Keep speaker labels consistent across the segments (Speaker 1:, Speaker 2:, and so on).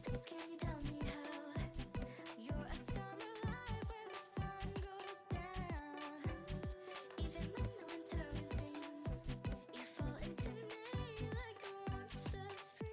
Speaker 1: Please can you tell me how you're a summer light when the sun goes down? Even when the winter wind stings, you fall into me like the warmth of spring.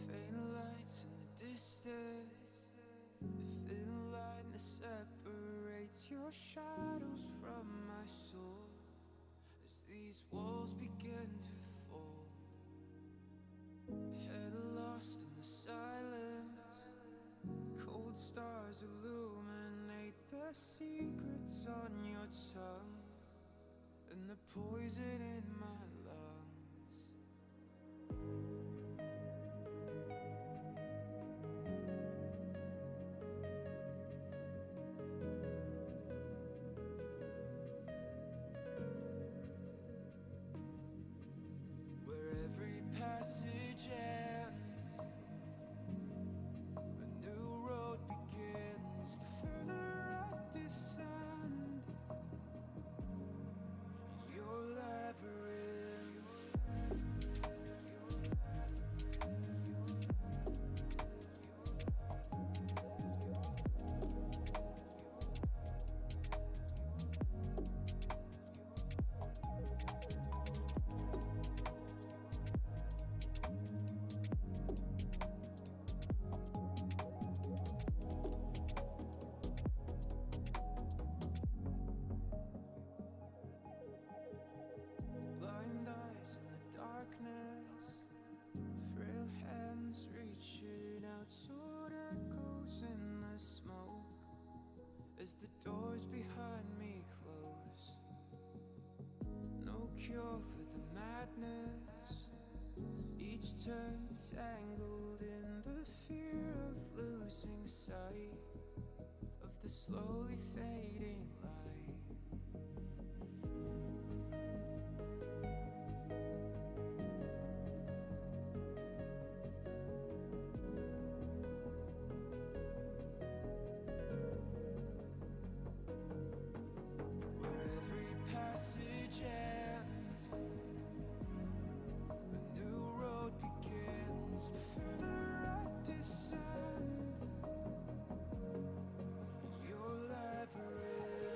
Speaker 2: Faint lights in the distance, the thin line that separates your shadows from my soul. As these walls begin to fold, head lost in the silence, cold stars illuminate the secrets on your tongue and the poison in my lungs. Where every passage ends, a new road begins. The further I descend, your labyrinth. Blind eyes in the darkness, frail hands reaching out, sword echoes in the smoke as the doors behind me close. No cure for the madness, each turn tangled in the fear of losing sight of the slowly fading light. Where every passage ends, a new road begins. The further I descend, your labyrinth.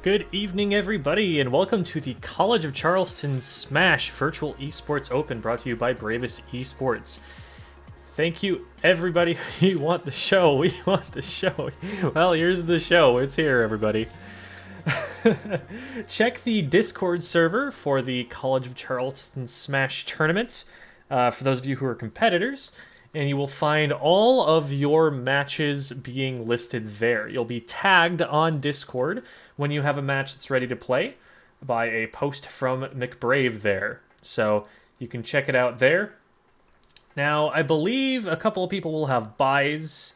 Speaker 3: Good evening, everybody, and welcome to the College of Charleston Smash Virtual Esports Open, brought to you by Bravest Esports. Thank you, everybody. We want the show. We want the show. Well, here's the show. It's here, everybody. Check the Discord server for the College of Charleston Smash Tournament, for those of you who are competitors, and you will find all of your matches being listed there. You'll be tagged on Discord when you have a match that's ready to play by a post from McBrave there. So you can check it out there. Now, I believe a couple of people will have buys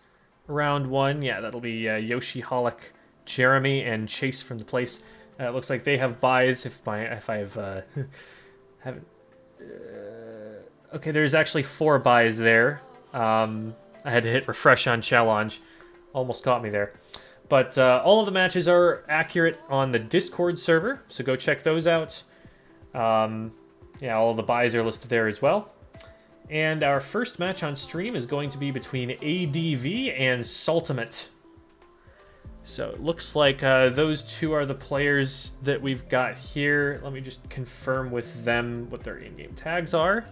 Speaker 3: round one. Yeah, that'll be Yoshi, Holic, Jeremy, and Chase from the place. It looks like they have buys. If I've haven't. Okay, there's actually 4 buys there. I had to hit refresh on challenge. Almost caught me there. But all of the matches are accurate on the Discord server, so go check those out. Yeah, all of the buys are listed there as well. And our first match on stream is going to be between ADV and Saltimate. So it looks like those two are the players that we've got here. Let me just confirm with them what their in-game tags are.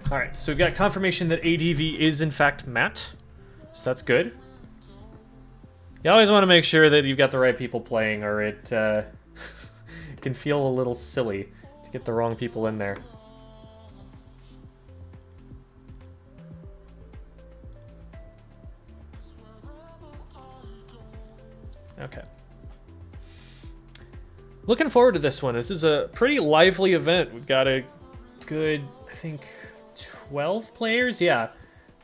Speaker 3: Alright, so we've got confirmation that ADV is in fact Matt, so that's good. You always want to make sure that you've got the right people playing, or it can feel a little silly to get the wrong people in there. Okay. Looking forward to this one. This is a pretty lively event. We've got a good, I think, 12 players? Yeah.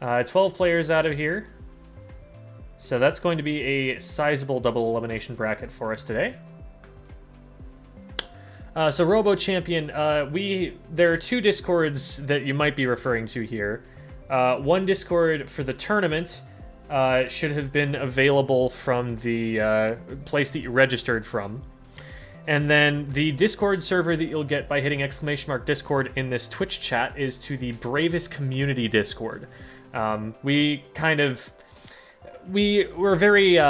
Speaker 3: 12 players out of here. So that's going to be a sizable double elimination bracket for us today. So Robo Champion, there are 2 Discords that you might be referring to here. One Discord for the tournament should have been available from the place that you registered from. And then the Discord server that you'll get by hitting !Discord in this Twitch chat is to the Bravest Community Discord. We're very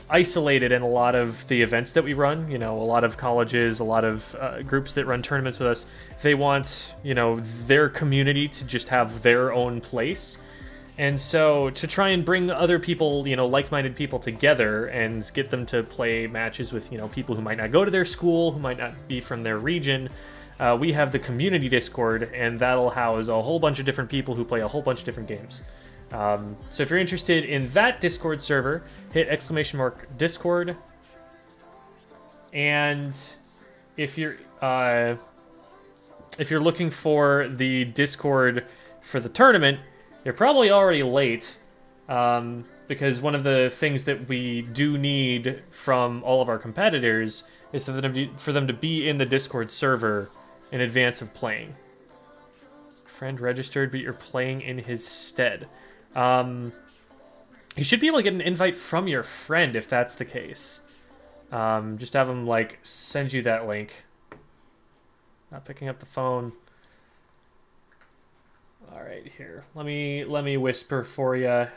Speaker 3: isolated in a lot of the events that we run. You know, a lot of colleges, a lot of groups that run tournaments with us, they want, you know, their community to just have their own place. And so to try and bring other people, you know, like-minded people together and get them to play matches with, you know, people who might not go to their school, who might not be from their region, we have the community Discord, and that'll house a whole bunch of different people who play a whole bunch of different games. So if you're interested in that Discord server, hit !Discord. And if you're looking for the Discord for the tournament, you're probably already late, because one of the things that we do need from all of our competitors is for them to be in the Discord server in advance of playing. Friend registered, but you're playing in his stead. You should be able to get an invite from your friend if that's the case. Just have him, like, send you that link. Not picking up the phone. All right, here. Let me whisper for you.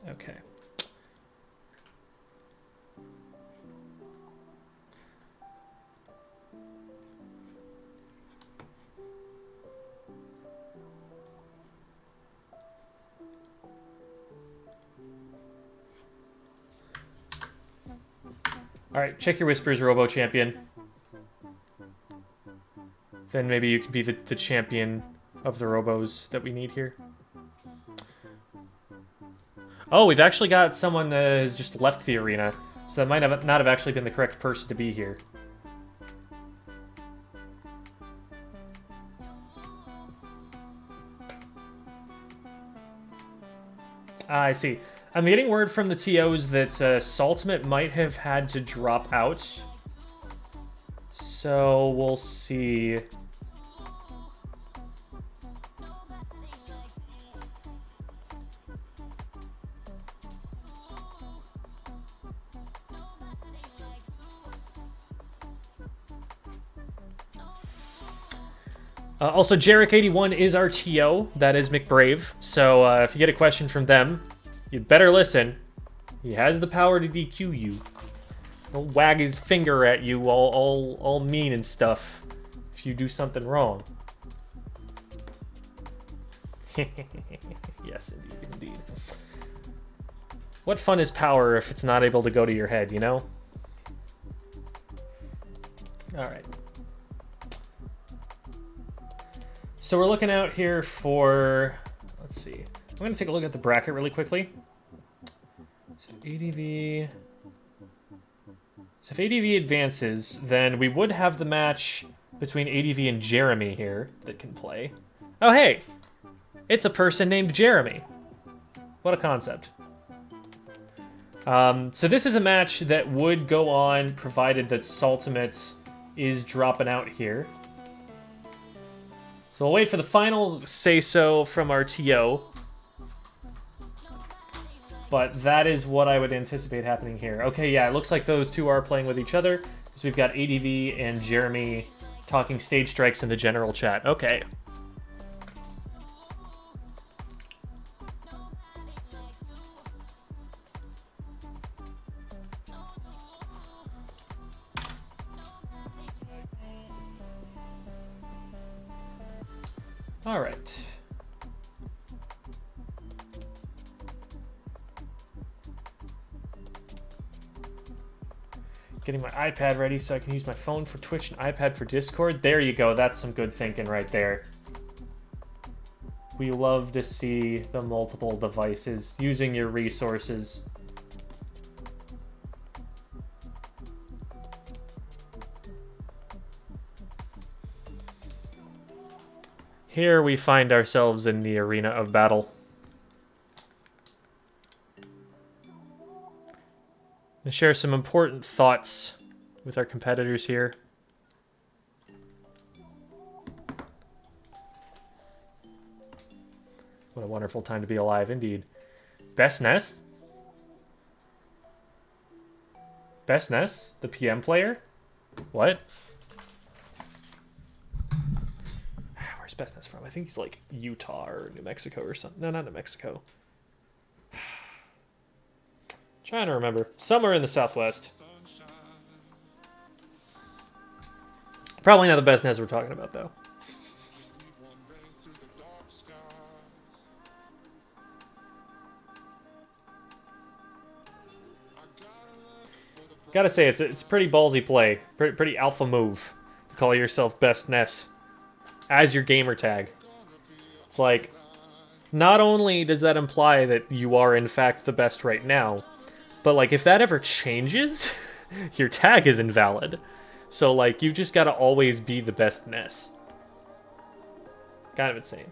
Speaker 3: Okay. Alright, check your whispers, Robo Champion. Then maybe you can be the champion of the Robos that we need here. Oh, we've actually got someone that has just left the arena, so that might not have actually been the correct person to be here. I see. I'm getting word from the TOs that Saltimate might have had to drop out. So we'll see. Also, Jarek81 is our TO. That is McBrave. So if you get a question from them, you'd better listen. He has the power to DQ you. He'll wag his finger at you all mean and stuff if you do something wrong. Yes, indeed. What fun is power if it's not able to go to your head, you know? Alright. So we're looking out here for, let's see. I'm going to take a look at the bracket really quickly. So ADV. So if ADV advances, then we would have the match between ADV and Jeremy here that can play. Oh, hey! It's a person named Jeremy. What a concept. So this is a match that would go on provided that Saltimate is dropping out here. So we'll wait for the final say-so from our TO. But that is what I would anticipate happening here. Okay, yeah, it looks like those two are playing with each other. So we've got ADV and Jeremy talking stage strikes in the general chat. Okay. All right. Getting my iPad ready so I can use my phone for Twitch and iPad for Discord. There you go. That's some good thinking right there. We love to see the multiple devices using your resources. Here we find ourselves in the arena of battle. And share some important thoughts with our competitors here. What a wonderful time to be alive, indeed. Best Nest? Best Nest? The PM player? What? Where's Best Nest from? I think he's like Utah or New Mexico or something. No, not New Mexico. Trying to remember. Somewhere in the Southwest. Probably not the Best Nest we're talking about, though. Gotta say, it's pretty ballsy play. Pretty alpha move to call yourself Best Nest as your gamer tag. It's like, not only does that imply that you are in fact the best right now, but like if that ever changes, your tag is invalid. So like you've just got to always be the Best Nest. Kind of insane.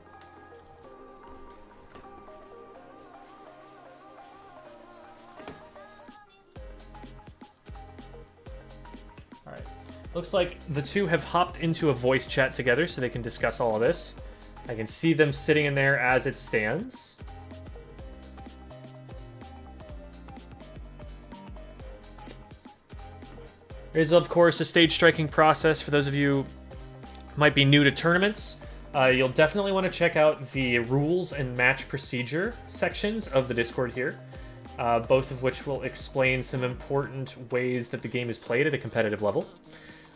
Speaker 3: Alright. Looks like the two have hopped into a voice chat together so they can discuss all of this. I can see them sitting in there as it stands. There is, of course, a stage striking process for those of you who might be new to tournaments. You'll definitely want to check out the rules and match procedure sections of the Discord here, both of which will explain some important ways that the game is played at a competitive level.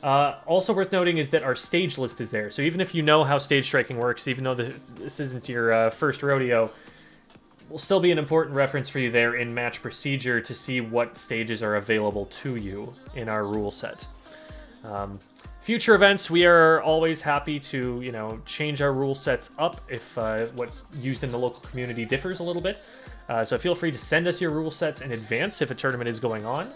Speaker 3: Also worth noting is that our stage list is there. So even if you know how stage striking works, even though this isn't your first rodeo, will still be an important reference for you there in match procedure to see what stages are available to you in our rule set. Future events, we are always happy to, you know, change our rule sets up if what's used in the local community differs a little bit. So feel free to send us your rule sets in advance if a tournament is going on.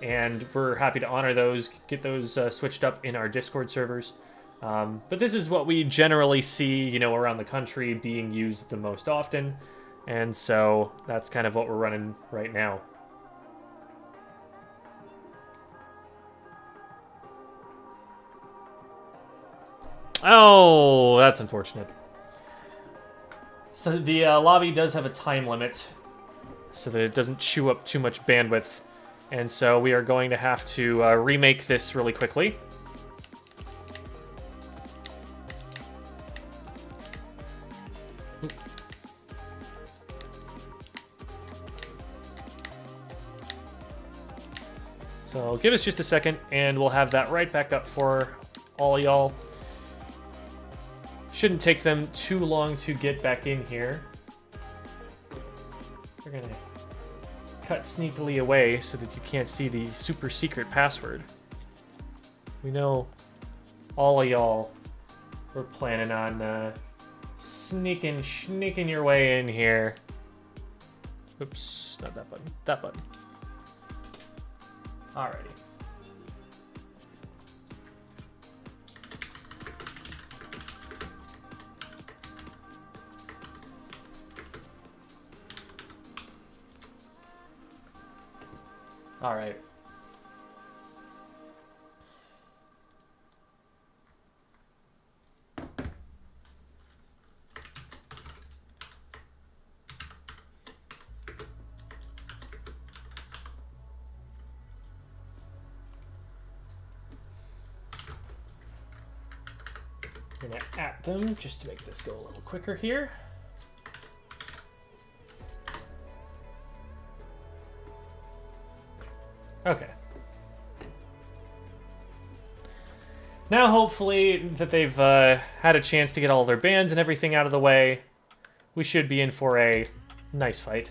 Speaker 3: And we're happy to honor those, get those switched up in our Discord servers. But this is what we generally see, you know, around the country being used the most often. And so that's kind of what we're running right now. Oh, that's unfortunate. So the lobby does have a time limit so that it doesn't chew up too much bandwidth. And so we are going to have to remake this really quickly. So give us just a second, and we'll have that right back up for all y'all. Shouldn't take them too long to get back in here. We're gonna cut sneakily away so that you can't see the super secret password. We know all of y'all were planning on sneaking your way in here. Oops, not that button. That button. Alrighty. Alright. I'm gonna at them just to make this go a little quicker here. Okay. Now, hopefully, that they've had a chance to get all their bans and everything out of the way, we should be in for a nice fight.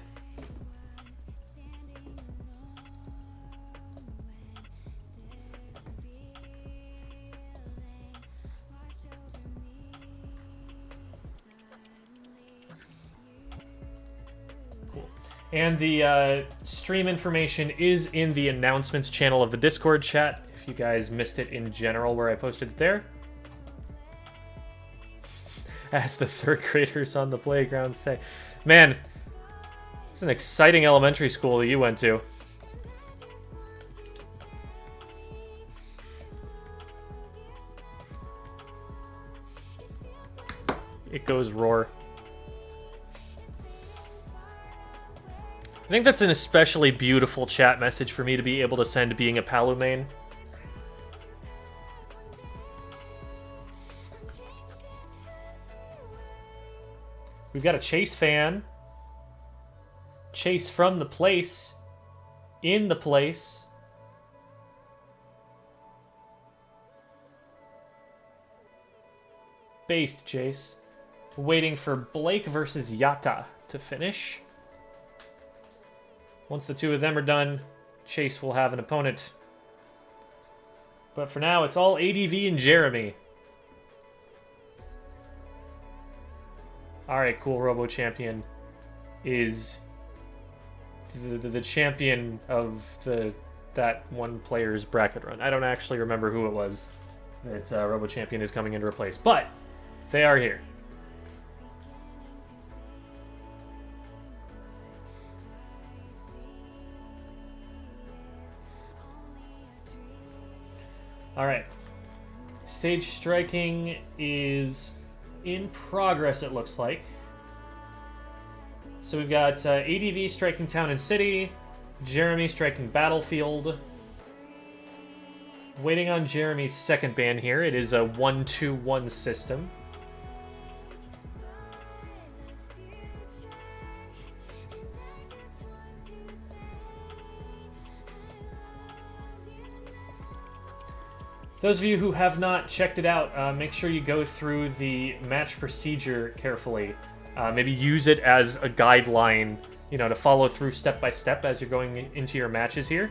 Speaker 3: And the stream information is in the announcements channel of the Discord chat, if you guys missed it in general where I posted it there. As the third graders on the playground say. Man, it's an exciting elementary school that you went to. It goes roar. I think that's an especially beautiful chat message for me to be able to send being a Palu main. We've got a Chase fan. Chase from the place. In the place. Based Chase. Waiting for Blake versus Yata to finish. Once the two of them are done, Chase will have an opponent. But for now, it's all ADV and Jeremy. Alright, cool. Robo Champion is the champion of that one player's bracket run. I don't actually remember who it was that Robo Champion is coming in to replace, but they are here. Alright. Stage striking is in progress, it looks like. So we've got ADV striking Town and City, Jeremy striking Battlefield. Waiting on Jeremy's second ban here. It is a 1-2-1 system. Those of you who have not checked it out, make sure you go through the match procedure carefully. Maybe use it as a guideline, you know, to follow through step by step as you're going into your matches here.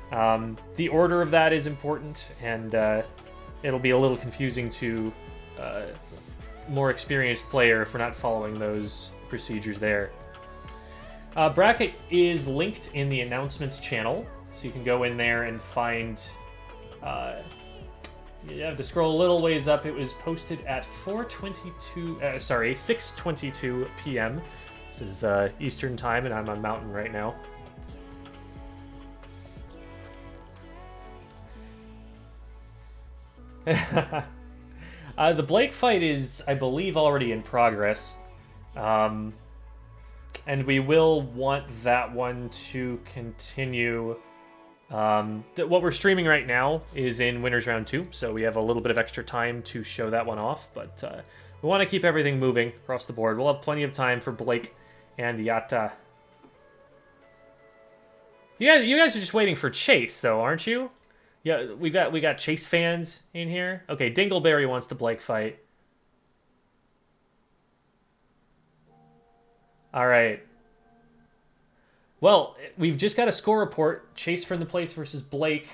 Speaker 3: The order of that is important, and it'll be a little confusing to more experienced player if we're not following those procedures there. Bracket is linked in the announcements channel, so you can go in there and find... you have to scroll a little ways up. It was posted at 6:22 p.m. This is Eastern time, and I'm on Mountain right now. The Blake fight is, I believe, already in progress. And we will want that one to continue. What we're streaming right now is in Winners Round 2, so we have a little bit of extra time to show that one off, but we want to keep everything moving across the board. We'll have plenty of time for Blake and Yatta. Yeah, you guys are just waiting for Chase, though, aren't you? Yeah, we got Chase fans in here. Okay, Dingleberry wants the Blake fight. All right. Well, we've just got a score report. Chase from the place versus Blake.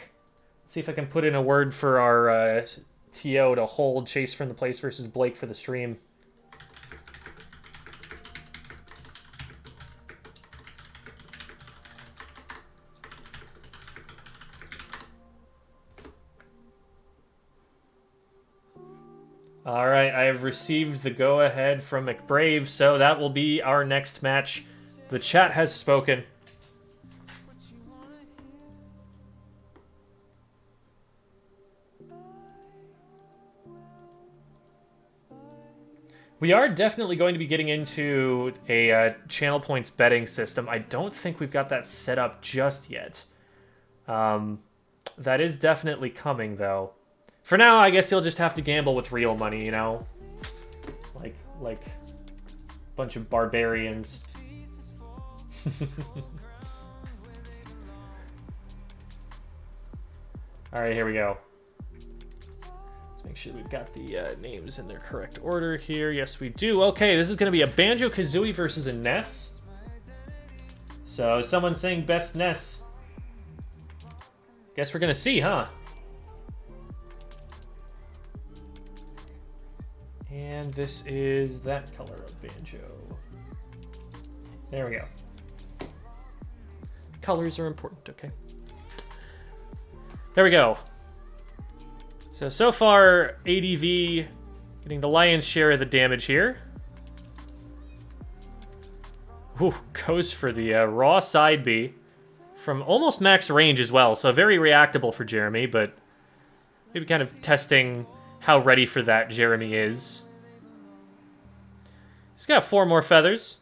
Speaker 3: Let's see if I can put in a word for our TO to hold Chase from the place versus Blake for the stream. All right, I have received the go-ahead from McBrave, so that will be our next match. The chat has spoken. We are definitely going to be getting into a channel points betting system. I don't think we've got that set up just yet. That is definitely coming, though. For now, I guess you'll just have to gamble with real money, you know? Like a bunch of barbarians. Alright, here we go. Let's make sure we've got the names in their correct order here. Yes, we do. Okay, this is going to be a Banjo-Kazooie versus a Ness. So, someone's saying best Ness. Guess we're going to see, huh? And this is that color of Banjo. There we go. Colors are important, okay? There we go. So far, ADV getting the lion's share of the damage here. Ooh, goes for the raw side B from almost max range as well, so very reactable for Jeremy, but maybe kind of testing how ready for that Jeremy is. He's got 4 more feathers.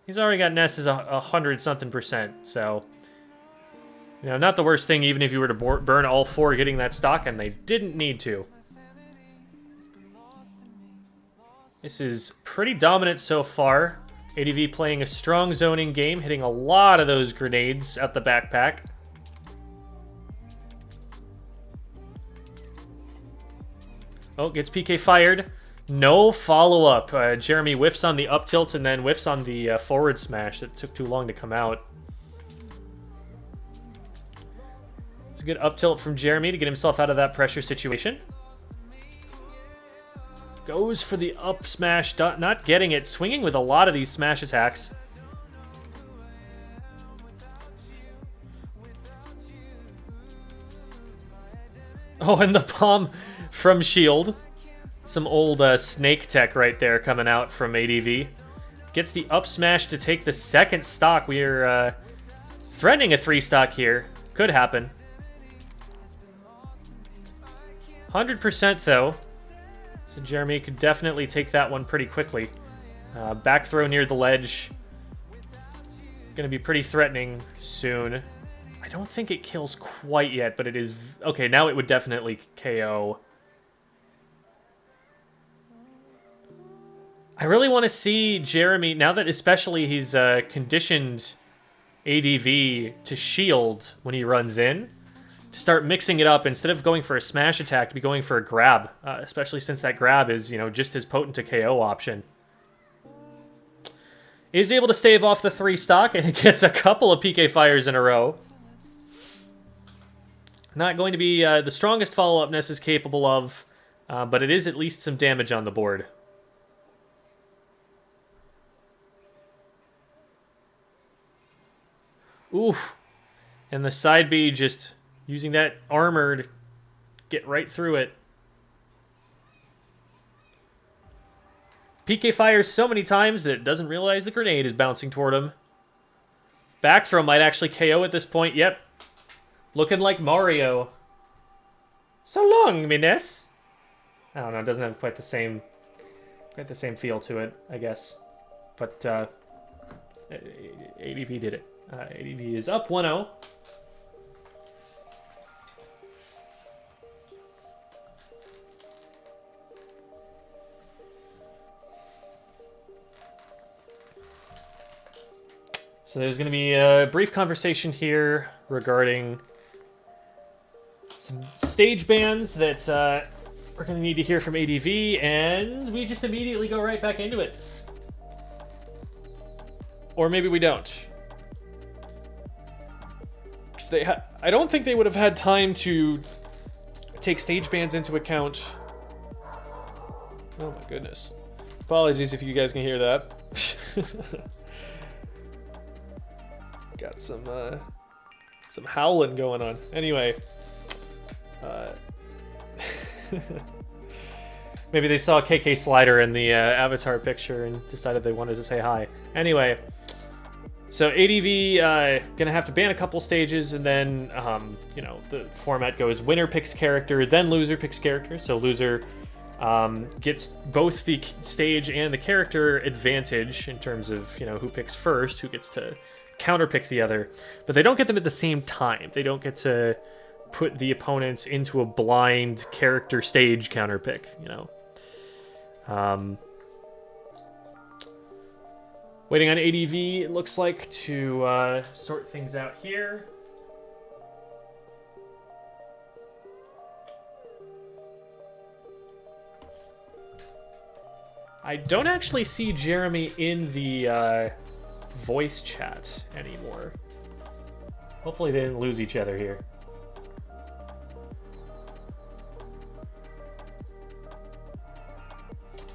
Speaker 3: He's already got Ness's 100-something%, so... You know, not the worst thing even if you were to burn all 4 getting that stock, and they didn't need to. This is pretty dominant so far. ADV playing a strong zoning game, hitting a lot of those grenades at the backpack. Oh, gets PK fired. No follow-up. Jeremy whiffs on the up tilt and then whiffs on the forward smash that took too long to come out. It's a good up tilt from Jeremy to get himself out of that pressure situation. Goes for the up smash, not getting it. Swinging with a lot of these smash attacks. Oh, and the bomb from Shield. Some old snake tech right there coming out from ADV. Gets the up smash to take the second stock. We are threatening a 3 stock here. Could happen. 100% though. So Jeremy could definitely take that one pretty quickly. Back throw near the ledge. Gonna be pretty threatening soon. I don't think it kills quite yet, but it is... Okay, now it would definitely KO. I really want to see Jeremy, now that especially he's conditioned ADV to shield when he runs in, to start mixing it up. Instead of going for a smash attack, to be going for a grab, especially since that grab is, you know, just as potent a KO option. Is able to stave off the 3 stock, and it gets a couple of PK fires in a row. Not going to be the strongest follow-up Ness is capable of, but it is at least some damage on the board. Oof. And the side B just using that armor to get right through it. PK fires so many times that it doesn't realize the grenade is bouncing toward him. Back throw might actually KO at this point. Yep. Looking like Mario. So long, Mines. I don't know, it doesn't have quite the same feel to it, I guess. But ADV did it. ADV is up 1-0. So there's going to be a brief conversation here regarding some stage bans that we're going to need to hear from ADV, and we just immediately go right back into it. Or maybe we don't. Because I don't think they would have had time to take stage bans into account. Oh my goodness. Apologies if you guys can hear that. Got some howling going on. Anyway, maybe they saw KK Slider in the avatar picture and decided they wanted to say hi. Anyway, so ADV gonna have to ban a couple stages, and then you know, the format goes winner picks character, then loser picks character. So loser gets both the stage and the character advantage in terms of, you know, who picks first, who gets to counterpick the other, but they don't get them at the same time. They don't get to put the opponents into a blind character stage counterpick, you know. Waiting on ADV, it looks like, to sort things out here. I don't actually see Jeremy in the voice chat anymore. Hopefully they didn't lose each other here.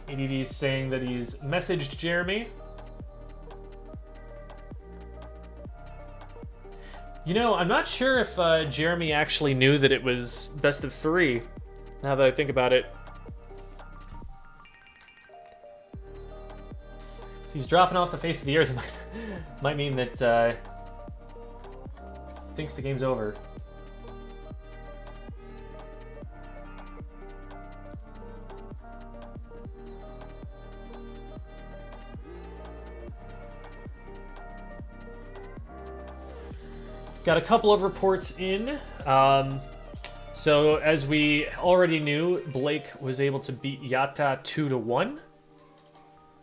Speaker 3: ADV is saying that he's messaged Jeremy. You know, I'm not sure if Jeremy actually knew that it was best of 3, now that I think about it. If he's dropping off the face of the earth, it might mean that thinks the game's over. Got a couple of reports in. So as we already knew, Blake was able to beat Yatta 2-1.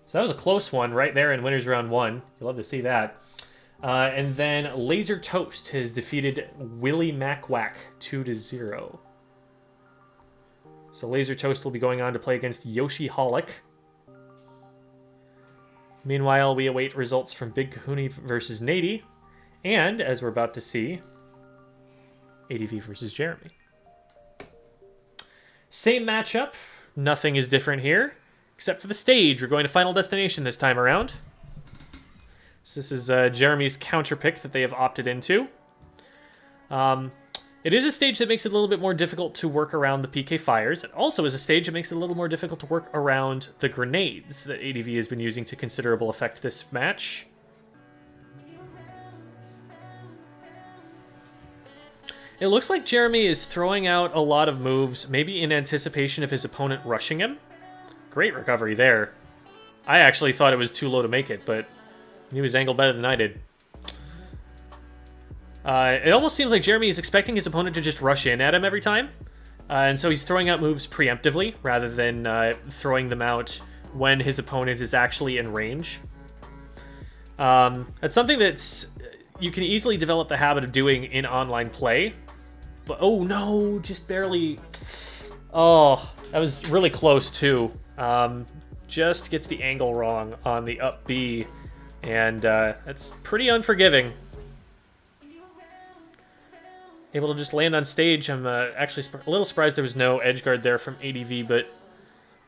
Speaker 3: So that was a close one right there in winners round 1. You'll love to see that. And then Laser Toast has defeated Willie Macwack 2-0. So Laser Toast will be going on to play against Yoshi Holic. Meanwhile, we await results from Big Kahuni versus Nady. And, as we're about to see, ADV versus Jeremy. Same matchup. Nothing is different here. Except for the stage. We're going to Final Destination this time around. So this is Jeremy's counter pick that they have opted into. It is a stage that makes it a little bit more difficult to work around the PK fires. It also is a stage that makes it a little more difficult to work around the grenades that ADV has been using to considerable effect this match. It looks like Jeremy is throwing out a lot of moves, maybe in anticipation of his opponent rushing him. Great recovery there. I actually thought it was too low to make it, but he was angled better than I did. It almost seems like Jeremy is expecting his opponent to just rush in at him every time. And so he's throwing out moves preemptively, rather than throwing them out when his opponent is actually in range. That's something that's you can easily develop the habit of doing in online play. But, oh no, just barely. Oh, that was really close too. Just gets the angle wrong on the up B, and that's pretty unforgiving. Able to just land on stage. I'm actually a little surprised there was no edge guard there from ADV, but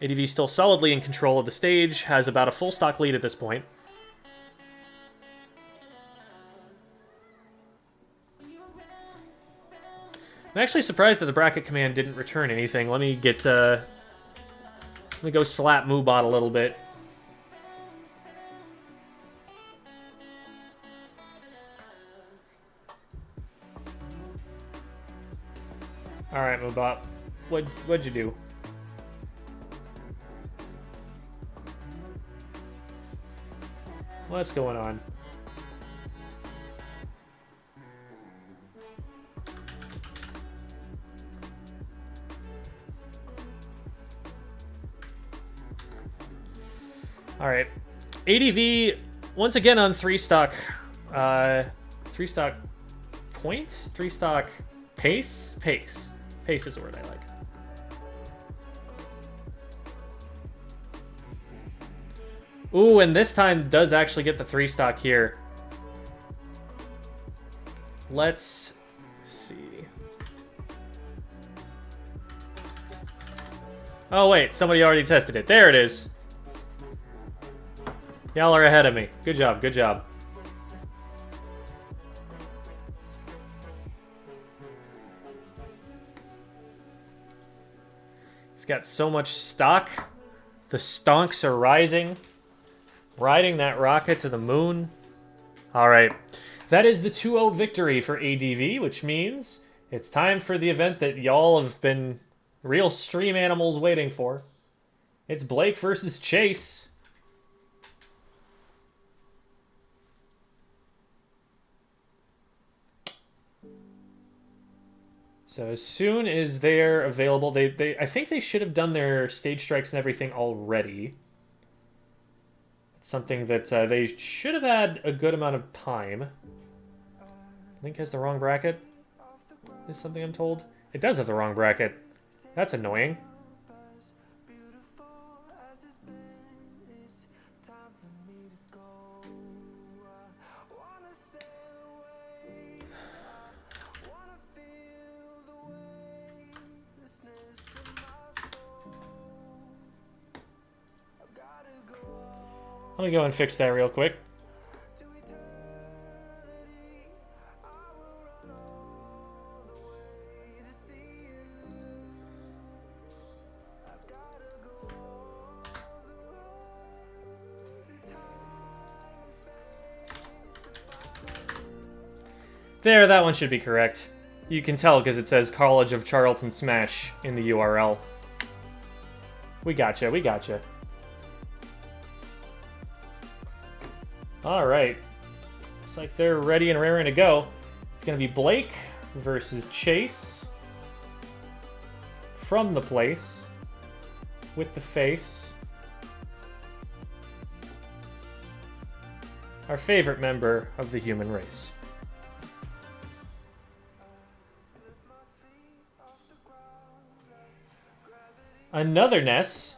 Speaker 3: ADV still solidly in control of the stage, has about a full stock lead at this point. I'm actually surprised that the bracket command didn't return anything. Let me get, let me go slap Moobot a little bit. All right, Mobot. What'd you do? What's going on? All right, ADV once again on 3-stock, 3-stock point, 3-stock pace. Pace is a word I like. Ooh, and this time does actually get the 3-stock here. Let's see. Oh wait, somebody already tested it. There it is. Y'all are ahead of me. Good job, good job. He's got so much stock. The stonks are rising. Riding that rocket to the moon. All right. That is the 2-0 victory for ADV, which means it's time for the event that y'all have been real stream animals waiting for. It's Blake versus Chase. So as soon as they're available, I think they should have done their stage strikes and everything already. It's something that they should have had a good amount of time. Link has the wrong bracket, is something I'm told. It does have the wrong bracket. That's annoying. Let me go and fix that real quick. There, that one should be correct. You can tell because it says College of Charleston Smash in the URL. We gotcha, we gotcha. Alright. Looks like they're ready and raring to go. It's going to be Blake versus Chase. From the place. With the face. Our favorite member of the human race. Another Ness.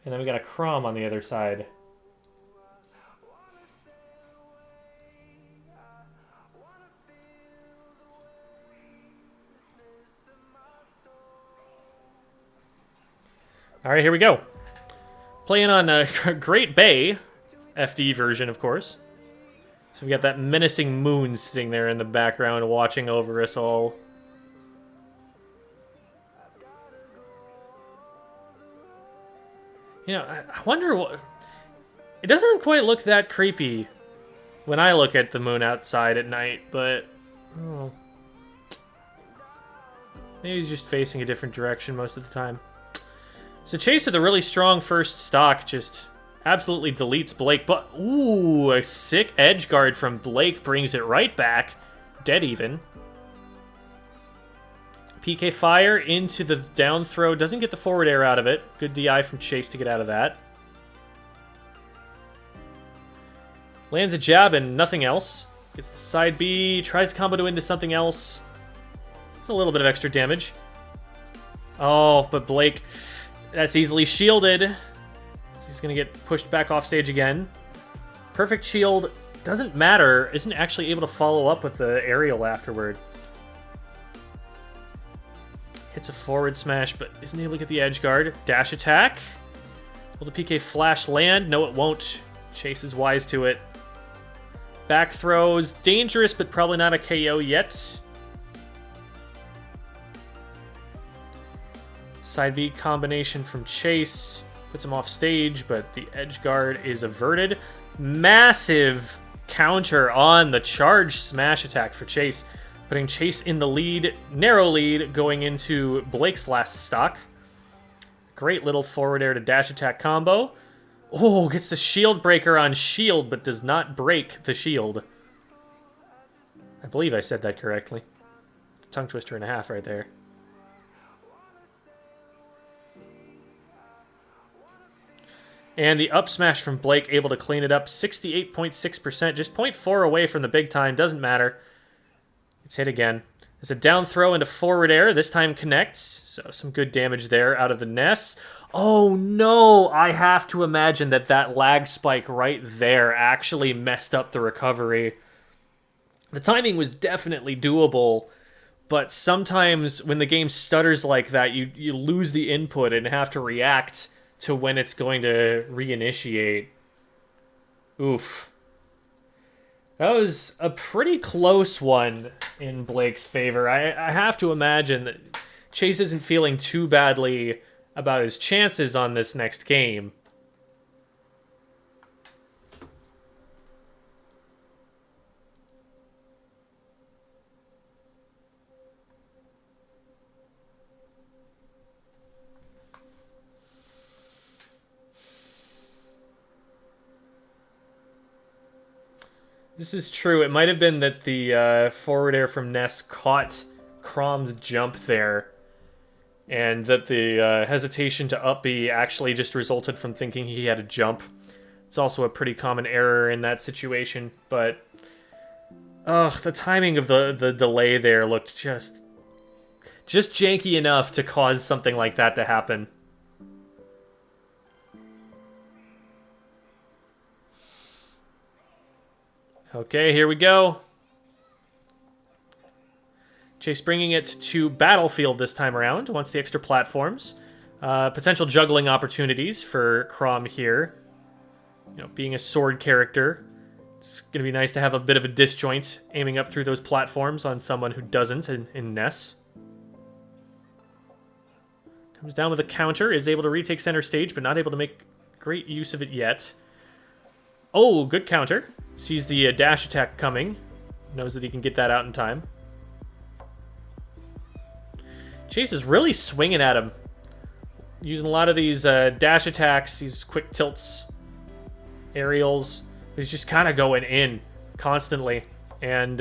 Speaker 3: And then we got a Crom on the other side. All right, here we go. Playing on a Great Bay, FD version, of course. So we got that menacing moon sitting there in the background watching over us all. You know, I wonder what... It doesn't quite look that creepy when I look at the moon outside at night, but... Oh. Maybe he's just facing a different direction most of the time. So Chase with a really strong first stock just absolutely deletes Blake, but... Ooh, a sick edge guard from Blake brings it right back. Dead even. PK Fire into the down throw. Doesn't get the forward air out of it. Good DI from Chase to get out of that. Lands a jab and nothing else. Gets the side B. Tries to combo into something else. It's a little bit of extra damage. Oh, but Blake... That's easily shielded. So he's going to get pushed back off stage again. Perfect shield. Doesn't matter. Isn't actually able to follow up with the aerial afterward. Hits a forward smash, but isn't able to get the edge guard. Dash attack. Will the PK flash land? No, it won't. Chase is wise to it. Back throws. Dangerous, but probably not a KO yet. Side B combination from Chase. Puts him off stage, but the edge guard is averted. Massive counter on the charge smash attack for Chase, putting Chase in the lead, narrow lead, going into Blake's last stock. Great little forward air to dash attack combo. Oh, gets the shield breaker on shield, but does not break the shield. I believe I said that correctly. Tongue twister and a half right there. And the up smash from Blake, able to clean it up. 68.6%, just 0.4 away from the big time. Doesn't matter. It's hit again. It's a down throw into forward air. This time connects. So some good damage there out of the Ness. Oh no! I have to imagine that that lag spike right there actually messed up the recovery. The timing was definitely doable, but sometimes when the game stutters like that, you lose the input and have to react to when it's going to reinitiate. Oof. That was a pretty close one in Blake's favor. I have to imagine that Chase isn't feeling too badly about his chances on this next game. This is true. It might have been that the forward air from Ness caught Crom's jump there, and that the hesitation to up B actually just resulted from thinking he had a jump. It's also a pretty common error in that situation, but the timing of the delay there looked just janky enough to cause something like that to happen. Okay, here we go. Chase bringing it to Battlefield this time around, wants the extra platforms. Potential juggling opportunities for Crom here. You know, being a sword character, it's going to be nice to have a bit of a disjoint aiming up through those platforms on someone who doesn't in Ness. Comes down with a counter, is able to retake center stage, but not able to make great use of it yet. Oh, good counter. Sees the dash attack coming. Knows that he can get that out in time. Chase is really swinging at him. Using a lot of these dash attacks, these quick tilts, aerials. But he's just kind of going in constantly. And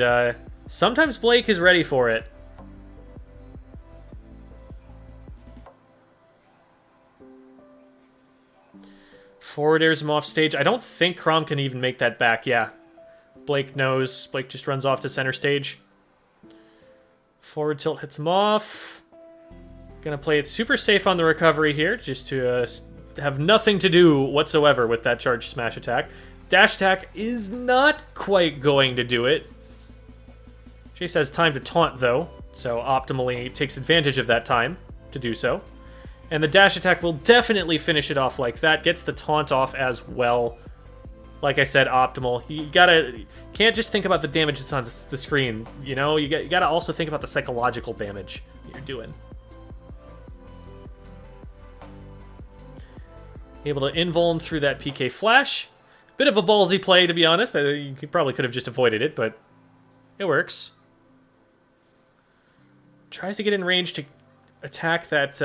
Speaker 3: sometimes Blake is ready for it. Forward airs him off stage. I don't think Crom can even make that back. Yeah. Blake knows. Blake just runs off to center stage. Forward tilt hits him off. Gonna play it super safe on the recovery here, just to have nothing to do whatsoever with that charge smash attack. Dash attack is not quite going to do it. Chase has time to taunt, though, so optimally takes advantage of that time to do so. And the dash attack will definitely finish it off like that. Gets the taunt off as well. Like I said, optimal. You can't just think about the damage that's on the screen. You know, you gotta also think about the psychological damage that you're doing. Able to invuln through that PK flash. Bit of a ballsy play, to be honest. You probably could have just avoided it, but it works. Tries to get in range to attack that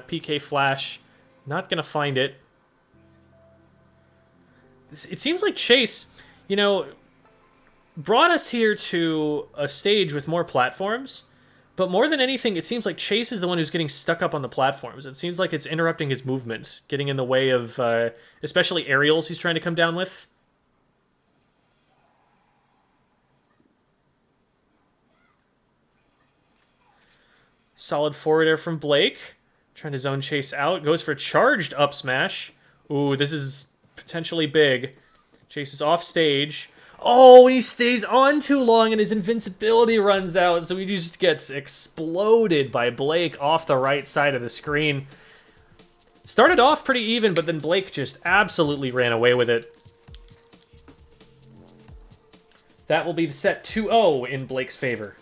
Speaker 3: PK flash. Not gonna find it. It seems like Chase, you know, brought us here to a stage with more platforms, but more than anything, it seems like Chase is the one who's getting stuck up on the platforms. It seems like it's interrupting his movement, getting in the way of especially aerials he's trying to come down with. Solid forward air from Blake. Trying to zone Chase out. Goes for a charged up smash. Ooh, this is potentially big. Chase is off stage. Oh, he stays on too long and his invincibility runs out, so he just gets exploded by Blake off the right side of the screen. Started off pretty even, but then Blake just absolutely ran away with it. That will be the set 2-0 in Blake's favor.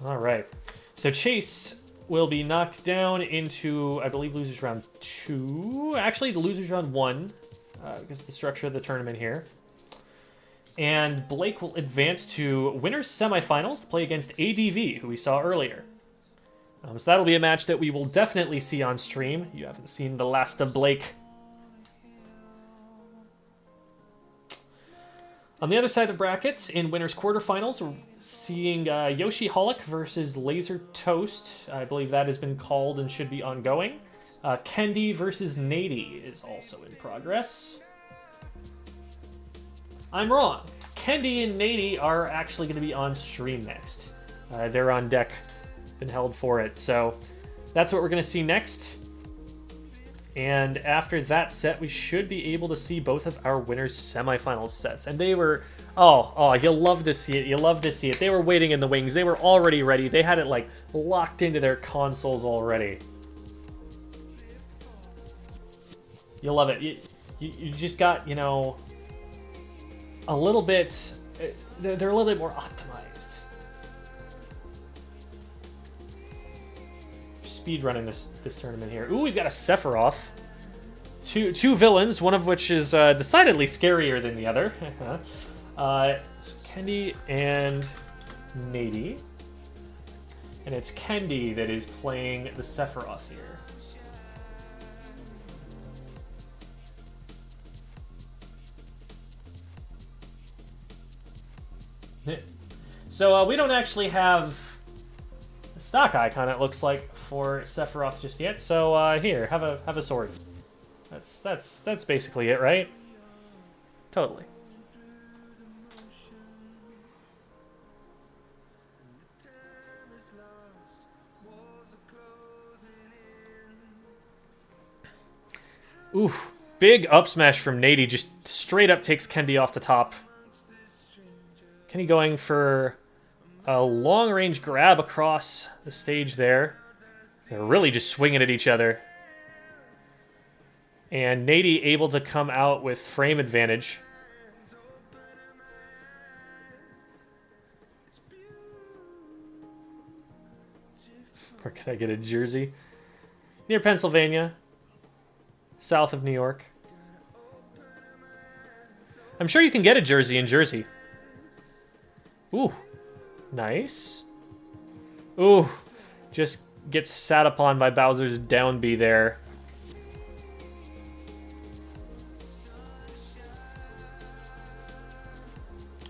Speaker 3: All right. So Chase will be knocked down into, I believe, losers round 2. Actually, the losers round 1, because of the structure of the tournament here. And Blake will advance to winners semifinals to play against ADV, who we saw earlier. So that'll be a match that we will definitely see on stream. You haven't seen the last of Blake. On the other side of the bracket, in winners quarterfinals, we're seeing Yoshi Holic versus Laser Toast. I believe that has been called and should be ongoing. Kendi versus Nady is also in progress. I'm wrong. Kendi and Nady are actually going to be on stream next. They're on deck, been held for it. So that's what we're going to see next. And after that set, we should be able to see both of our winners' semifinals sets. And they were, oh, you'll love to see it. You'll love to see it. They were waiting in the wings. They were already ready. They had it, like, locked into their consoles already. You'll love it. You just got, you know, a little bit, they're a little bit more optimized. Speedrunning this tournament here. Ooh, we've got a Sephiroth. Two villains, one of which is decidedly scarier than the other. So Kendi and Nady. And it's Kendi that is playing the Sephiroth here. So we don't actually have a stock icon, it looks like, for Sephiroth just yet. So here, have a sword. That's basically it, right? Totally. Ooh, big up smash from Nady, just straight up takes Kendi off the top. Kendi going for a long-range grab across the stage there. They're really just swinging at each other. And Nady able to come out with frame advantage. Where can I get a jersey? Near Pennsylvania. South of New York. I'm sure you can get a jersey in Jersey. Ooh. Nice. Ooh. Just gets sat upon by Bowser's down B there.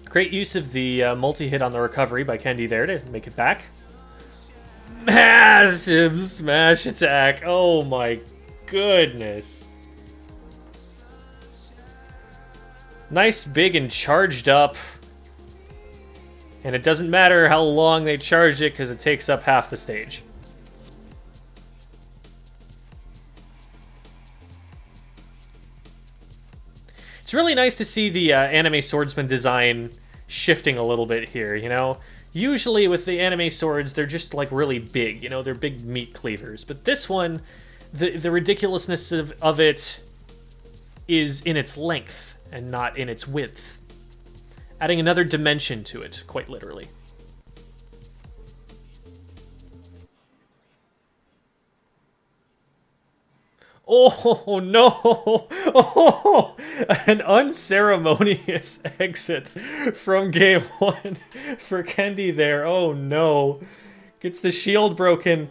Speaker 3: Great use of the multi-hit on the recovery by Kendi there to make it back. Massive smash attack. Oh my goodness. Nice, big, and charged up. And it doesn't matter how long they charge it because it takes up half the stage. It's really nice to see the anime swordsman design shifting a little bit here, you know? Usually with the anime swords, they're just like really big, you know? They're big meat cleavers. But this one, the ridiculousness of it is in its length and not in its width. Adding another dimension to it, quite literally. Oh, no! Oh, an unceremonious exit from game 1 for Kendi there. Oh, no. Gets the shield broken.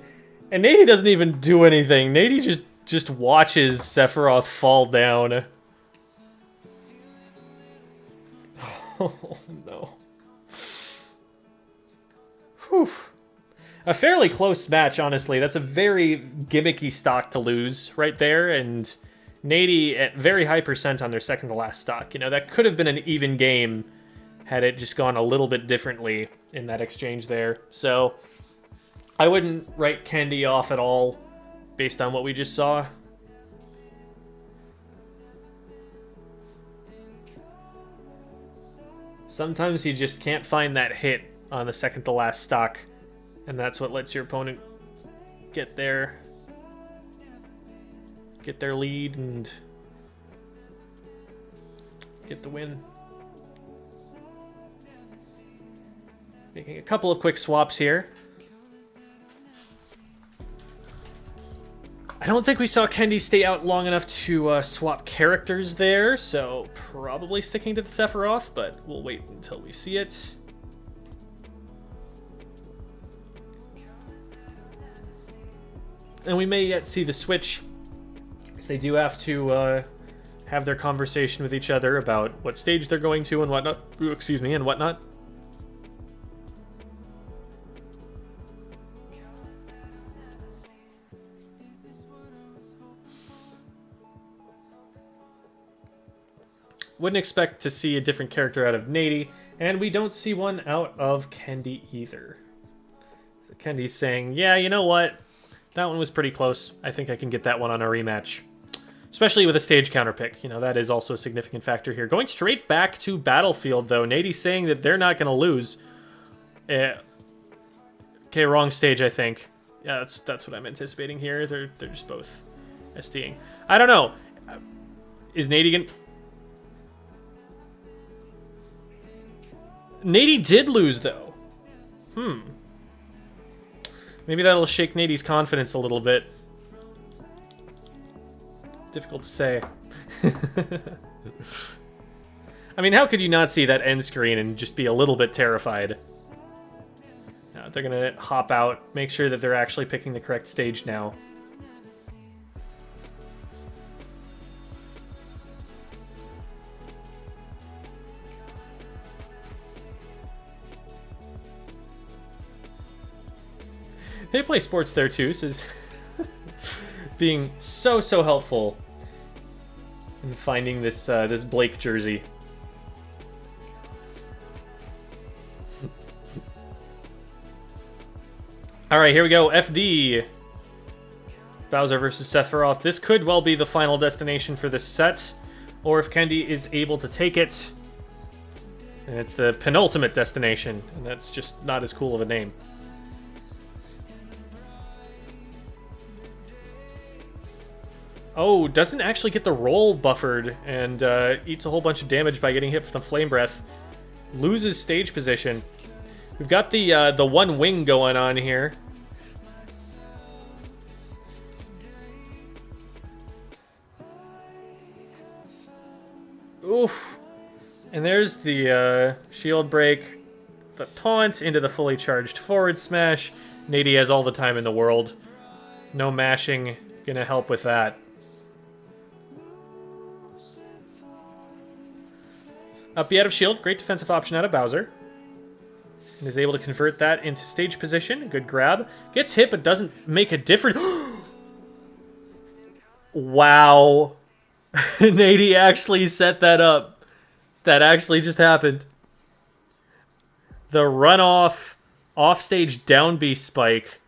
Speaker 3: And Nady doesn't even do anything. Nady just watches Sephiroth fall down. Oh, no. Whew. A fairly close match, honestly. That's a very gimmicky stock to lose right there, and Nady at very high percent on their second to last stock. You know, that could have been an even game had it just gone a little bit differently in that exchange there. So I wouldn't write Kendi off at all based on what we just saw. Sometimes you just can't find that hit on the second to last stock, and that's what lets your opponent get their lead and get the win. Making a couple of quick swaps here. I don't think we saw Kendi stay out long enough to swap characters there, so probably sticking to the Sephiroth, but we'll wait until we see it. And we may yet see the switch, because they do have to have their conversation with each other about what stage they're going to and whatnot. Excuse me, and whatnot. Wouldn't expect to see a different character out of Nady, and we don't see one out of Kendi either. So Kendi's saying, yeah, you know what? That one was pretty close. I think I can get that one on a rematch. Especially with a stage counter pick. You know, that is also a significant factor here. Going straight back to Battlefield, though. Nady's saying that they're not going to lose. Okay, wrong stage, I think. Yeah, that's what I'm anticipating here. They're just both SDing. I don't know. Is Nady going to... Nady did lose, though. Maybe that'll shake Nady's confidence a little bit. Difficult to say. I mean, how could you not see that end screen and just be a little bit terrified? Now, they're going to hop out, make sure that they're actually picking the correct stage now. They play sports there too, so it's being so helpful in finding this this Blake jersey. All right, here we go. FD Bowser versus Sephiroth. This could well be the final destination for this set, or if Kendi is able to take it, and it's the penultimate destination, and that's just not as cool of a name. Oh, doesn't actually get the roll buffered and eats a whole bunch of damage by getting hit from the Flame Breath. Loses stage position. We've got the one wing going on here. Oof. And there's the shield break. The taunt into the fully charged forward smash. Nady has all the time in the world. No mashing. Gonna help with that. Up B out of shield, great defensive option out of Bowser. And is able to convert that into stage position. Good grab. Gets hit, but doesn't make a difference. Wow. Nady actually set that up. That actually just happened. The runoff, offstage down B spike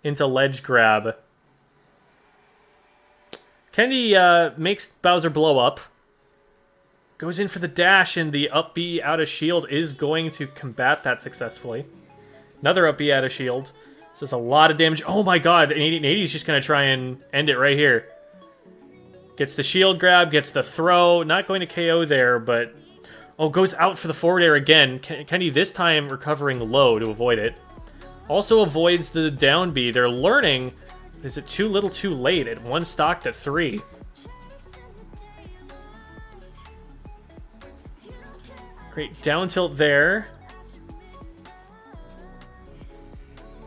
Speaker 3: into ledge grab. Kendi makes Bowser blow up. Goes in for the dash, and the up B out of shield is going to combat that successfully. Another up B out of shield. This is a lot of damage. Oh my god, Nady's just going to try and end it right here. Gets the shield grab, gets the throw. Not going to KO there, but... Oh, goes out for the forward air again. Kendi this time recovering low to avoid it. Also avoids the down B. They're learning. Is it too little too late? At one stock to 3. Great down tilt there.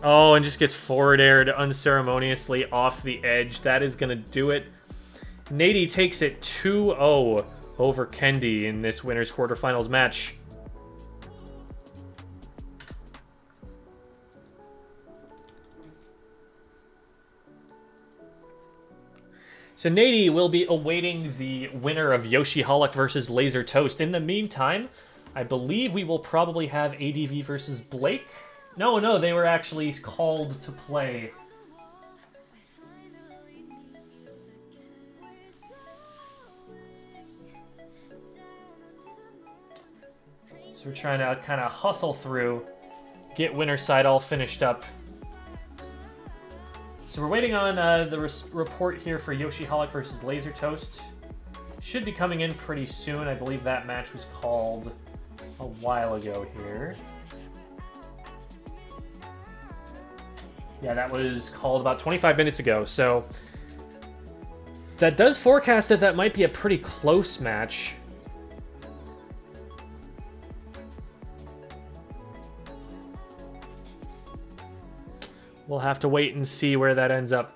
Speaker 3: Oh, and just gets forward aired unceremoniously off the edge. That is going to do it. Nady takes it 2-0 over Kendi in this winner's quarterfinals match. So Nady will be awaiting the winner of Yoshi Hollock versus Laser Toast. In the meantime, I believe we will probably have ADV versus Blake. No, they were actually called to play. So we're trying to kind of hustle through, get winner side all finished up. So we're waiting on the report here for Yoshi Hollock versus Laser Toast. Should be coming in pretty soon. I believe that match was called a while ago here. Yeah, that was called about 25 minutes ago. So That does forecast that might be a pretty close match. We'll have to wait and see where that ends up.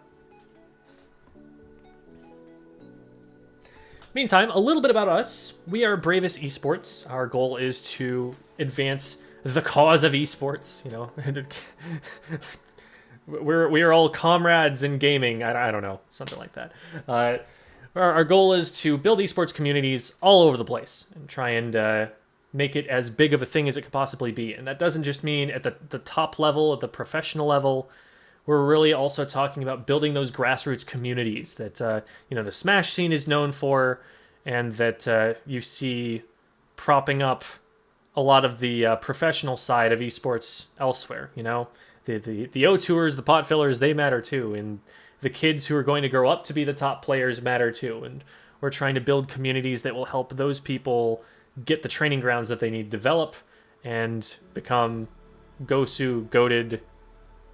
Speaker 3: Meantime, a little bit about us. We are Bravest Esports. Our goal is to advance the cause of esports, you know. we are all comrades in gaming. I don't know, something like that. Our goal is to build esports communities all over the place and try and make it as big of a thing as it could possibly be. And that doesn't just mean at the top level, at the professional level. We're really also talking about building those grassroots communities that you know, the Smash scene is known for, and that you see propping up a lot of the professional side of esports elsewhere. You know, the O tours, the pot fillers, they matter too, and the kids who are going to grow up to be the top players matter too. And we're trying to build communities that will help those people get the training grounds that they need to develop and become Gosu, goated,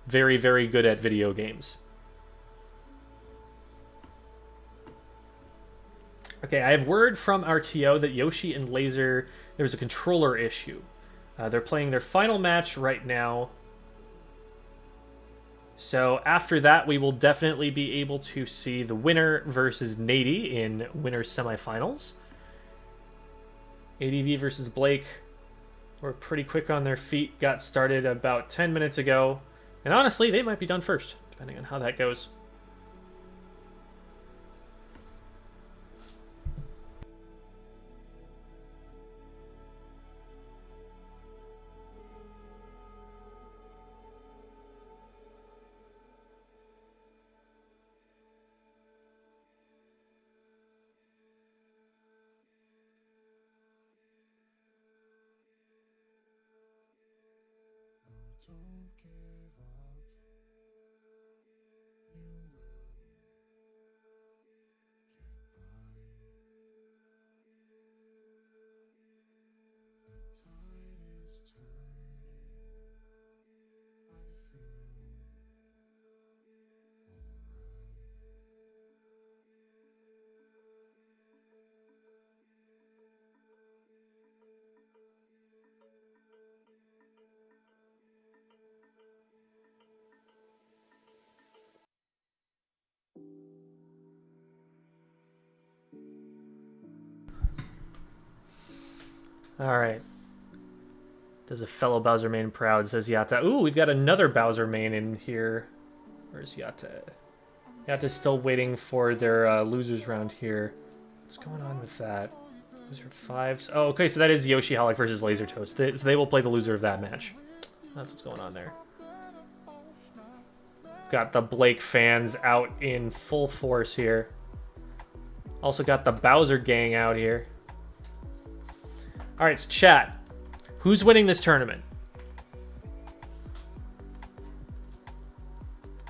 Speaker 3: very, very good at video games. Okay, I have word from our TO that Yoshi and Laser, there's a controller issue. They're playing their final match right now. So after that, we will definitely be able to see the winner versus Nady in winner semifinals. ADV versus Blake were pretty quick on their feet, got started about 10 minutes ago. And honestly, they might be done first, depending on how that goes. Alright. Does a fellow Bowser main proud, says Yata. Ooh, we've got another Bowser main in here. Where's Yata? Yata's still waiting for their losers round here. What's going on with that? Loser 5s. Oh, okay, so that is Yoshi Holic versus Laser Toast. So they will play the loser of that match. That's what's going on there. Got the Blake fans out in full force here. Also got the Bowser gang out here. Alright, so chat. Who's winning this tournament?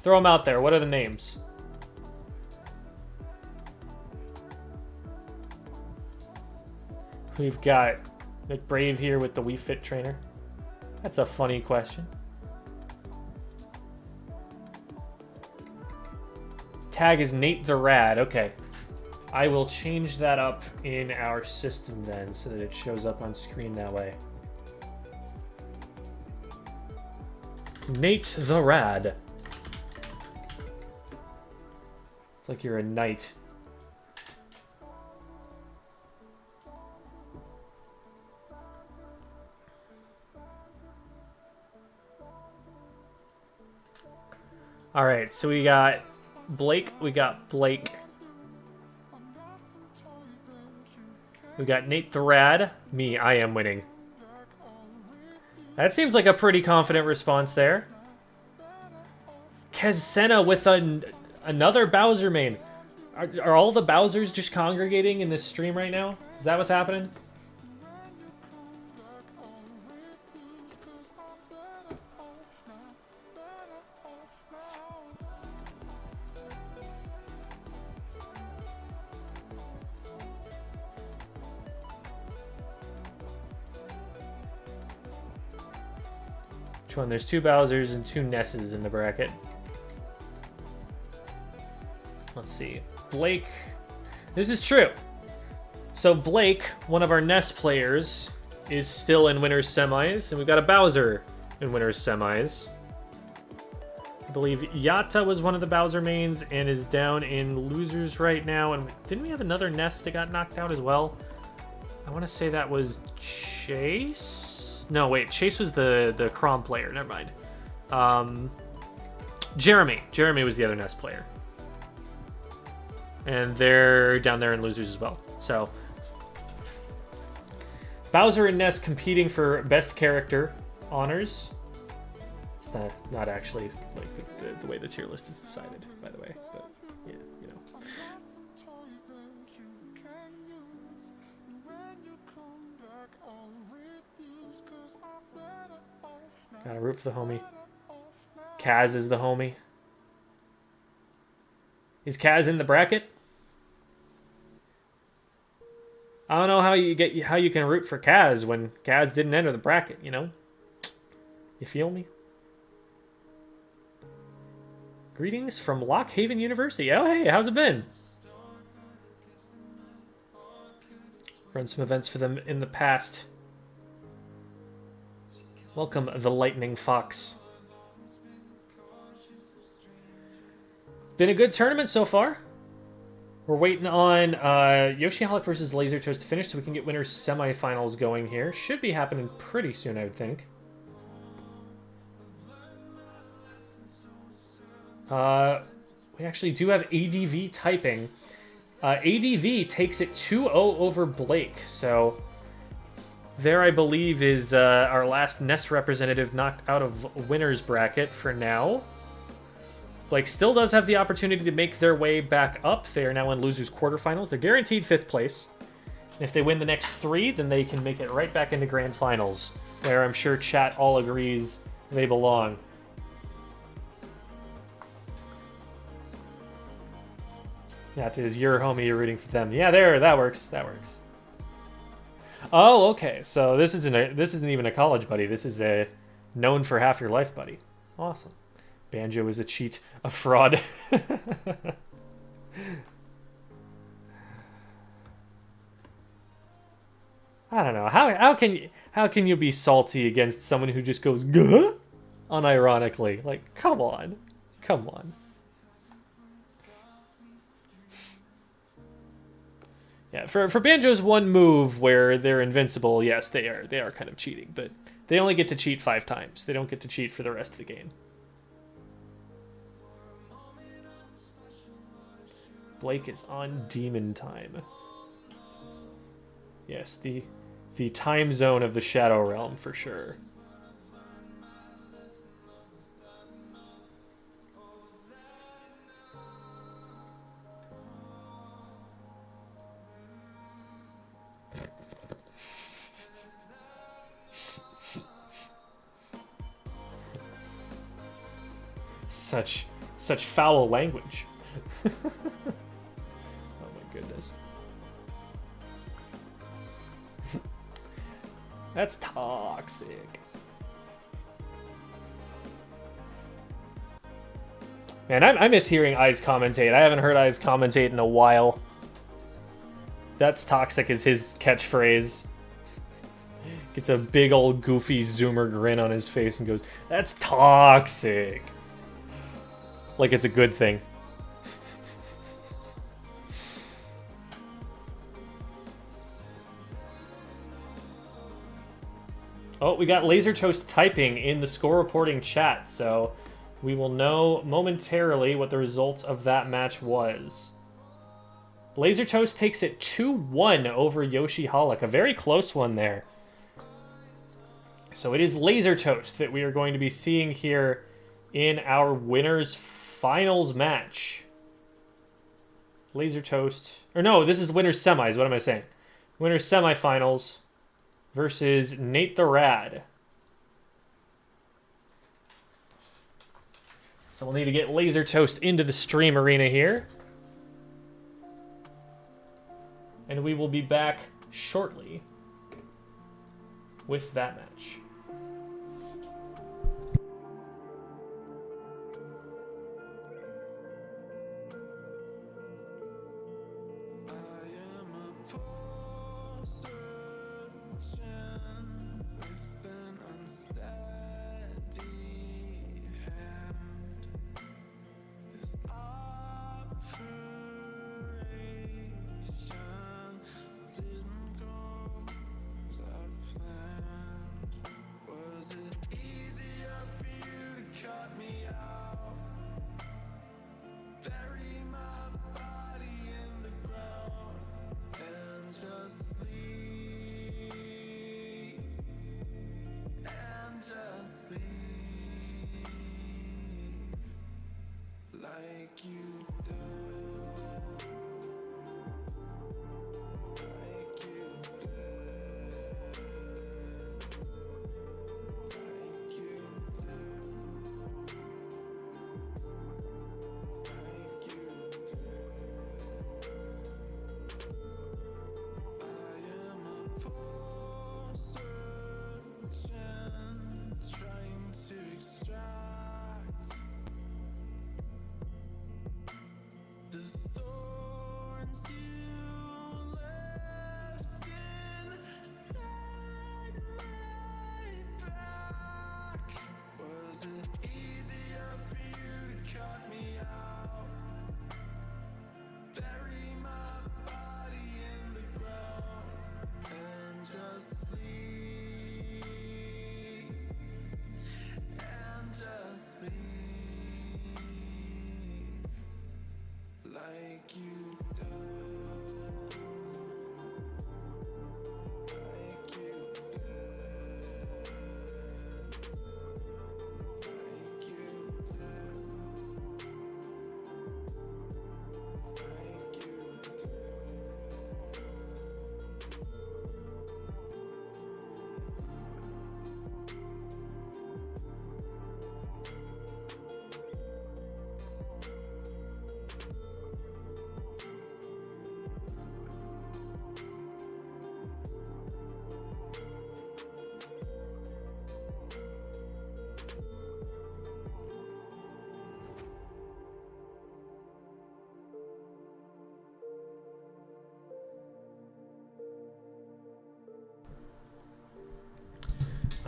Speaker 3: Throw them out there. What are the names? We've got McBrave here with the Wii Fit trainer. That's a funny question. Tag is Nate the Rad. Okay. I will change that up in our system then so that it shows up on screen that way. Nate the Rad. It's like you're a knight. Alright, so we got Blake, we got Blake. We got Nate the Rad. Me, I am winning. That seems like a pretty confident response there. Kez with another Bowser main. Are all the Bowsers just congregating in this stream right now? Is that what's happening? One. There's 2 Bowsers and 2 Nesses in the bracket. Let's see. Blake. This is true. So Blake, one of our Nest players, is still in winners semis, and we've got a Bowser in winners semis. I believe Yatta was one of the Bowser mains and is down in losers right now. And didn't we have another Nest that got knocked out as well? I want to say that was Chase. No, wait, Chase was the Crom player. Never mind. Jeremy. Jeremy was the other Nest player. And they're down there in losers as well. So Bowser and Ness competing for best character honors. It's not actually like the way the tier list is decided, by the way. But yeah, you know. Gotta root for the homie. Kaz is the homie. Is Kaz in the bracket? I don't know how you can root for Kaz when Kaz didn't enter the bracket, you know? You feel me? Greetings from Lock Haven University. Oh, hey, how's it been? Run some events for them in the past. Welcome, the Lightning Fox. Been a good tournament so far. We're waiting on Yoshiholic versus Laser Toast to finish so we can get winners semifinals going here. Should be happening pretty soon, I would think. We actually do have ADV typing. ADV takes it 2-0 over Blake. So there, I believe, is our last Nest representative knocked out of winners bracket for now. Blake still does have the opportunity to make their way back up. They are now in losers quarterfinals. They're guaranteed 5th place. And if they win the next 3, then they can make it right back into grand finals, where I'm sure chat all agrees they belong. That is your homie, you're rooting for them. Yeah, there, that works. That works. Oh, okay. So this isn't even a college buddy. This is a known for half your life buddy. Awesome. Banjo is a cheat, a fraud. I don't know. How can you be salty against someone who just goes "Gah?" unironically? Like, come on. Come on. Yeah, for Banjo's one move where they're invincible, yes, they are kind of cheating, but they only get to cheat 5 times. They don't get to cheat for the rest of the game. Blake is on demon time. Yes, the time zone of the Shadow Realm for sure. Such foul language. Oh my goodness. That's toxic. Man, I miss hearing Eyes commentate. I haven't heard Eyes commentate in a while. That's toxic is his catchphrase. Gets a big old goofy zoomer grin on his face and goes, "That's toxic." Like it's a good thing. Oh, we got Laser Toast typing in the score reporting chat, so we will know momentarily what the results of that match was. Laser Toast takes it 2-1 over Yoshiholic, a very close one there. So it is Laser Toast that we are going to be seeing here in our winners finals match. Laser Toast, or no, this is winners semis. What am I saying? Winners semifinals versus Nate the Rad. So we'll need to get Laser Toast into the stream arena here. And we will be back shortly with that match.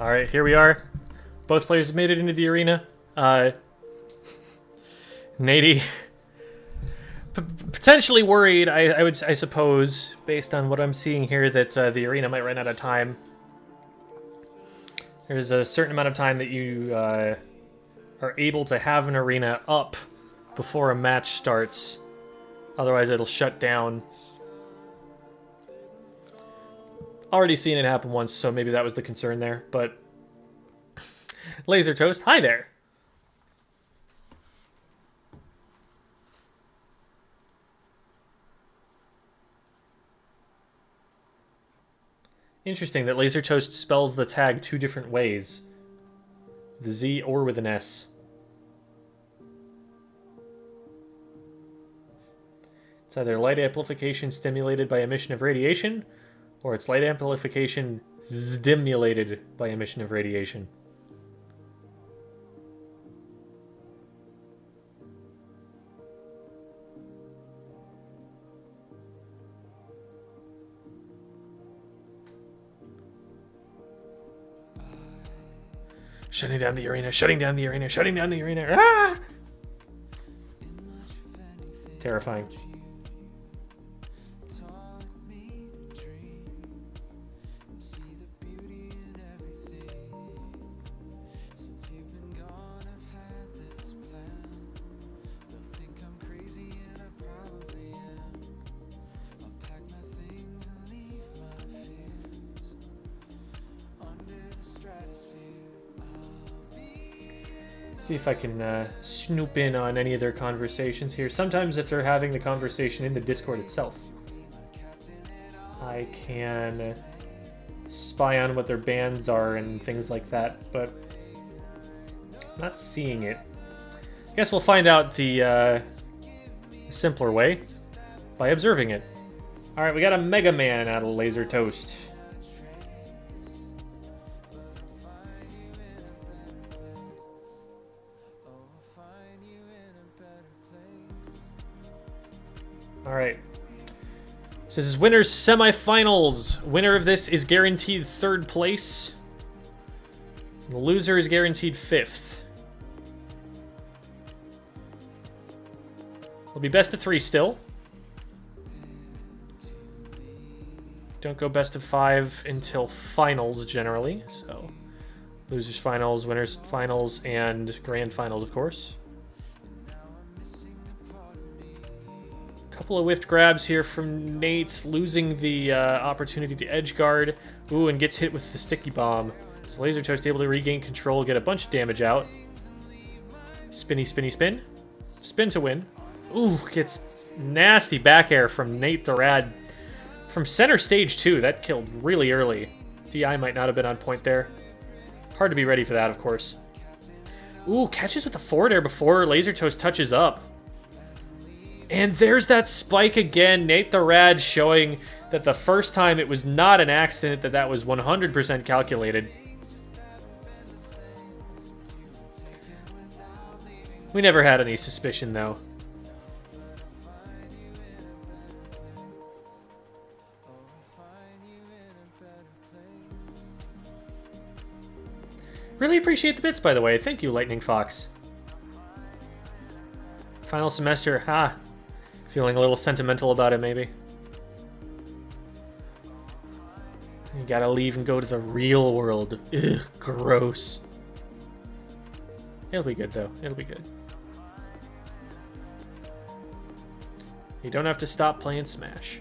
Speaker 3: Alright, here we are. Both players have made it into the arena. Nady, potentially worried, I suppose, based on what I'm seeing here, that the arena might run out of time. There's a certain amount of time that you are able to have an arena up before a match starts. Otherwise, it'll shut down. Already seen it happen once, so maybe that was the concern there, but... Laser Toast, hi there! Interesting that Laser Toast spells the tag 2 different ways. The Z or with an S. It's either light amplification stimulated by emission of radiation, or it's light amplification stimulated by emission of radiation. Shutting down the arena, shutting down the arena, shutting down the arena. Ah! Terrifying. See if I can snoop in on any of their conversations here. Sometimes if they're having the conversation in the Discord itself, I can spy on what their bans are and things like that, but I'm not seeing it. I guess we'll find out the simpler way by observing it. Alright, we got a Mega Man out of Laser Toast. Alright. So this is winners semifinals. Winner of this is guaranteed 3rd place. The loser is guaranteed 5th. It'll be best of 3 still. Don't go best of 5 until finals generally. So losers finals, winners finals, and grand finals, of course. Couple of whiffed grabs here from Nate, losing the opportunity to edge guard. Ooh, and gets hit with the sticky bomb. So Laser Toast able to regain control, get a bunch of damage out. Spinny, spinny, spin. Spin to win. Ooh, gets nasty back air from Nate the Rad. From center stage too, that killed really early. DI might not have been on point there. Hard to be ready for that, of course. Ooh, catches with the forward air before Laser Toast touches up. And there's that spike again. Nate the Rad showing that the first time it was not an accident, that was 100% calculated. We never had any suspicion, though. Really appreciate the bits, by the way. Thank you, Lightning Fox. Final semester, feeling a little sentimental about it, maybe. You gotta leave and go to the real world. Ugh, gross. It'll be good, though. It'll be good. You don't have to stop playing Smash.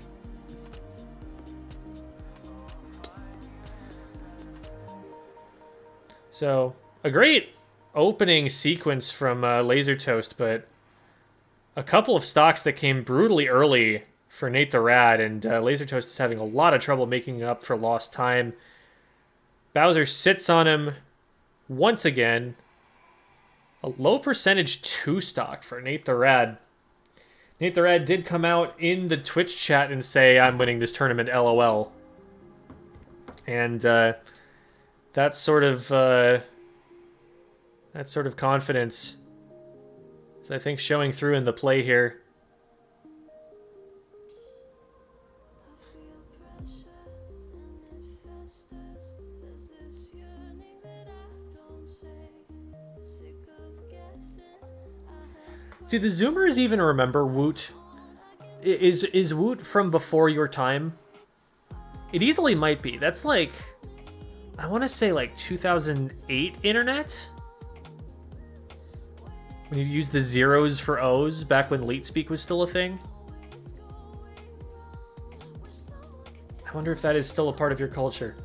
Speaker 3: So, a great opening sequence from Laser Toast, but a couple of stocks that came brutally early for Nate the Rad, and Laser Toast is having a lot of trouble making up for lost time. Bowser sits on him once again. A low percentage 2 stock for Nate the Rad. Nate the Rad did come out in the Twitch chat and say, "I'm winning this tournament, LOL." And that sort of confidence is, I think, showing through in the play here. Do the Zoomers even remember Woot? Is Woot from before your time? It easily might be. That's like, I want to say like 2008 internet? When you used the zeros for O's back when LeetSpeak was still a thing? I wonder if that is still a part of your culture.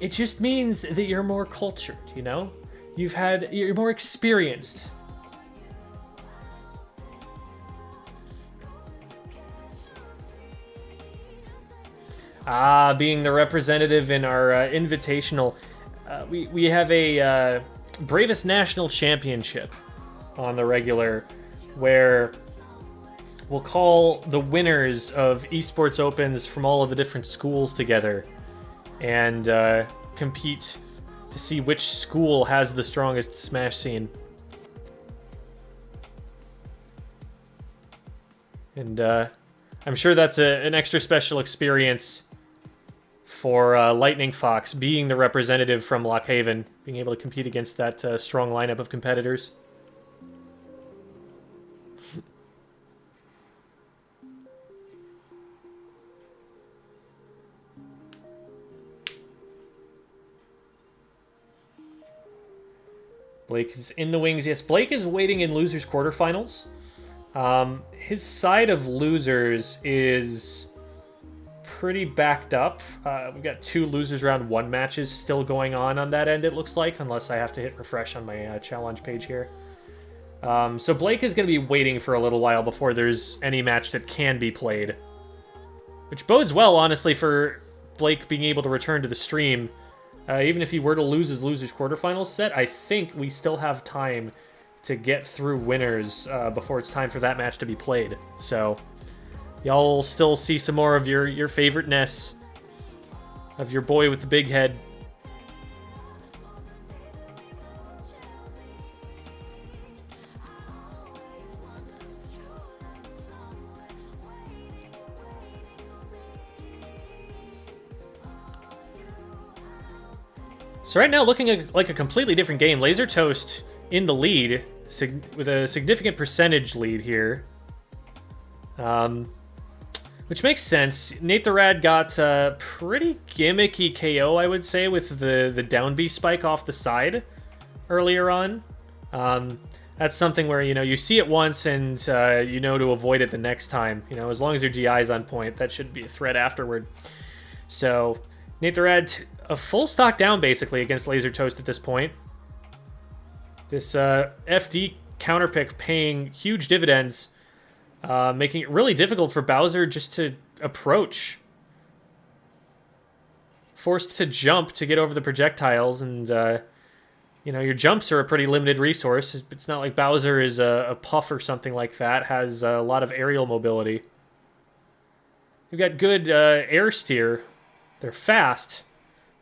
Speaker 3: It just means that you're more cultured, you know? You're more experienced. Ah, being the representative in our invitational, we have a Bravest National Championship on the regular, where we'll call the winners of Esports Opens from all of the different schools together and compete to see which school has the strongest Smash scene. And I'm sure that's an extra special experience for Lightning Fox, being the representative from Lockhaven, being able to compete against that strong lineup of competitors. Blake is in the wings. Yes, Blake is waiting in losers quarterfinals. His side of losers is pretty backed up. We've got 2 losers round 1 matches still going on that end, it looks like, unless I have to hit refresh on my challenge page here. So Blake is going to be waiting for a little while before there's any match that can be played. Which bodes well, honestly, for Blake being able to return to the stream. Even if he were to lose his losers quarterfinals set, I think we still have time to get through winners before it's time for that match to be played. So y'all will still see some more of your favoriteness of your boy with the big head. So right now, looking like a completely different game. Laser Toast in the lead, with a significant percentage lead here. Which makes sense. Nate the Rad got a pretty gimmicky KO, I would say, with the down B spike off the side earlier on. That's something where, you see it once and you know to avoid it the next time. As long as your GI is on point, that shouldn't be a threat afterward. So Nate the Rad, a full stock down basically against Laser Toast at this point. This FD counterpick paying huge dividends, making it really difficult for Bowser just to approach. Forced to jump to get over the projectiles, and your jumps are a pretty limited resource. It's not like Bowser is a puff or something like that, has a lot of aerial mobility. You've got good air steer. They're fast.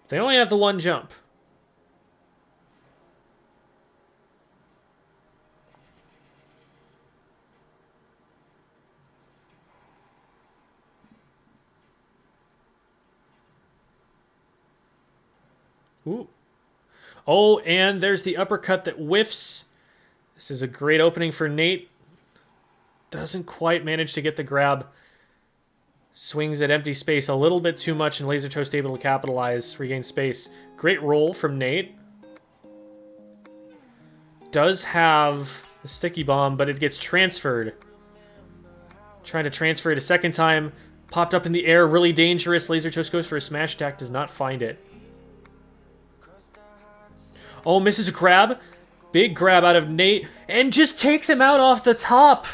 Speaker 3: They only have the one jump. Ooh. Oh, and there's the uppercut that whiffs. This is a great opening for Nate. Doesn't quite manage to get the grab. Swings at empty space a little bit too much, and Laser Toast able to capitalize, regain space. Great roll from Nate. Does have a sticky bomb, but it gets transferred. Trying to transfer it a second time. Popped up in the air, really dangerous. Laser Toast goes for a smash attack, does not find it. Oh, misses a grab. Big grab out of Nate, and just takes him out off the top.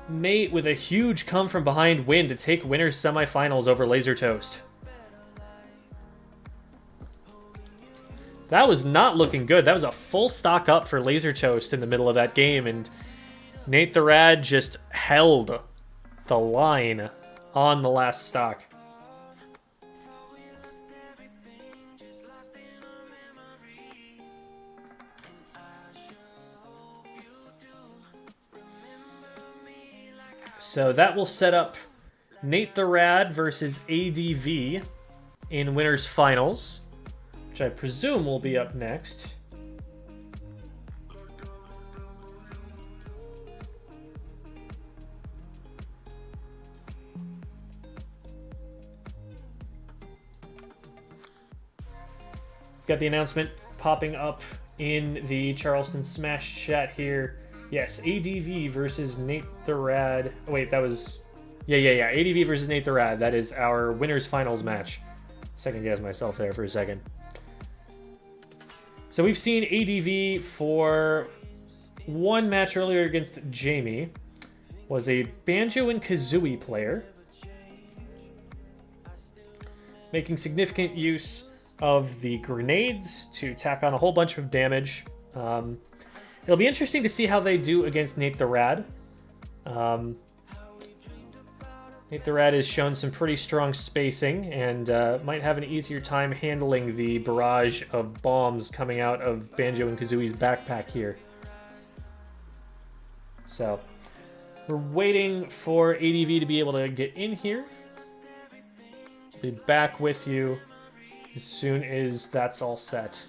Speaker 3: Nate with a huge come from behind win to take winners semifinals over Laser Toast. That was not looking good. That was a full stock up for Laser Toast in the middle of that game, and Nate the Rad just held the line on the last stock. So that will set up Nate the Rad versus ADV in winners finals, which I presume will be up next. Got the announcement popping up in the Charleston Smash chat here. Yes, ADV versus Nate the Rad. Oh, wait, that was... Yeah. ADV versus Nate the Rad. That is our winners finals match. Second guess myself there for a second. So we've seen ADV for one match earlier against Jamie. Was a Banjo and Kazooie player. Making significant use of the grenades to tack on a whole bunch of damage. It'll be interesting to see how they do against Nate the Rad. Nate the Rad has shown some pretty strong spacing and might have an easier time handling the barrage of bombs coming out of Banjo and Kazooie's backpack here. So, we're waiting for ADV to be able to get in here. Be back with you as soon as that's all set.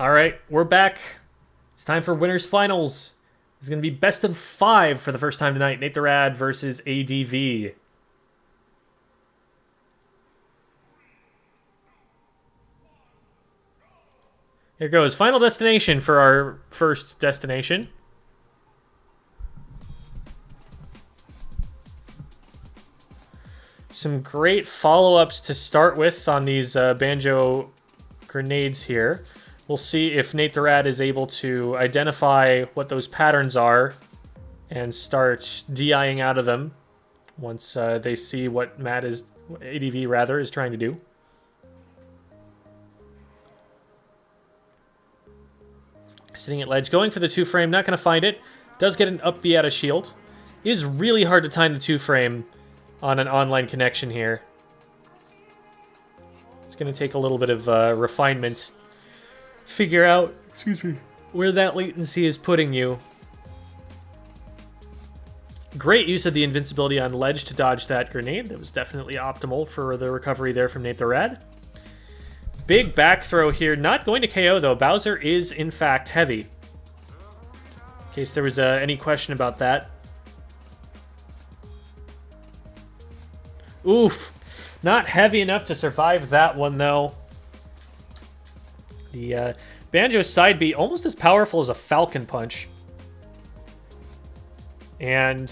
Speaker 3: All right, we're back. It's time for winners finals. It's going to be best of 5 for the first time tonight. Nate the Rad versus ADV. Here goes. Final destination for our first destination. Some great follow-ups to start with on these Banjo grenades here. We'll see if Nate the Rad is able to identify what those patterns are and start DIing out of them once they see what ADV rather, is trying to do. Sitting at ledge, going for the 2-frame, not going to find it. Does get an up B out of shield. It is really hard to time the 2-frame on an online connection here. It's going to take a little bit of refinement. Figure out, where that latency is putting you. Great use of the invincibility on ledge to dodge that grenade. That was definitely optimal for the recovery there from Nate the Rad. Big back throw here. Not going to KO, though. Bowser is, in fact, heavy. In case there was any question about that. Oof. Not heavy enough to survive that one, though. The Banjo side B, almost as powerful as a Falcon Punch. And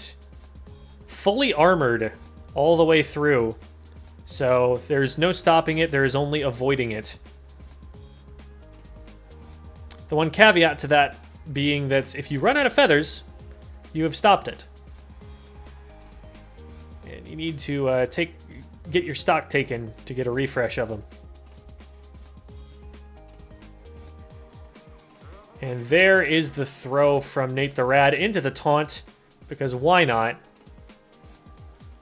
Speaker 3: fully armored all the way through. So there's no stopping it, there is only avoiding it. The one caveat to that being that if you run out of feathers, you have stopped it. And you need to get your stock taken to get a refresh of them. And there is the throw from Nate the Rad into the taunt, because why not?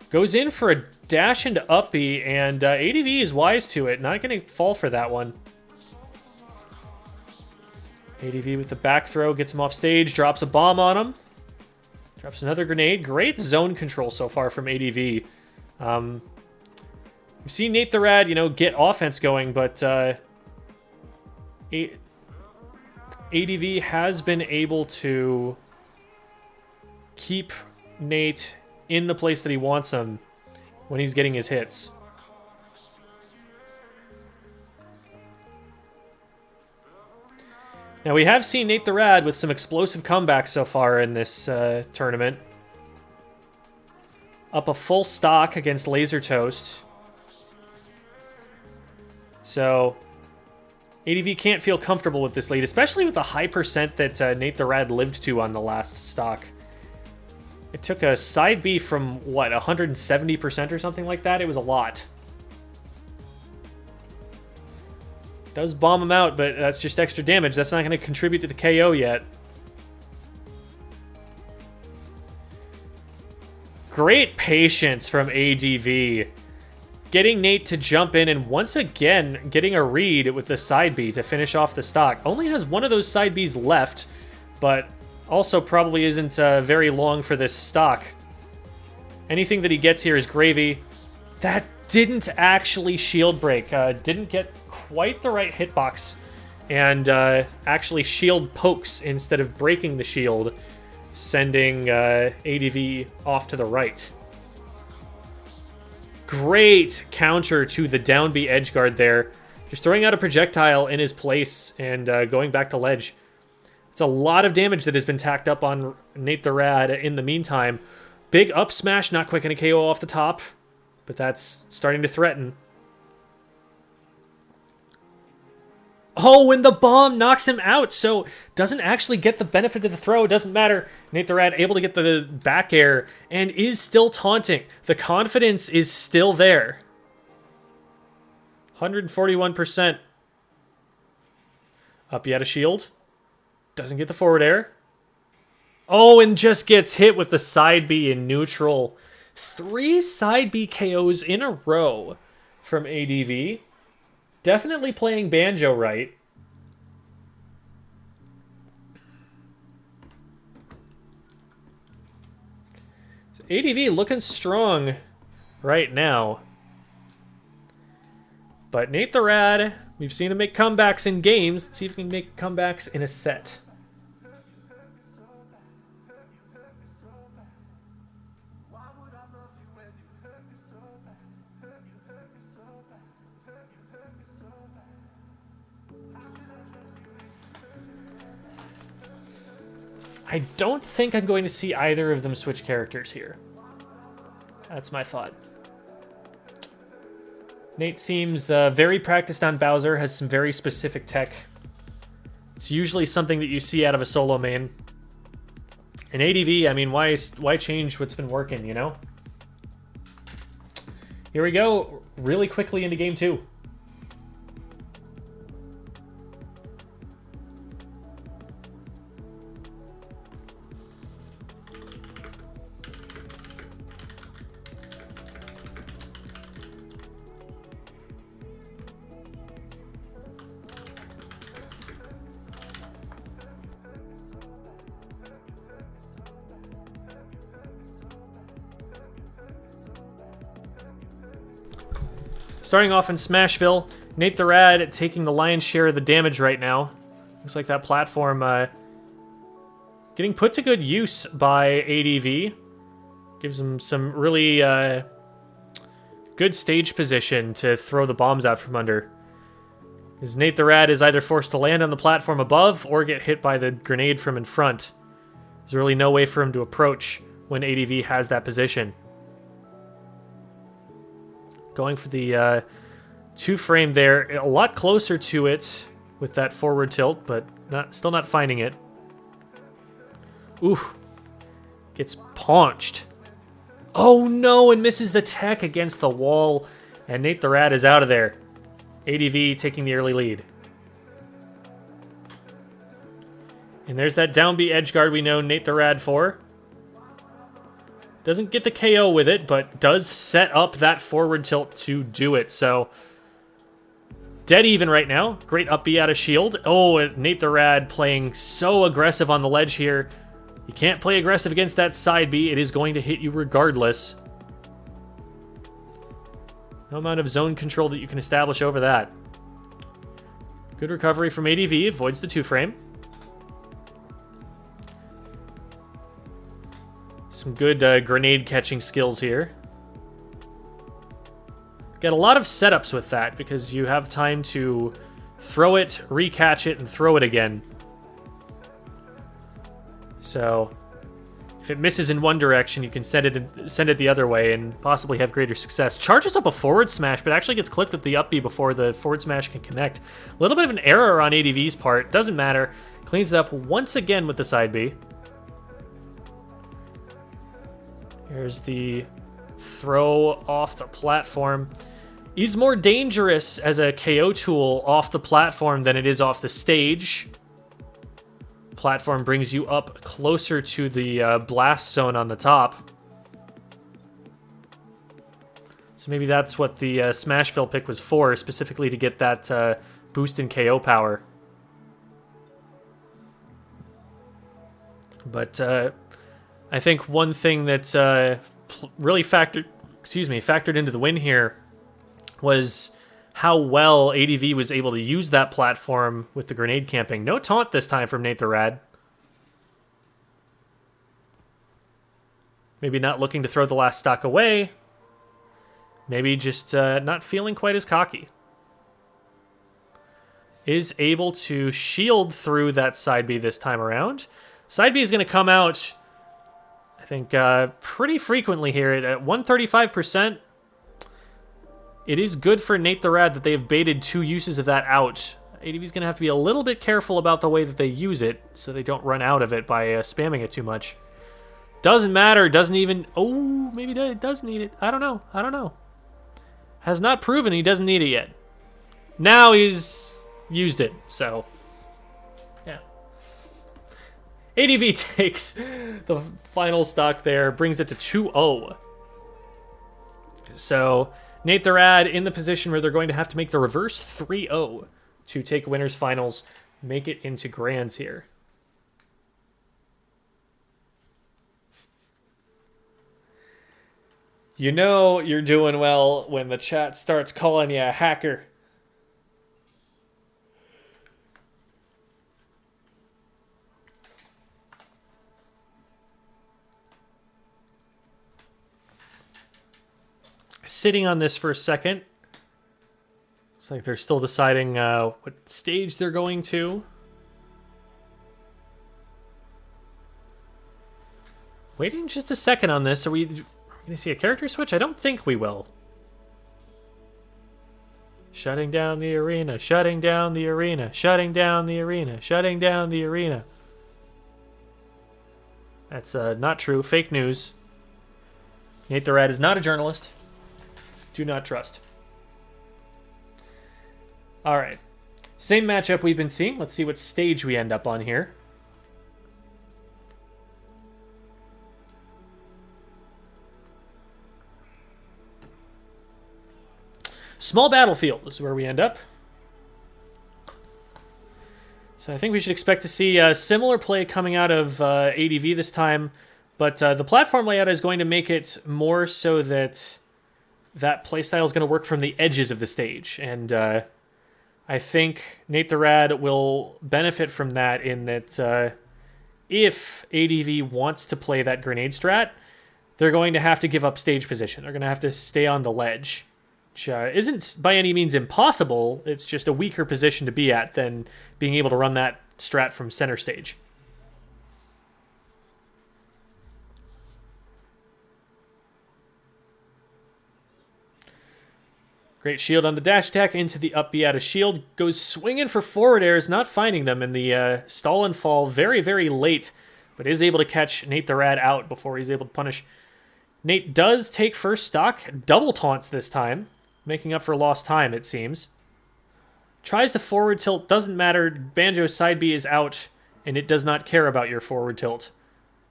Speaker 3: Goes in for a dash into up B, and ADV is wise to it. Not going to fall for that one. ADV with the back throw, gets him off stage, drops a bomb on him. Drops another grenade. Great zone control so far from ADV. We've seen Nate the Rad, get offense going, but ADV has been able to keep Nate in the place that he wants him when he's getting his hits. Now, we have seen Nate the Rad with some explosive comebacks so far in this tournament. Up a full stock against Laser Toast. So, ADV can't feel comfortable with this lead, especially with the high percent that Nate the Rad lived to on the last stock. It took a side B from, what, 170% or something like that? It was a lot. Does bomb him out, but that's just extra damage. That's not going to contribute to the KO yet. Great patience from ADV. Getting Nate to jump in and once again getting a read with the side B to finish off the stock. Only has one of those side Bs left, but also probably isn't very long for this stock. Anything that he gets here is gravy. That didn't actually shield break. Didn't get quite the right hitbox. And actually shield pokes instead of breaking the shield, sending ADV off to the right. Great counter to the down B edge guard there. Just throwing out a projectile in his place and going back to ledge. It's a lot of damage that has been tacked up on Nate the Rad in the meantime. Big up smash, not quite going to KO off the top, but that's starting to threaten. Oh, and the bomb knocks him out, so doesn't actually get the benefit of the throw. Doesn't matter. Nate the Rad able to get the back air and is still taunting. The confidence is still there. 141%. Up yet a shield. Doesn't get the forward air. Oh, and just gets hit with the side B in neutral. 3 side B KOs in a row from ADV. Definitely playing banjo right. So ADV looking strong right now. But Nate the Rad, we've seen him make comebacks in games. Let's see if we can make comebacks in a set. I don't think I'm going to see either of them switch characters here. That's my thought. Nate seems very practiced on Bowser, has some very specific tech. It's usually something that you see out of a solo main. And ADV, I mean, why change what's been working, you know? Here we go, really quickly into game 2. Starting off in Smashville, Nate the Rad taking the lion's share of the damage right now. Looks like that platform getting put to good use by ADV. Gives him some really good stage position to throw the bombs out from under. As Nate the Rad is either forced to land on the platform above or get hit by the grenade from in front. There's really no way for him to approach when ADV has that position. Going for the 2-frame there. A lot closer to it with that forward tilt, but still not finding it. Ooh. Gets paunched. Oh no, and misses the tech against the wall. And Nate the Rad is out of there. ADV taking the early lead. And there's that down B edge guard we know Nate the Rad for. Doesn't get the KO with it, but does set up that forward tilt to do it. So, dead even right now. Great up B out of shield. Oh, Nate the Rad playing so aggressive on the ledge here. You can't play aggressive against that side B. It is going to hit you regardless. No amount of zone control that you can establish over that. Good recovery from ADV. Avoids the 2-frame. Some good grenade catching skills here. Get a lot of setups with that because you have time to throw it, recatch it, and throw it again. So if it misses in one direction, you can send it the other way and possibly have greater success. Charges up a forward smash, but actually gets clipped with the up B before the forward smash can connect. A little bit of an error on ADV's part. Doesn't matter. Cleans it up once again with the side B. Here's the throw off the platform. He's more dangerous as a KO tool off the platform than it is off the stage. Platform brings you up closer to the blast zone on the top. So maybe that's what the Smashville pick was for, specifically to get that boost in KO power. But I think one thing that really factored into the win here was how well ADV was able to use that platform with the grenade camping. No taunt this time from Nate the Rad. Maybe not looking to throw the last stock away. Maybe just not feeling quite as cocky. Is able to shield through that side B this time around. Side B is going to come out, I think, pretty frequently here at 135%. It is good for Nate the Rad that they have baited 2 uses of that out. ADV's going to have to be a little bit careful about the way that they use it so they don't run out of it by spamming it too much. Doesn't matter. Doesn't even... Oh, maybe it does need it. I don't know. Has not proven he doesn't need it yet. Now he's used it, so... yeah. ADV takes the final stock there, brings it to 2-0. So... Nate the Rad in the position where they're going to have to make the reverse 3-0 to take winners finals, make it into grands here. You know you're doing well when the chat starts calling you a hacker. Sitting on this for a second. Looks like they're still deciding what stage they're going to. Waiting just a second on this. Are we going to see a character switch? I don't think we will. Shutting down the arena. Shutting down the arena. Shutting down the arena. Shutting down the arena. That's not true. Fake news. Nate the Rad is not a journalist. Do not trust. All right. Same matchup we've been seeing. Let's see what stage we end up on here. Small battlefield is where we end up. So I think we should expect to see a similar play coming out of ADV this time. But the platform layout is going to make it more so that that playstyle is going to work from the edges of the stage. And I think Nate the Rad will benefit from that in that if ADV wants to play that grenade strat, they're going to have to give up stage position. They're going to have to stay on the ledge, which isn't by any means impossible. It's just a weaker position to be at than being able to run that strat from center stage. Great shield on the dash attack into the up B out of shield. Goes swinging for forward airs, not finding them in the stall and fall very, very late, but is able to catch Nate the Rad out before he's able to punish. Nate does take first stock, double taunts this time, making up for lost time, it seems. Tries to forward tilt, doesn't matter. Banjo's side B is out, and it does not care about your forward tilt.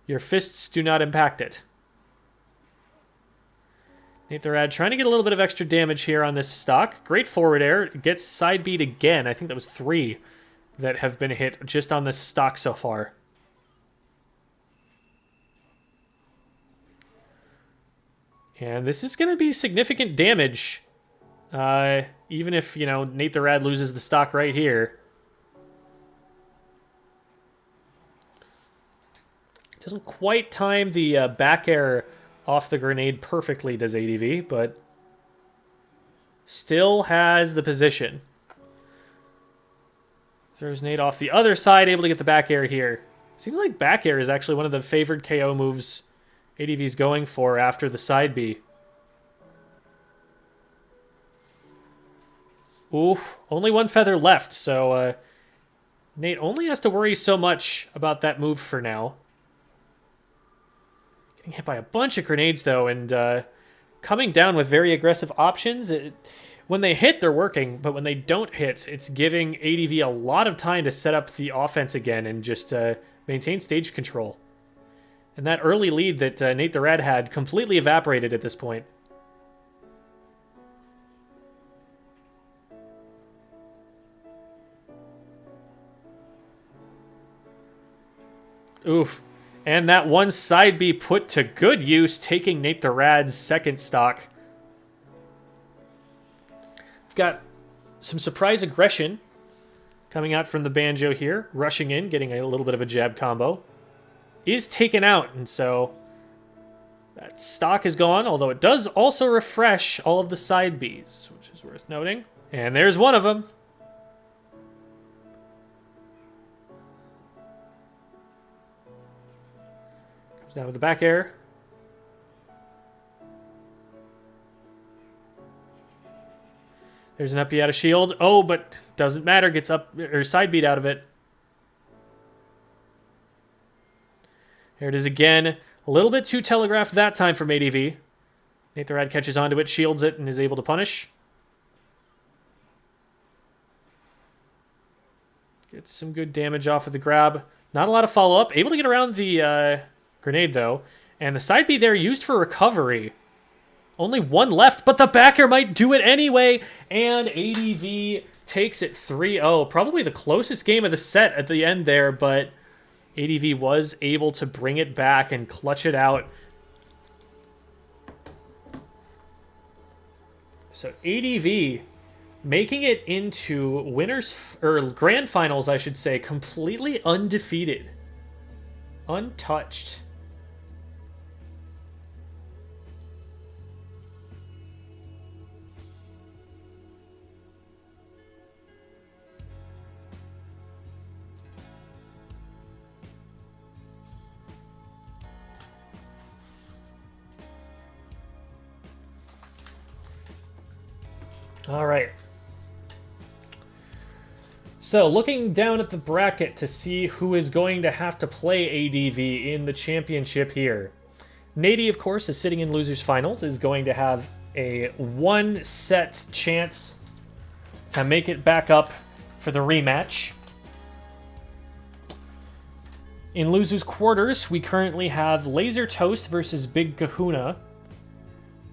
Speaker 3: Your fists do not impact it. Nate the Rad trying to get a little bit of extra damage here on this stock. Great forward air. Gets side beat again. I think that was 3 that have been hit just on this stock so far. And this is going to be significant damage. Even if, you know, Nate the Rad loses the stock right here. Doesn't quite time the back air off the grenade perfectly, does ADV, but still has the position. Throws Nate off the other side, able to get the back air here. Seems like back air is actually one of the favored KO moves ADV's going for after the side B. Oof, only one feather left, so Nate only has to worry so much about that move for now. Getting hit by a bunch of grenades, though, and coming down with very aggressive options. When they hit, they're working, but when they don't hit, it's giving ADV a lot of time to set up the offense again and just maintain stage control. And that early lead that Nate the Rad had completely evaporated at this point. Oof. And that one side B put to good use, taking Nate the Rad's second stock. We've got some surprise aggression coming out from the Banjo here, rushing in, getting a little bit of a jab combo. Is taken out, and so that stock is gone, although it does also refresh all of the side Bs, which is worth noting. And there's one of them. Down with the back air. There's an up B out of shield. Oh, but doesn't matter. Gets up or side beat out of it. Here it is again. A little bit too telegraphed that time from ADV. Nate the Rad catches onto it, shields it, and is able to punish. Gets some good damage off of the grab. Not a lot of follow-up. Able to get around the grenade, though. And the side B there used for recovery. Only one left, but the backer might do it anyway. And ADV takes it 3-0. Probably the closest game of the set at the end there, but ADV was able to bring it back and clutch it out. So ADV making it into winners, or grand finals, I should say, completely undefeated. Untouched. All right. So, looking down at the bracket to see who is going to have to play ADV in the championship here. Nady, of course, is sitting in losers finals, is going to have a one-set chance to make it back up for the rematch. In losers quarters, we currently have Laser Toast versus Big Kahuna.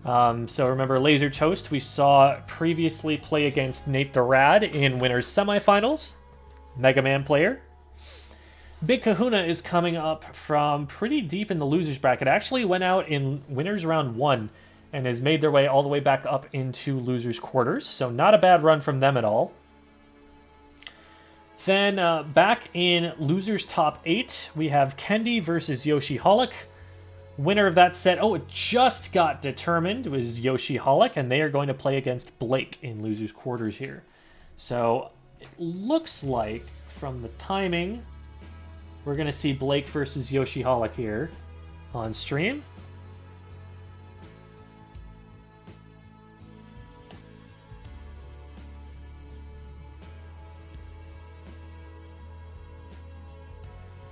Speaker 3: So remember, Laser Toast we saw previously play against Nate the Rad in winners semifinals. Mega Man player. Big Kahuna is coming up from pretty deep in the losers bracket. Actually went out in winners round 1 and has made their way all the way back up into losers quarters. So not a bad run from them at all. Then back in losers top 8, we have Kendi versus Yoshi Holic. Winner of that set, it just got determined, was Yoshi Holic, and they are going to play against Blake in losers quarters here. So it looks like, from the timing, we're going to see Blake versus Yoshi Holic here on stream.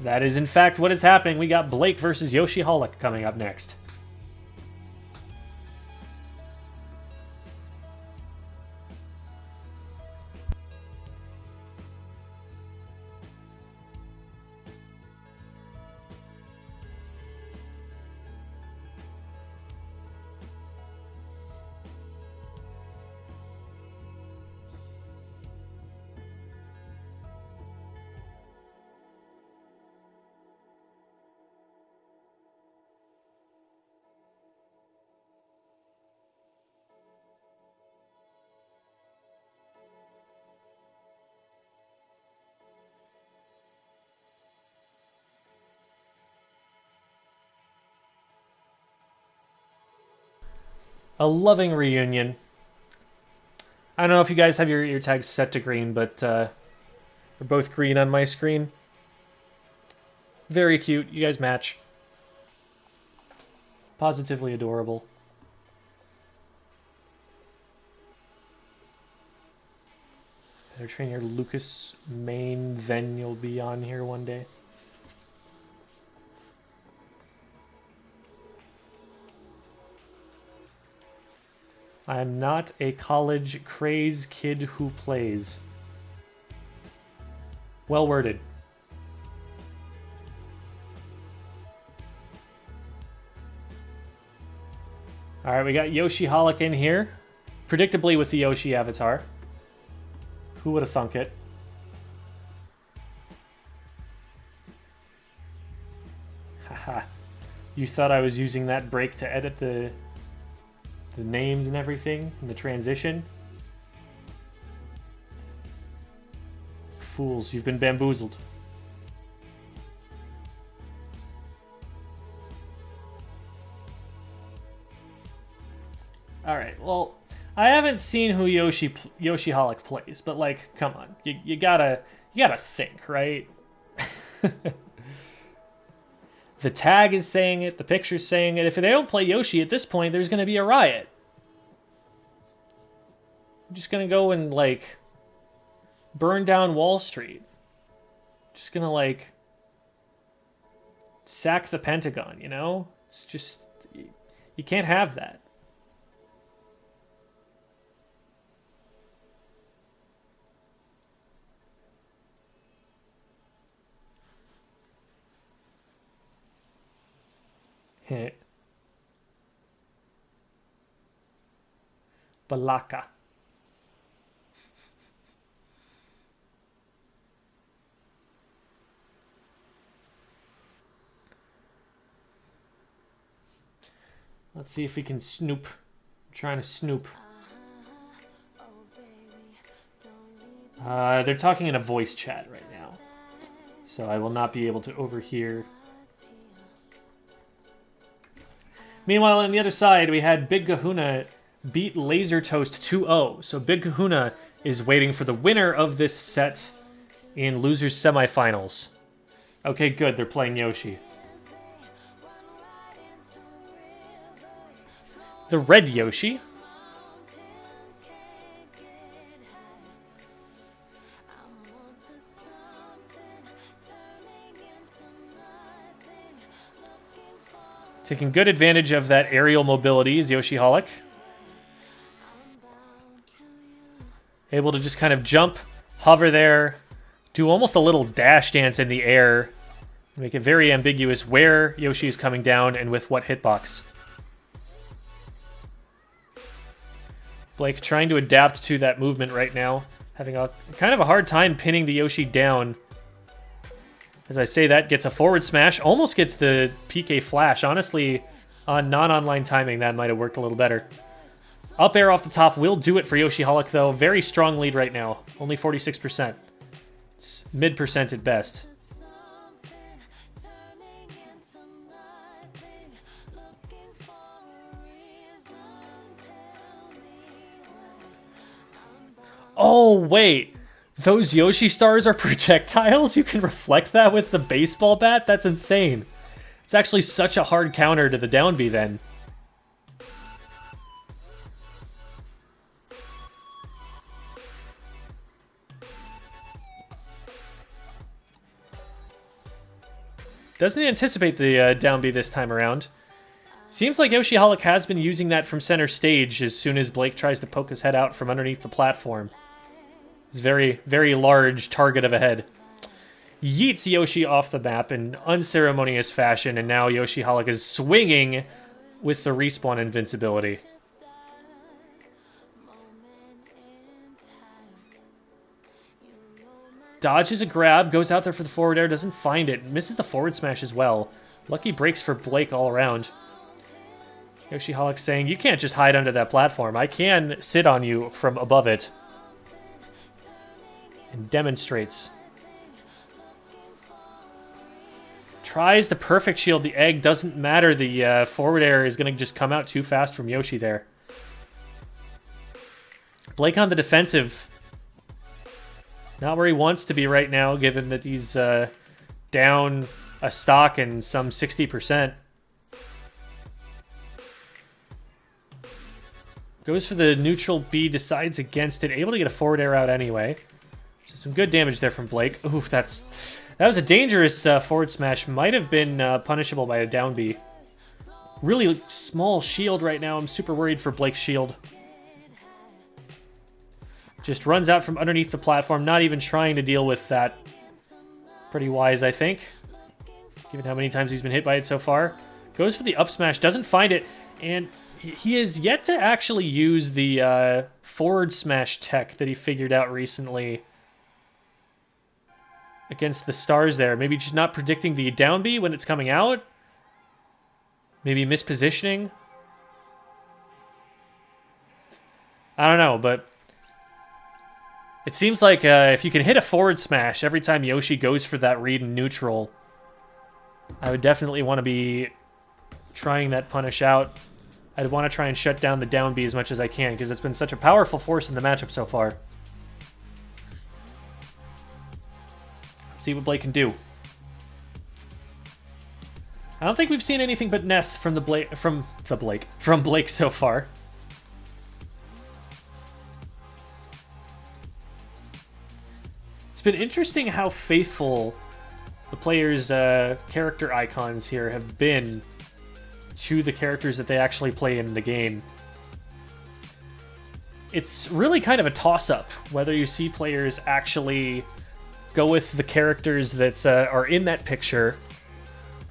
Speaker 3: That is, in fact, what is happening. We got Blake versus Yoshi Holic coming up next. A loving reunion. I don't know if you guys have your tags set to green, but they're both green on my screen. Very cute. You guys match. Positively adorable. Better train your Lucas main, then you'll be on here one day. I'm not a college craze kid who plays. Well worded. Alright, we got Yoshi Holic in here. Predictably with the Yoshi avatar. Who would have thunk it? Haha. You thought I was using that break to edit the names and everything, and the transition? Fools, you've been bamboozled. Alright, well, I haven't seen who Yoshi Holic plays, but like, come on, you gotta think, right? The tag is saying it, the picture's saying it. If they don't play Yoshi at this point, there's gonna be a riot. I'm just gonna go and like burn down Wall Street. Just gonna like sack the Pentagon, you know? It's just, you can't have that. Balaka. Let's see if we can snoop. I'm trying to snoop. They're talking in a voice chat right now, so I will not be able to overhear. Meanwhile, on the other side, we had Big Kahuna beat Laser Toast 2-0. So Big Kahuna is waiting for the winner of this set in losers semifinals. Okay, good. They're playing Yoshi. The red Yoshi. Taking good advantage of that aerial mobility is Yoshi Holic. Able to just kind of jump, hover there, do almost a little dash dance in the air. Make it very ambiguous where Yoshi is coming down and with what hitbox. Blake trying to adapt to that movement right now. Having a kind of a hard time pinning the Yoshi down. As I say that, gets a forward smash, almost gets the PK flash. Honestly, on non-online timing, that might have worked a little better. Up air off the top will do it for Yoshi Holic, though. Very strong lead right now. Only 46%. It's mid% at best. Oh, wait. Those Yoshi stars are projectiles? You can reflect that with the baseball bat? That's insane. It's actually such a hard counter to the down B then. Doesn't anticipate the down B this time around. Seems like Yoshi Holic has been using that from center stage as soon as Blake tries to poke his head out from underneath the platform. It's very, very large target of a head. Yeets Yoshi off the map in unceremonious fashion, and now Yoshi Holic is swinging with the respawn invincibility. Dodges a grab, goes out there for the forward air, doesn't find it, misses the forward smash as well. Lucky breaks for Blake all around. Yoshi Holic saying, you can't just hide under that platform. I can sit on you from above it. And demonstrates. Tries to perfect shield the egg. Doesn't matter. The forward air is going to just come out too fast from Yoshi there. Blake on the defensive. Not where he wants to be right now, given that he's down a stock and some 60%. Goes for the neutral B, decides against it. Able to get a forward air out anyway. So some good damage there from Blake. Oof, that was a dangerous forward smash. Might have been punishable by a down B. Really small shield right now. I'm super worried for Blake's shield. Just runs out from underneath the platform, not even trying to deal with that. Pretty wise, I think, given how many times he's been hit by it so far. Goes for the up smash, doesn't find it, and he has yet to actually use the forward smash tech that he figured out recently against the stars there. Maybe just not predicting the down B when it's coming out. Maybe mispositioning. I don't know, but it seems like if you can hit a forward smash every time Yoshi goes for that read in neutral, I would definitely want to be trying that punish out. I'd want to try and shut down the down B as much as I can, because it's been such a powerful force in the matchup so far. Let's see what Blake can do. I don't think we've seen anything but Ness from Blake so far. It's been interesting how faithful the players' character icons here have been to the characters that they actually play in the game. It's really kind of a toss-up whether you see players actually go with the characters that are in that picture,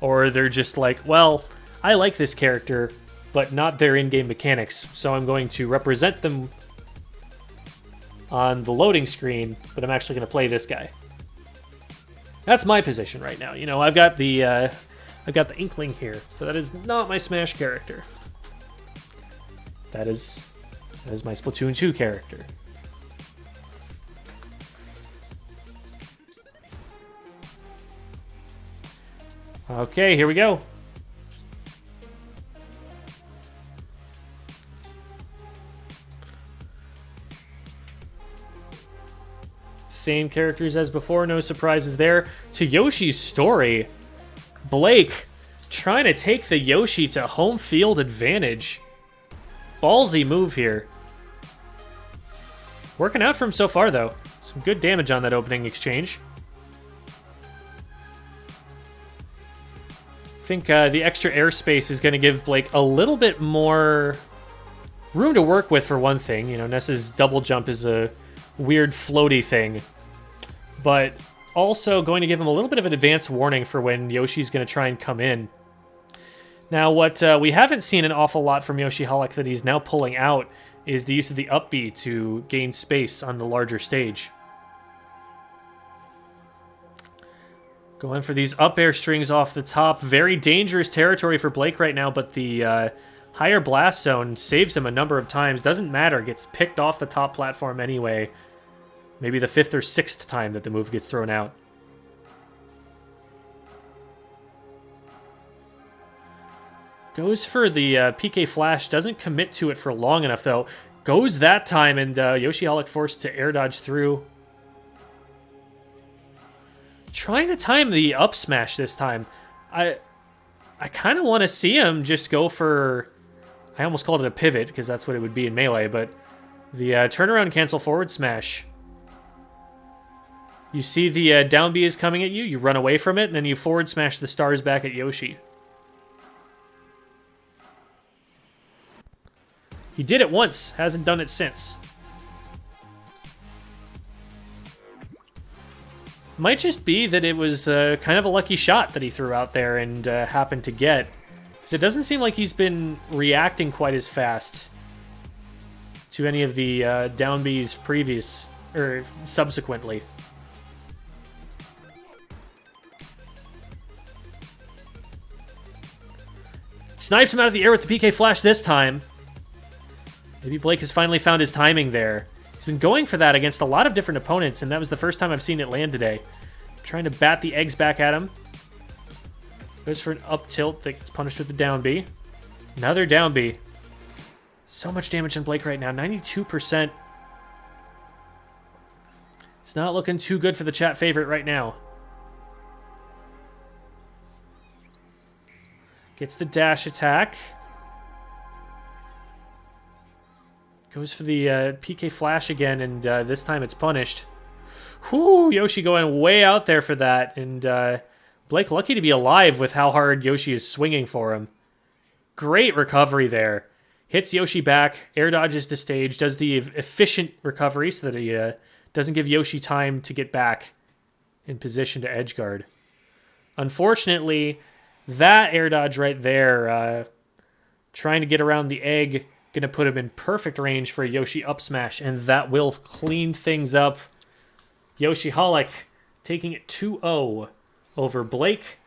Speaker 3: or they're just like, well, I like this character, but not their in-game mechanics, so I'm going to represent them on the loading screen, but I'm actually going to play this guy. That's my position right now. You know, I've got the Inkling here, but that is not my Smash character. That is my Splatoon 2 character. Okay, here we go. Same characters as before, no surprises there. To Yoshi's story, Blake trying to take the Yoshi to home field advantage. Ballsy move here. Working out for him so far, though. Some good damage on that opening exchange. I think the extra airspace is going to give Blake a little bit more room to work with, for one thing. You know, Ness's double jump is a weird floaty thing, but also going to give him a little bit of an advance warning for when Yoshi's going to try and come in. Now, what we haven't seen an awful lot from Yoshi Hulk that he's now pulling out is the use of the up B to gain space on the larger stage. Going for these up air strings off the top. Very dangerous territory for Blake right now, but the higher blast zone saves him a number of times. Doesn't matter, gets picked off the top platform anyway. Maybe the 5th or 6th time that the move gets thrown out. Goes for the PK Flash, doesn't commit to it for long enough though. Goes that time, and Yoshi Hulk forced to air dodge through. Trying to time the up smash this time. I kind of want to see him just go for... I almost called it a pivot, because that's what it would be in Melee, but the turnaround cancel forward smash. You see the down B is coming at you, you run away from it, and then you forward smash the stars back at Yoshi. He did it once, hasn't done it since. Might just be that it was kind of a lucky shot that he threw out there and happened to get. Because it doesn't seem like he's been reacting quite as fast to any of the down Bs previous, or subsequently. Snipes him out of the air with the PK Flash this time. Maybe Blake has finally found his timing there. He's been going for that against a lot of different opponents, and that was the first time I've seen it land today. Trying to bat the eggs back at him. Goes for an up tilt that gets punished with the down B. Another down B. So much damage on Blake right now, 92%. It's not looking too good for the chat favorite right now. Gets the dash attack. Goes for the PK flash again, and this time it's punished. Whew, Yoshi going way out there for that. And Blake lucky to be alive with how hard Yoshi is swinging for him. Great recovery there. Hits Yoshi back, air dodges the stage, does the efficient recovery so that he doesn't give Yoshi time to get back in position to edge guard. Unfortunately, that air dodge right there, trying to get around the egg, going to put him in perfect range for a Yoshi up smash, and that will clean things up. Yoshi Holic taking it 2-0 over Blake.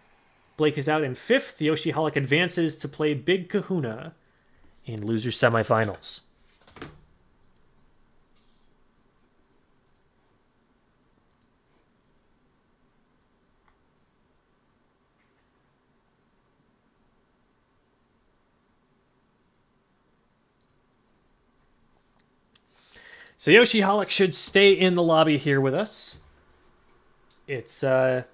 Speaker 3: Blake is out in 5th. Yoshi Holic advances to play Big Kahuna in loser semifinals. So Yoshi Holic should stay in the lobby here with us. It's, at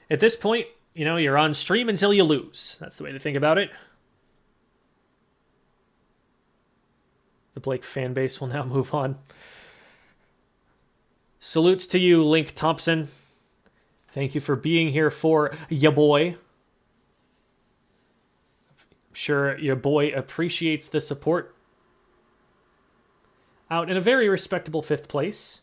Speaker 3: this point, you know, you're on stream until you lose. That's the way to think about it. The Blake fan base will now move on. Salutes to you, Link Thompson. Thank you for being here for ya boy. I'm sure your boy appreciates the support. Out in a very respectable 5th place.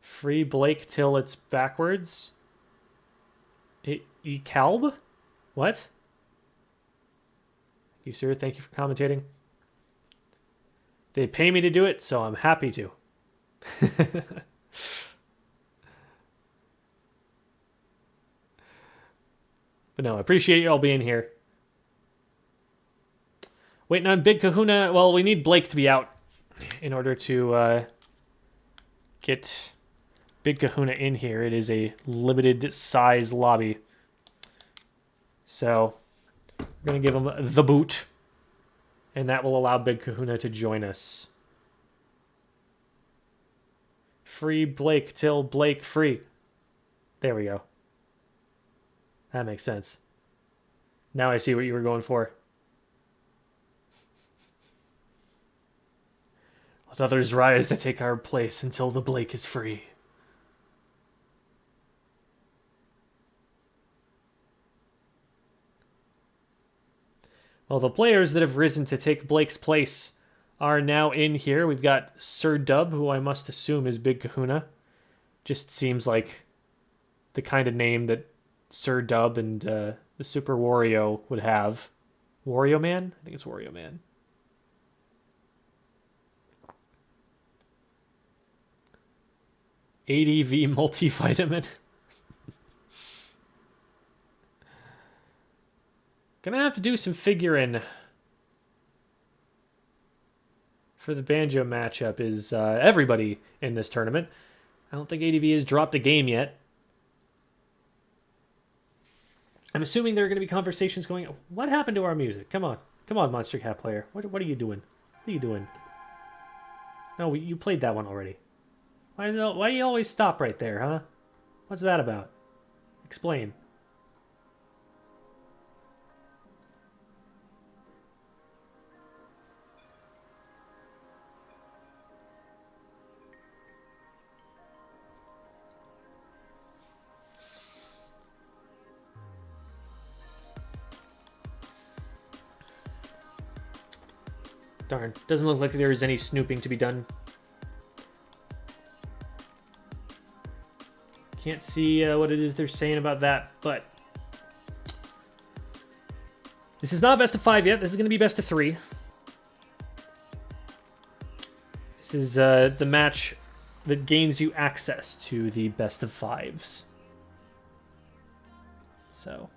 Speaker 3: Free Blake till it's backwards. Calb? What? You, sir. Thank you for commentating. They pay me to do it, so I'm happy to. But no, I appreciate you all being here. Waiting on Big Kahuna. Well, we need Blake to be out in order to get Big Kahuna in here. It is a limited size lobby. So we're going to give him the boot. And that will allow Big Kahuna to join us. Free Blake till Blake free. There we go. That makes sense. Now I see what you were going for. Let others rise to take our place until the Blake is free. Well, the players that have risen to take Blake's place are now in here. We've got Sir Dub, who I must assume is Big Kahuna. Just seems like the kind of name that Sir Dub and the Super Wario would have. Wario Man? I think it's Wario Man. ADV multivitamin. Gonna have to do some figuring for the Banjo matchup. Is everybody in this tournament. I don't think ADV has dropped a game yet. I'm assuming there are going to be conversations going, what happened to our music? Come on, Monster Cat player. What are you doing? What are you doing? No, you played that one already. Why do you always stop right there, huh? What's that about? Explain. Darn, doesn't look like there is any snooping to be done. Can't see what it is they're saying about that, but this is not best of 5 yet. This is going to be best of 3. This is the match that gains you access to the best of 5s. So,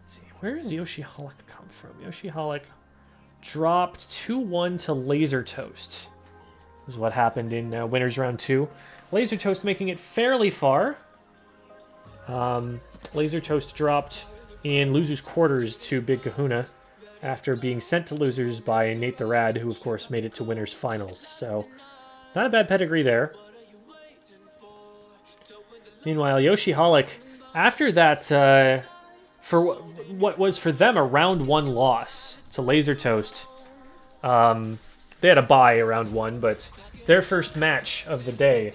Speaker 3: let's see, where does Yoshi Holic come from? Yoshi Holic dropped 2-1 to Laser Toast. Is what happened in Winners Round 2. Laser Toast making it fairly far. Laser Toast dropped in Losers Quarters to Big Kahuna after being sent to Losers by Nate the Rad, who of course made it to Winners Finals. So, not a bad pedigree there. Meanwhile, Yoshi Holic, after that, for what was for them a round 1 loss to Laser Toast, they had a bye around 1, but their first match of the day,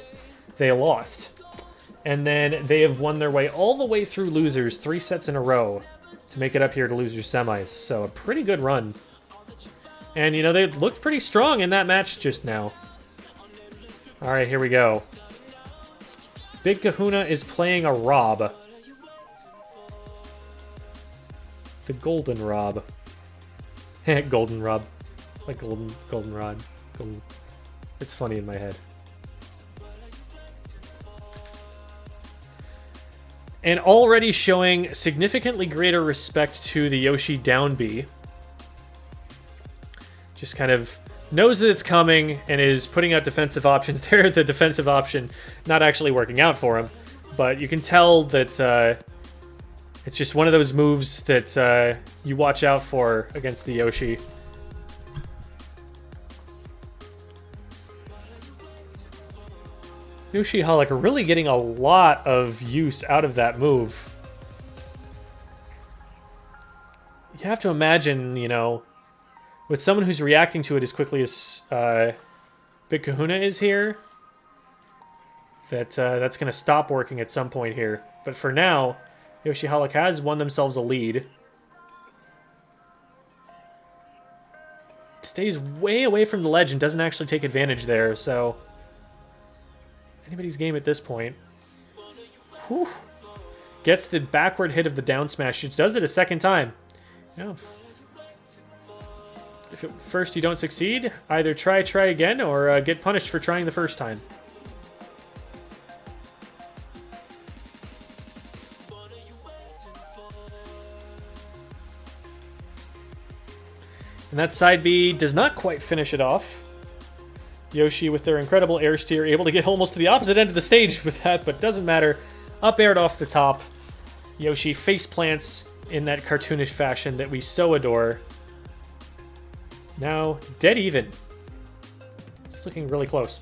Speaker 3: they lost. And then they have won their way all the way through losers 3 sets in a row to make it up here to losers semis. So a pretty good run. And, you know, they looked pretty strong in that match just now. All right, here we go. Big Kahuna is playing a Rob. The Golden Rob. Golden Rob. Like golden rod. Golden. It's funny in my head. And already showing significantly greater respect to the Yoshi down B. Just kind of knows that it's coming and is putting out defensive options there. The defensive option not actually working out for him. But you can tell that it's just one of those moves that you watch out for against the Yoshi. Yoshi Holic really getting a lot of use out of that move. You have to imagine, you know, with someone who's reacting to it as quickly as Big Kahuna is here, that that's going to stop working at some point here. But for now, Yoshi Holic has won themselves a lead. Stays way away from the ledge and doesn't actually take advantage there, so anybody's game at this point. Whew. Gets the backward hit of the down smash. It does it a second time. No. If at first you don't succeed, either try again or get punished for trying the first time. And that side B does not quite finish it off. Yoshi, with their incredible air steer, able to get almost to the opposite end of the stage with that, but doesn't matter. Up aired off the top. Yoshi face plants in that cartoonish fashion that we so adore. Now, dead even. It's looking really close.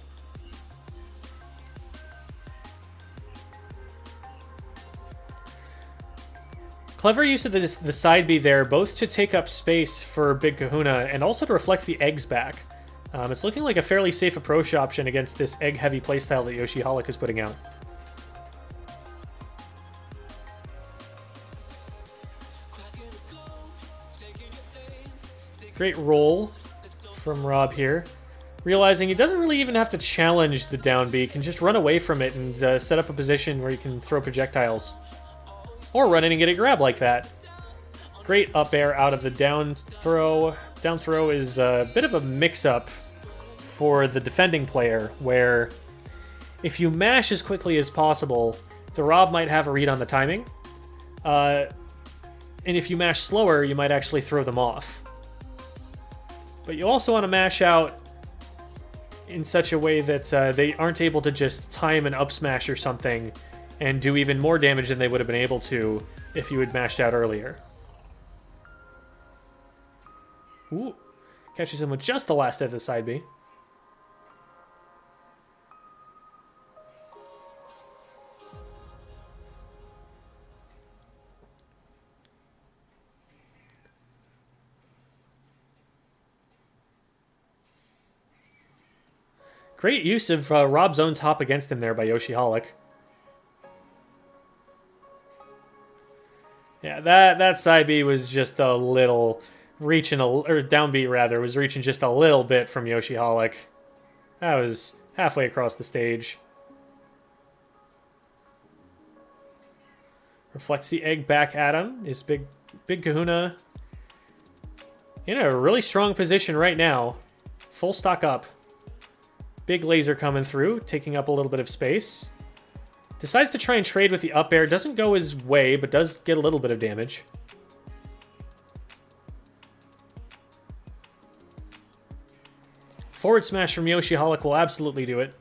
Speaker 3: Clever use of the side B there, both to take up space for Big Kahuna and also to reflect the eggs back. It's looking like a fairly safe approach option against this egg-heavy playstyle that Yoshi Holic is putting out. Great roll from Rob here. Realizing he doesn't really even have to challenge the down B. He can just run away from it and set up a position where he can throw projectiles. Or run in and get a grab like that. Great up air out of the down throw. Down throw is a bit of a mix-up for the defending player, where if you mash as quickly as possible, the Rob might have a read on the timing. And if you mash slower, you might actually throw them off. But you also want to mash out in such a way that they aren't able to just time an up smash or something and do even more damage than they would have been able to if you had mashed out earlier. Ooh. Catches him with just the last hit of the side B. Great use of Rob's own top against him there by Yoshi Holic. Yeah, that side B was just a little reaching, or down B rather, was reaching just a little bit from Yoshi Holic. That was halfway across the stage. Reflects the egg back at him. Is Big Kahuna in a really strong position right now. Full stock up. Big laser coming through, taking up a little bit of space. Decides to try and trade with the up air. Doesn't go his way, but does get a little bit of damage. Forward smash from Yoshi Holic will absolutely do it.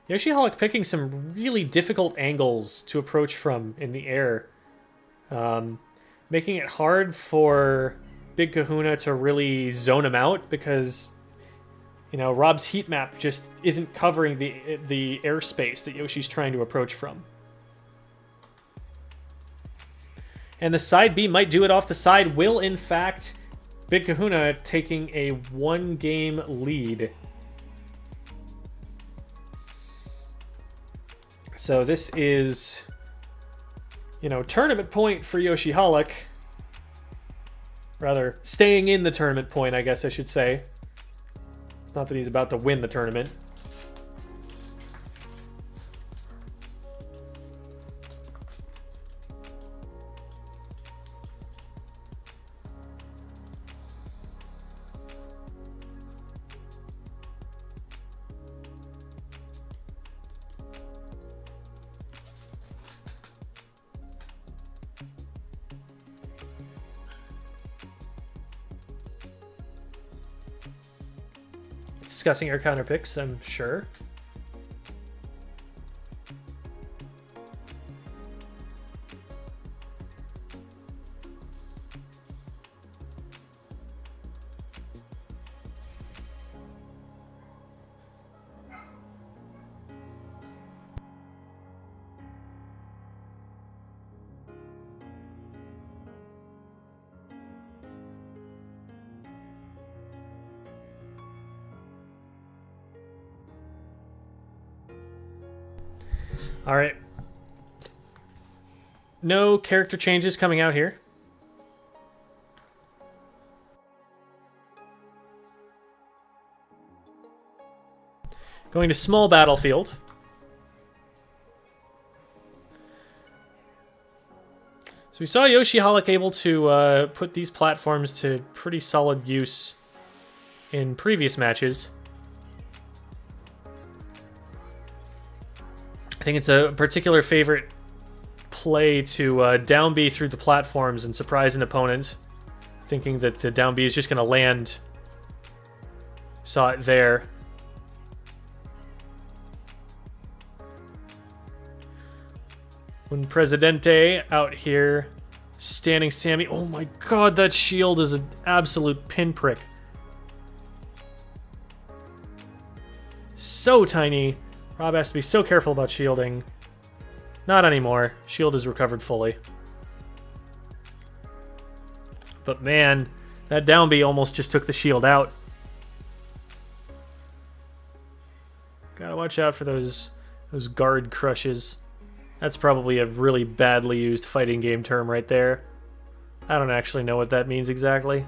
Speaker 3: Yoshi Holic picking some really difficult angles to approach from in the air. Making it hard for Big Kahuna to really zone him out, because You know, Rob's heat map just isn't covering the airspace that Yoshi's trying to approach from. And the side B might do it off the side. Will, in fact, Big Kahuna taking a 1-game lead. So this is, you know, tournament point for Yoshi Hollick. Rather, staying in the tournament point, I guess I should say. It's not that he's about to win the tournament. Discussing our counter picks, I'm sure. All right. No character changes coming out here. Going to small battlefield. So we saw Yoshi Hollick able to put these platforms to pretty solid use in previous matches. I think it's a particular favorite play to down B through the platforms and surprise an opponent, thinking that the down B is just going to land. Saw it there. Un Presidente out here, standing Sammy. Oh my god, that shield is an absolute pinprick. So tiny. Rob has to be so careful about shielding. Not anymore. Shield is recovered fully. But man, that down B almost just took the shield out. Gotta watch out for those guard crushes. That's probably a really badly used fighting game term right there. I don't actually know what that means exactly.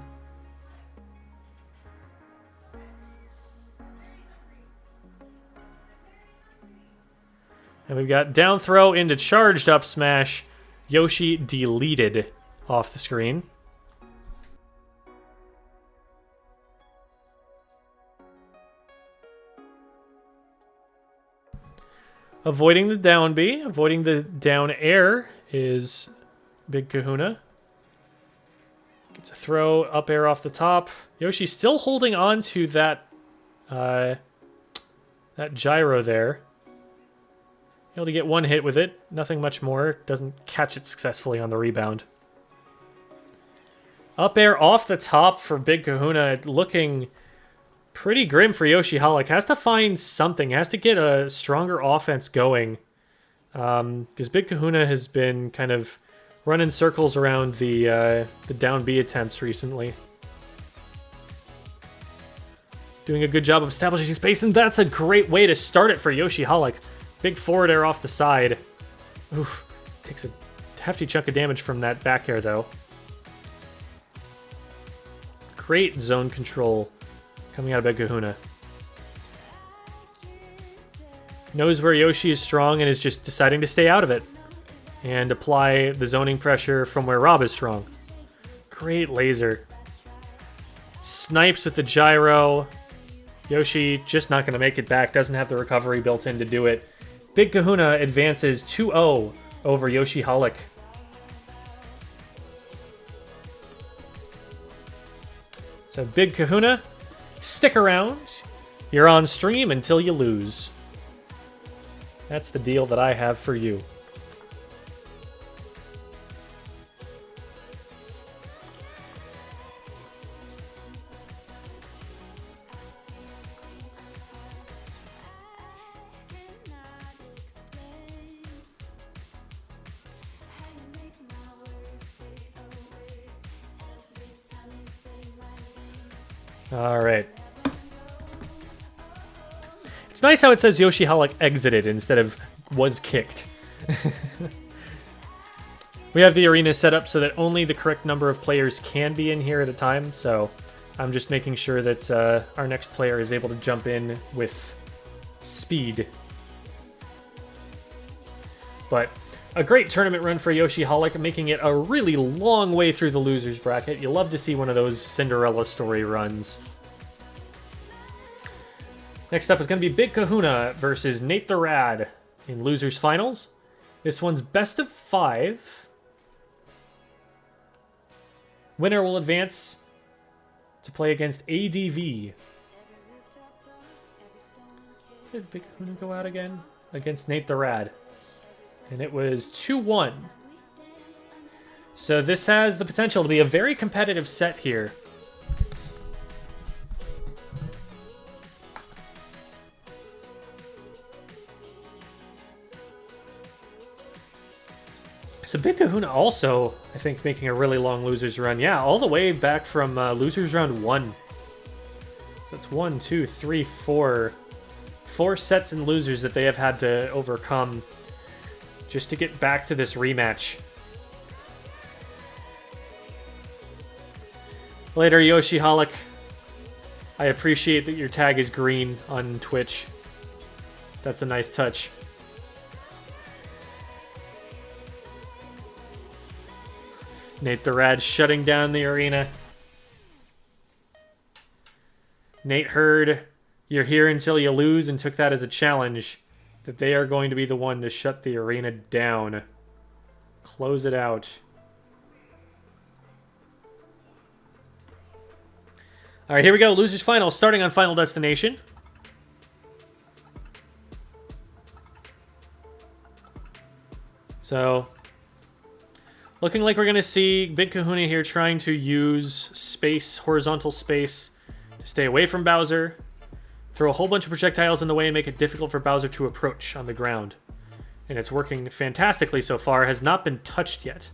Speaker 3: And we've got down throw into charged up smash. Yoshi deleted off the screen. Avoiding the down B, avoiding the down air is Big Kahuna. Gets a throw, up air off the top. Yoshi still holding on to that gyro there. Able to get one hit with it. Nothing much more. Doesn't catch it successfully on the rebound. Up air off the top for Big Kahuna. Looking pretty grim for Yoshi Hollick. Has to find something. Has to get a stronger offense going. Because Big Kahuna has been kind of running circles around the down B attempts recently. Doing a good job of establishing space, and that's a great way to start it for Yoshi Hollick. Big forward air off the side. Oof. Takes a hefty chunk of damage from that back air, though. Great zone control coming out of Big Kahuna. Knows where Yoshi is strong and is just deciding to stay out of it. And apply the zoning pressure from where Rob is strong. Great laser. Snipes with the gyro. Yoshi just not going to make it back. Doesn't have the recovery built in to do it. Big Kahuna advances 2-0 over Yoshi Hollick. So Big Kahuna, stick around. You're on stream until you lose. That's the deal that I have for you. All right. It's nice how it says Yoshi Holic exited instead of was kicked. We have the arena set up so that only the correct number of players can be in here at a time, so I'm just making sure that our next player is able to jump in with speed. But a great tournament run for Yoshi Holic, making it a really long way through the losers bracket. You love to see one of those Cinderella story runs. Next up is going to be Big Kahuna versus Nate the Rad in losers finals. This one's best of 5. Winner will advance to play against ADV. Did Big Kahuna go out again? Against Nate the Rad. And it was 2-1. So this has the potential to be a very competitive set here. So Big Kahuna also, I think, making a really long losers run. Yeah, all the way back from losers round 1. So that's 1, 2, 3, 4. 4 sets in losers that they have had to overcome just to get back to this rematch. Later, Yoshi Holic. I appreciate that your tag is green on Twitch. That's a nice touch. Nate the Rad shutting down the arena. Nate heard you're here until you lose and took that as a challenge. That they are going to be the one to shut the arena down. Close it out. Alright, here we go. Losers final, starting on Final Destination. So, looking like we're going to see Big Kahuna here trying to use space, horizontal space, to stay away from Bowser. Throw a whole bunch of projectiles in the way and make it difficult for Bowser to approach on the ground. And it's working fantastically so far. Has not been touched yet.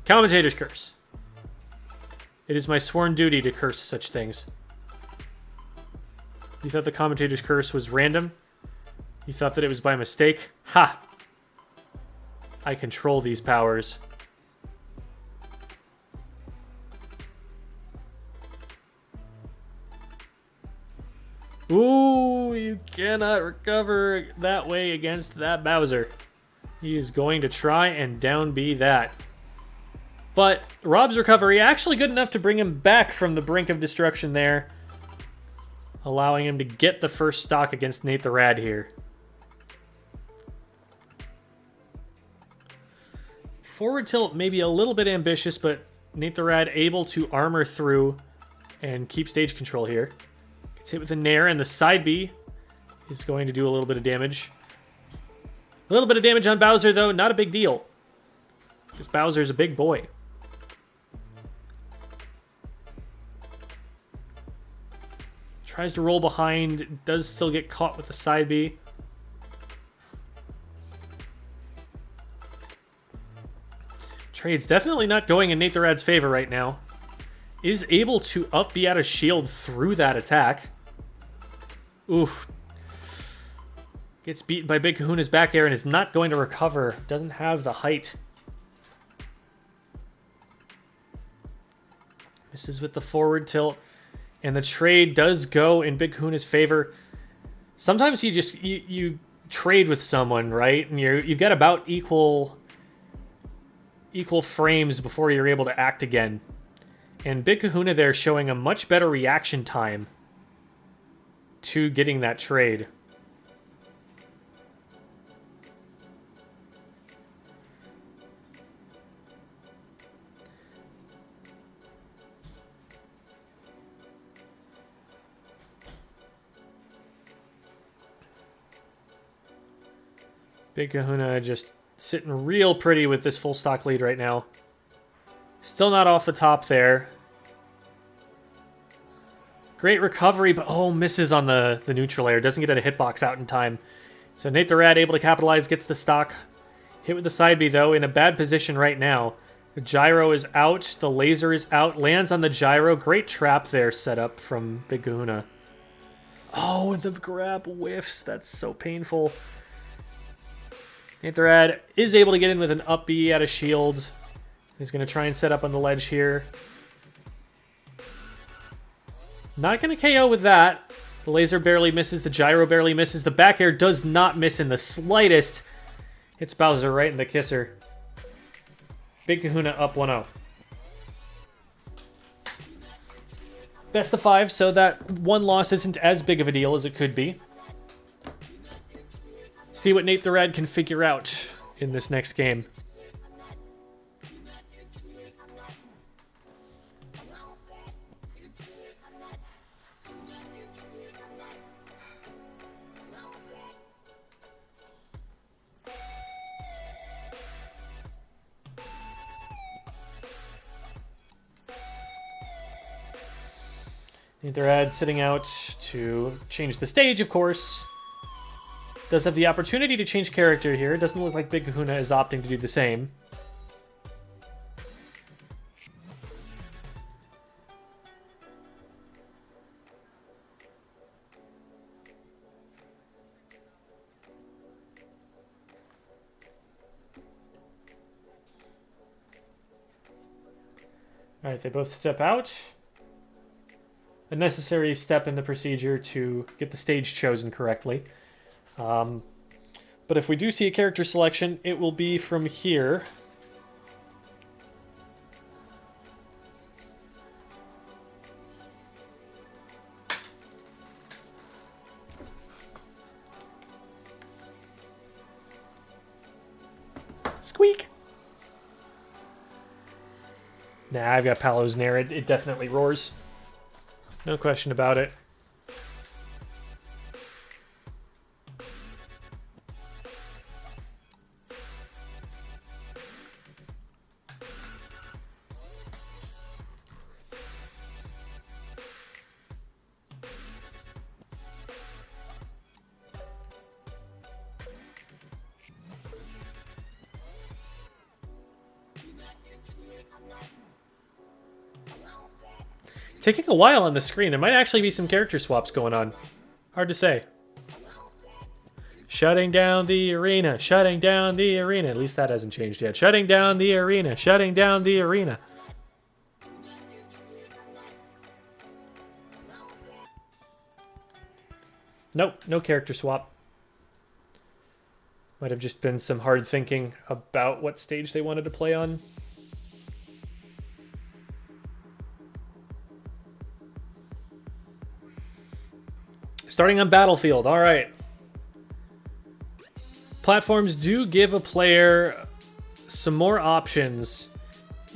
Speaker 3: Commentator's curse. It is my sworn duty to curse such things. You thought the commentator's curse was random? You thought that it was by mistake? Ha! I control these powers. Ooh, you cannot recover that way against that Bowser. He is going to try and down B that. But Rob's recovery actually good enough to bring him back from the brink of destruction there, allowing him to get the first stock against Nate the Rad here. Forward tilt maybe a little bit ambitious, but Nate the Rad able to armor through and keep stage control here. Gets hit with a Nair, and the side B is going to do a little bit of damage. A little bit of damage on Bowser, though, not a big deal. Because Bowser's a big boy. Tries to roll behind, does still get caught with the side B. Trade's definitely not going in Nate the Rad's favor right now. Is able to up B out of shield through that attack. Oof. Gets beaten by Big Kahuna's back air and is not going to recover. Doesn't have the height. Misses with the forward tilt. And the trade does go in Big Kahuna's favor. Sometimes you trade with someone, right? And you've got about equal frames before you're able to act again. And Big Kahuna there showing a much better reaction time to getting that trade. Big Kahuna just sitting real pretty with this full stock lead right now. Still not off the top there. Great recovery, but oh, misses on the neutral air. Doesn't get a hitbox out in time. So Nate the Rad able to capitalize, gets the stock. Hit with the side B, though, in a bad position right now. The gyro is out. The laser is out. Lands on the gyro. Great trap there set up from Big Kahuna. Oh, the grab whiffs. That's so painful. Nathorad is able to get in with an up B out of shield. He's going to try and set up on the ledge here. Not going to KO with that. The laser barely misses. The gyro barely misses. The back air does not miss in the slightest. Hits Bowser right in the kisser. Big Kahuna up 1-0. Best of 5, so that one loss isn't as big of a deal as it could be. See what Nathorad can figure out in this next game. Nathorad sitting out to change the stage, of course. Does have the opportunity to change character here. It doesn't look like Big Kahuna is opting to do the same. Alright, they both step out. A necessary step in the procedure to get the stage chosen correctly. But if we do see a character selection, it will be from here. Squeak! Nah, I've got Palos Nair. It definitely roars. No question about it. Taking a while on the screen. There might actually be some character swaps going on. Hard to say. Shutting down the arena. Shutting down the arena. At least that hasn't changed yet. Shutting down the arena. Shutting down the arena. Nope, no character swap. Might have just been some hard thinking about what stage they wanted to play on. Starting on Battlefield, all right. Platforms do give a player some more options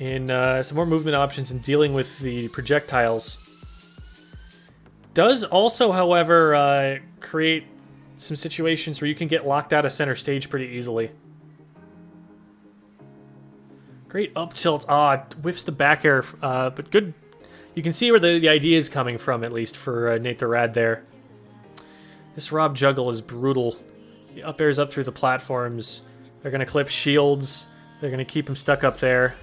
Speaker 3: in some more movement options in dealing with the projectiles. Does also, however, create some situations where you can get locked out of center stage pretty easily. Great up tilt. Whiffs the back air, but good. You can see where the idea is coming from, at least for Nathorad there. This Rob juggle is brutal. The up airs up through the platforms. They're going to clip shields. They're going to keep him stuck up there.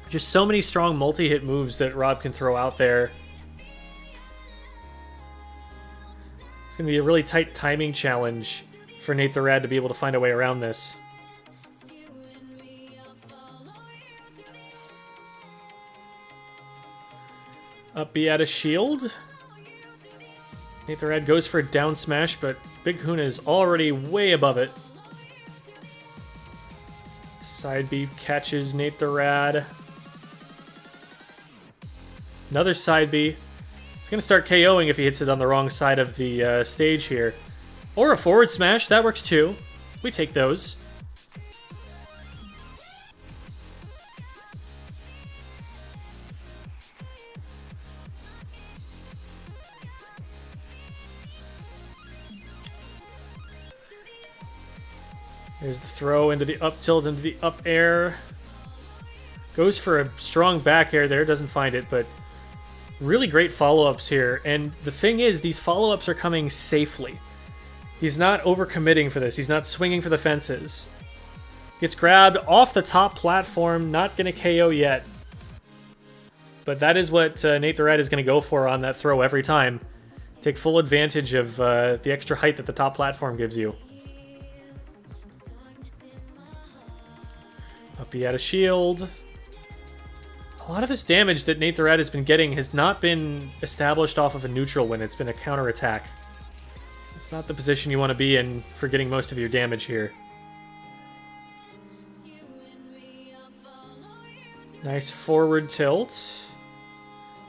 Speaker 3: Just so many strong multi-hit moves that Rob can throw out there. It's going to be a really tight timing challenge for Nathorad to be able to find a way around this. Up B out of shield. Nathorad goes for a down smash, but Big Kahuna is already way above it. Side B catches Nathorad. Another side B. He's going to start KOing if he hits it on the wrong side of the stage here. Or a forward smash, that works too. We take those. There's the throw into the up tilt, into the up air. Goes for a strong back air there, doesn't find it, but really great follow-ups here. And the thing is, these follow-ups are coming safely. He's not overcommitting for this. He's not swinging for the fences. Gets grabbed off the top platform. Not going to KO yet. But that is what Nate the Rat is going to go for on that throw every time. Take full advantage of the extra height that the top platform gives you. Up B out of shield. A lot of this damage that Nate the Rat has been getting has not been established off of a neutral win. It's been a counterattack. It's not the position you want to be in for getting most of your damage here. Nice forward tilt.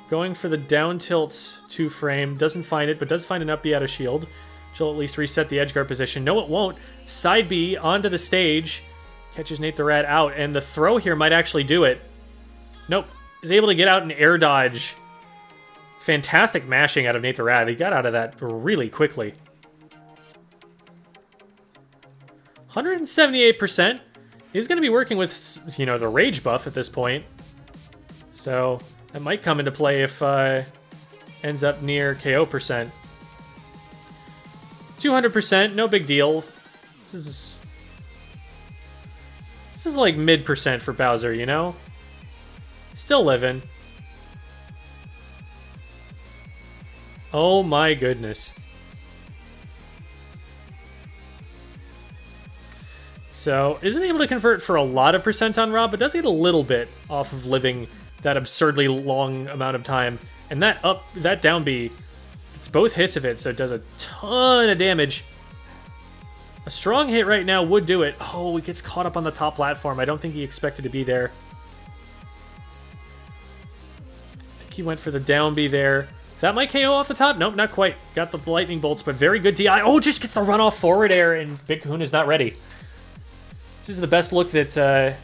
Speaker 3: Going for the down tilt 2-frame. Doesn't find it, but does find an up B out of shield. She'll at least reset the edge guard position. No, it won't. Side B onto the stage. Catches Nate the Rat out, and the throw here might actually do it. Nope. Is able to get out an air dodge. Fantastic mashing out of Nate the Rat. He got out of that really quickly. 178%. He's going to be working with, you know, the rage buff at this point. So that might come into play if ends up near KO percent. 200%, no big deal. This is like mid percent for Bowser, you know? Still living. Oh my goodness. So, isn't able to convert for a lot of percent on Rob, but does get a little bit off of living that absurdly long amount of time. And that down B, it's both hits of it, so it does a ton of damage. A strong hit right now would do it. Oh, he gets caught up on the top platform. I don't think he expected to be there. I think he went for the down B there. That might KO off the top. Nope, not quite. Got the lightning bolts, but very good DI. Oh, just gets the run off forward air, and Big Kahuna's not ready. This is the best look that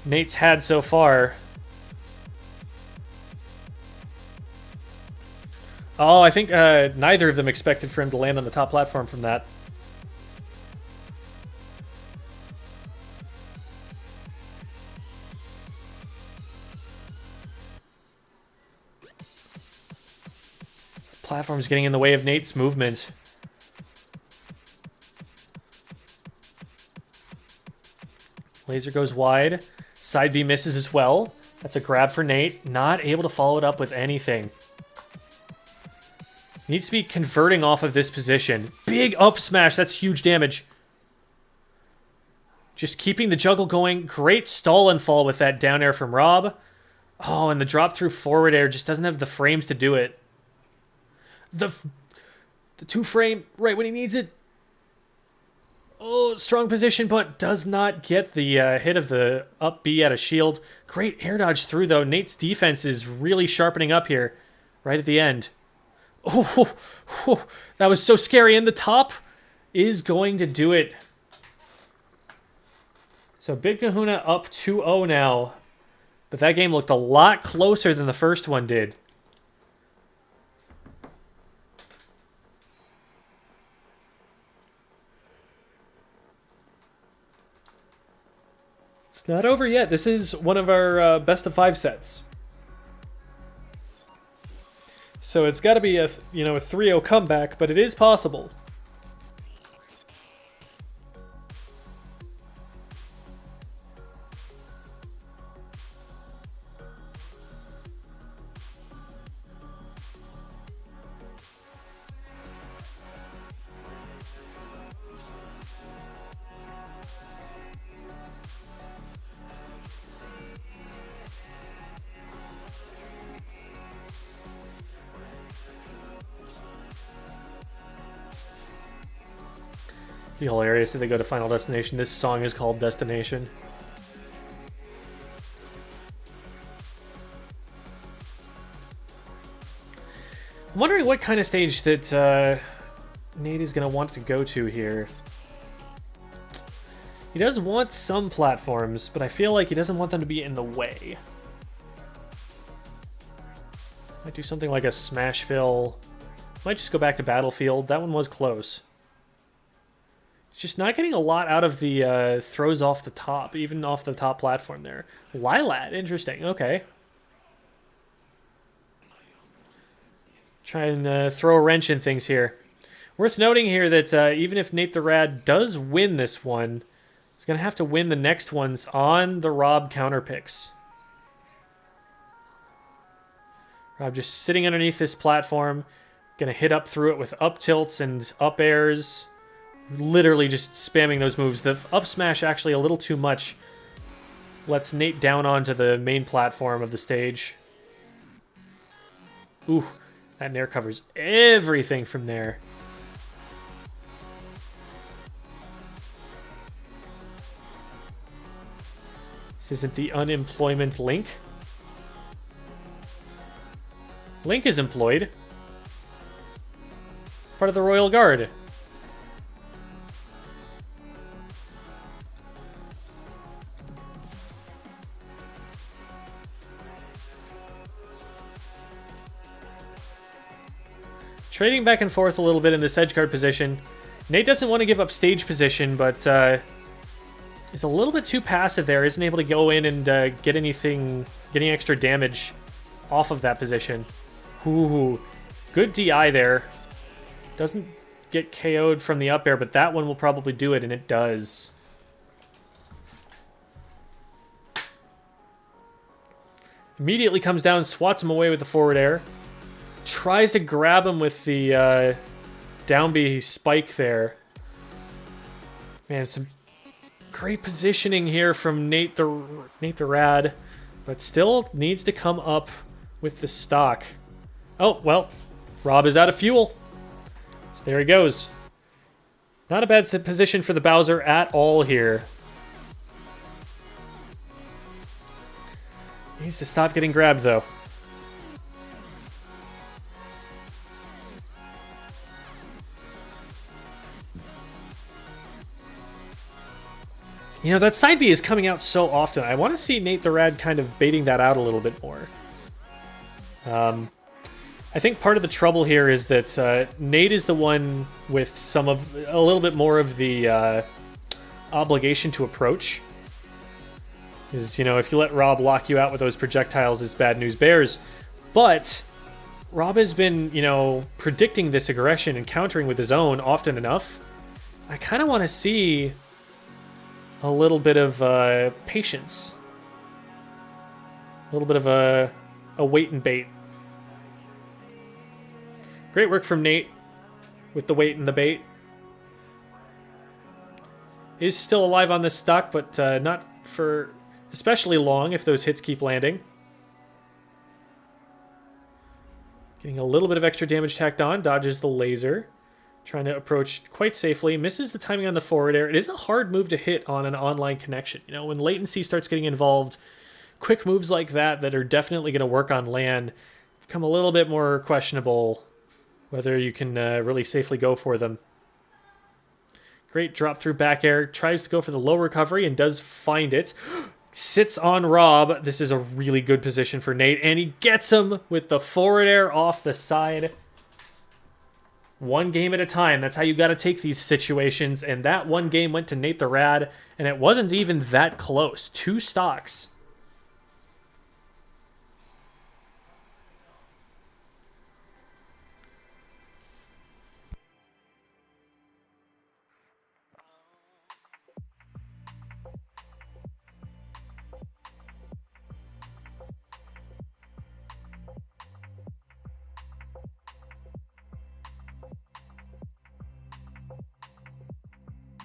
Speaker 3: Nate's had so far. Oh, I think neither of them expected for him to land on the top platform from that. Platform's getting in the way of Nate's movement. Laser goes wide. Side B misses as well. That's a grab for Nate. Not able to follow it up with anything. Needs to be converting off of this position. Big up smash. That's huge damage. Just keeping the juggle going. Great stall and fall with that down air from Rob. Oh, and the drop through forward air just doesn't have the frames to do it. The 2-frame right when he needs it. Oh, strong position, but does not get the hit of the up B out of shield. Great air dodge through, though. Nate's defense is really sharpening up here right at the end. Oh, that was so scary. And the top is going to do it. So Big Kahuna up 2-0 now. But that game looked a lot closer than the first one did. It's not over yet. This is one of our best of 5 sets. So it's got to be a 3-0 comeback, but it is possible. Be hilarious if they go to Final Destination. This song is called Destination. I'm wondering what kind of stage that Nate is going to want to go to here. He does want some platforms, but I feel like he doesn't want them to be in the way. Might do something like a Smashville. Might just go back to Battlefield. That one was close. It's just not getting a lot out of the throws off the top, even off the top platform there. Lilat, interesting. Okay. Try and throw a wrench in things here. Worth noting here that even if Nate the Rad does win this one, He's going to have to win the next ones on the Rob counter picks. Rob just sitting underneath this platform. Going to hit up through it with up tilts and up airs. Literally just spamming those moves. The up smash actually a little too much. Lets Nate down onto the main platform of the stage. Ooh, that nair covers everything from there. This isn't the unemployment Link. Link is employed. Part of the Royal Guard. Trading back and forth a little bit in this edge guard position. Nate doesn't want to give up stage position, but is a little bit too passive there. Isn't able to go in and get any extra damage off of that position. Ooh, good DI there. Doesn't get KO'd from the up air, but that one will probably do it, and it does. Immediately comes down, swats him away with the forward air. Tries to grab him with the down B spike there. Man, some great positioning here from Nate the Rad, but still needs to come up with the stock. Oh, well, Rob is out of fuel. So there he goes. Not a bad position for the Bowser at all here. Needs to stop getting grabbed, though. You know, that side B is coming out so often. I want to see Nate the Rad kind of baiting that out a little bit more. I think part of the trouble here is that Nate is the one with a little bit more of the obligation to approach. Because, you know, if you let Rob lock you out with those projectiles, it's bad news bears. But Rob has been, you know, predicting this aggression and countering with his own often enough. I kind of want to see a little bit of patience. A little bit of a wait and bait. Great work from Nate with the wait and the bait. Is still alive on this stock, but not for especially long if those hits keep landing. Getting a little bit of extra damage tacked on. Dodges the laser. Trying to approach quite safely. Misses the timing on the forward air. It is a hard move to hit on an online connection. You know, when latency starts getting involved, quick moves like that are definitely going to work on LAN become a little bit more questionable whether you can really safely go for them. Great drop through back air. Tries to go for the low recovery and does find it. Sits on Rob. This is a really good position for Nate. And he gets him with the forward air off the side. One game at a time. That's how you got to take these situations. And that one game went to Nate the Rad. And it wasn't even that close. 2 stocks.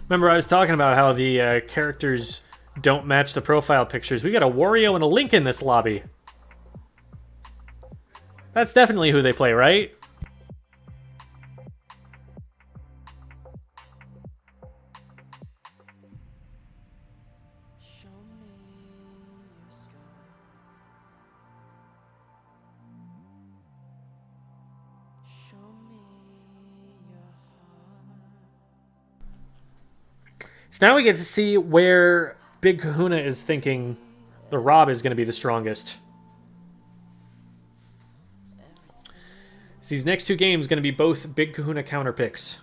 Speaker 3: Remember, I was talking about how the characters don't match the profile pictures. We got a Wario and a Link in this lobby. That's definitely who they play, right? So now we get to see where Big Kahuna is thinking the Rob is going to be the strongest. So these next 2 games going to be both Big Kahuna counter picks.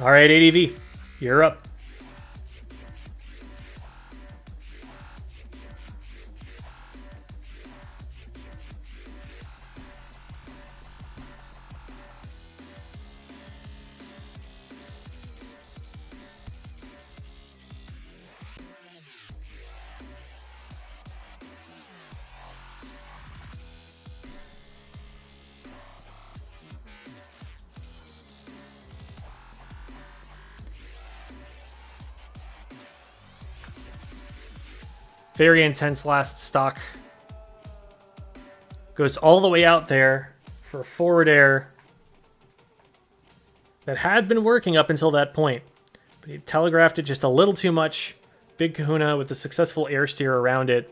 Speaker 3: All right, ADV, you're up. Very intense last stock. Goes all the way out there for forward air that had been working up until that point. But he telegraphed it just a little too much. Big Kahuna with the successful air steer around it.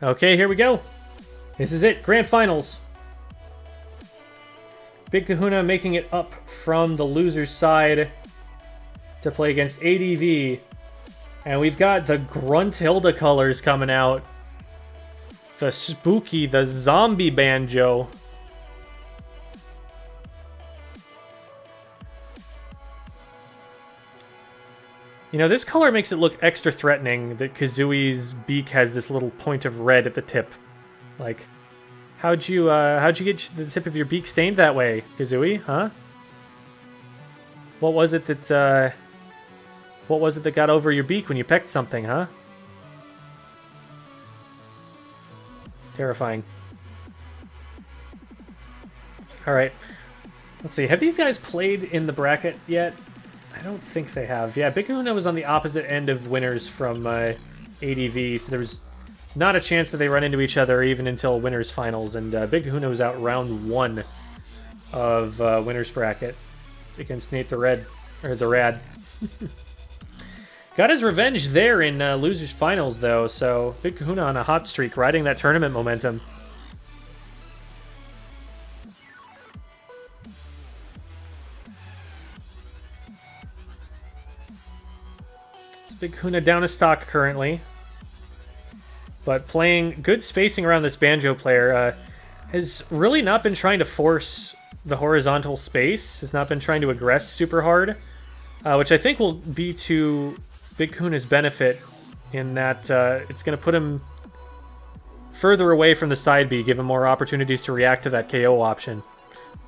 Speaker 3: Okay, here we go. This is it. Grand Finals. Big Kahuna making it up from the loser's side to play against ADV. And we've got the Gruntilda colors coming out. The spooky, the zombie banjo. You know, this color makes it look extra threatening that Kazui's beak has this little point of red at the tip. Like, how'd you get the tip of your beak stained that way, Kazui? Huh? What was it that got over your beak when you pecked something, huh? Terrifying. Alright. Let's see. Have these guys played in the bracket yet? I don't think they have. Yeah, Big Kahuna was on the opposite end of winners from ADV, so there was not a chance that they run into each other even until winners finals, and Big Kahuna was out round 1 of winners bracket against Nate the Rad. Got his revenge there in losers finals, though, so Big Kahuna on a hot streak, riding that tournament momentum. Big Kahuna down a stock currently, but playing good spacing around this banjo player. Has really not been trying to force the horizontal space, has not been trying to aggress super hard, which I think will be to Big Kahuna's benefit in that it's going to put him further away from the side B, give him more opportunities to react to that KO option.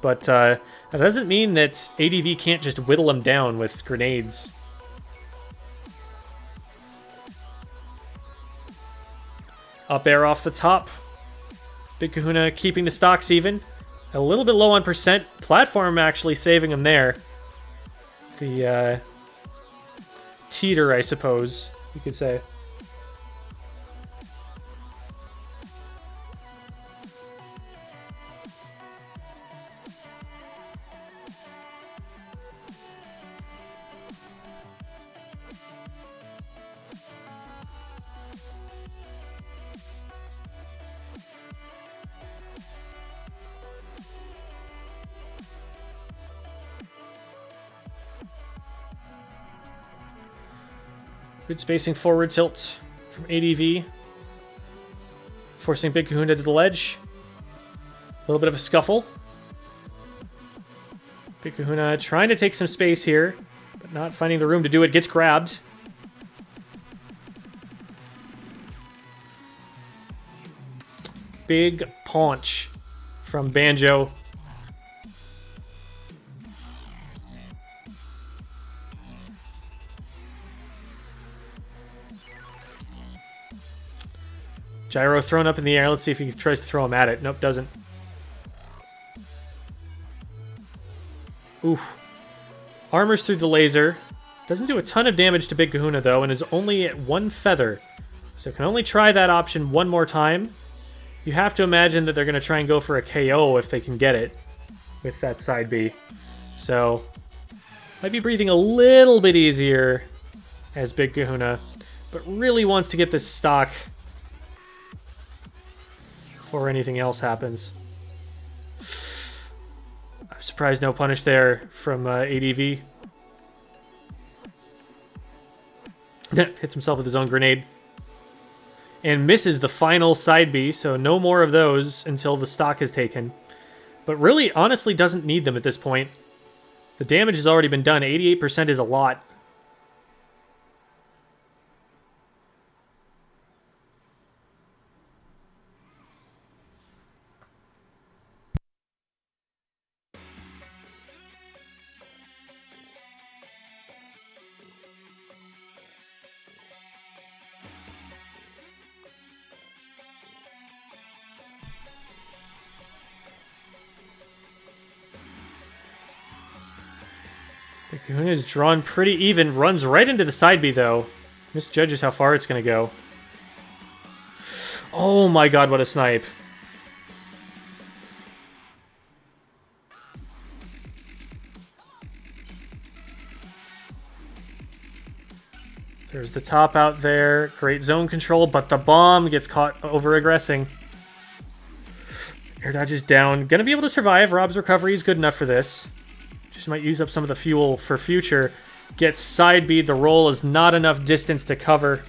Speaker 3: But that doesn't mean that ADV can't just whittle him down with grenades. Up air off the top. Big Kahuna keeping the stocks even. A little bit low on percent. Platform actually saving him there. The teeter, I suppose you could say. Good spacing forward tilt from ADV. Forcing Big Kahuna to the ledge. A little bit of a scuffle. Big Kahuna trying to take some space here, but not finding the room to do it. Gets grabbed. Big paunch from Banjo. Gyro thrown up in the air. Let's see if he tries to throw him at it. Nope, doesn't. Oof. Armors through the laser. Doesn't do a ton of damage to Big Kahuna, though, and is only at 1 feather. So can only try that option one more time. You have to imagine that they're going to try and go for a KO if they can get it with that side B. So, might be breathing a little bit easier as Big Kahuna, but really wants to get this stock before anything else happens. I'm surprised no punish there from ADV. Hits himself with his own grenade. And misses the final side B, so no more of those until the stock is taken. But really, honestly, doesn't need them at this point. The damage has already been done. 88% is a lot. Big Kahuna is drawn pretty even. Runs right into the side B, though. Misjudges how far it's going to go. Oh my god, what a snipe. There's the top out there. Great zone control, but the bomb gets caught over-aggressing. Air dodge is down. Gonna be able to survive. Rob's recovery is good enough for this. Just might use up some of the fuel for future. Gets side bead. The roll is not enough distance to cover.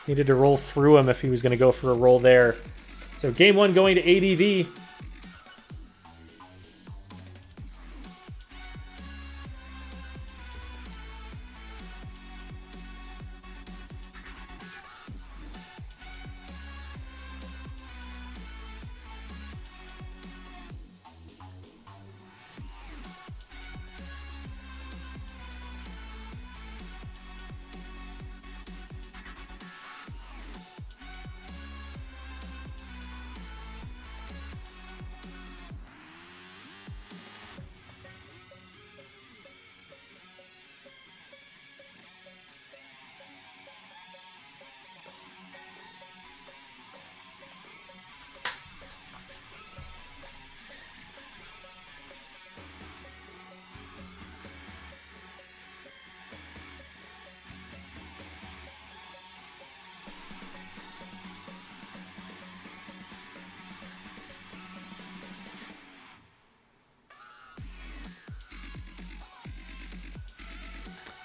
Speaker 3: Needed to roll through him if he was going to go for a roll there. So game one going to ADV.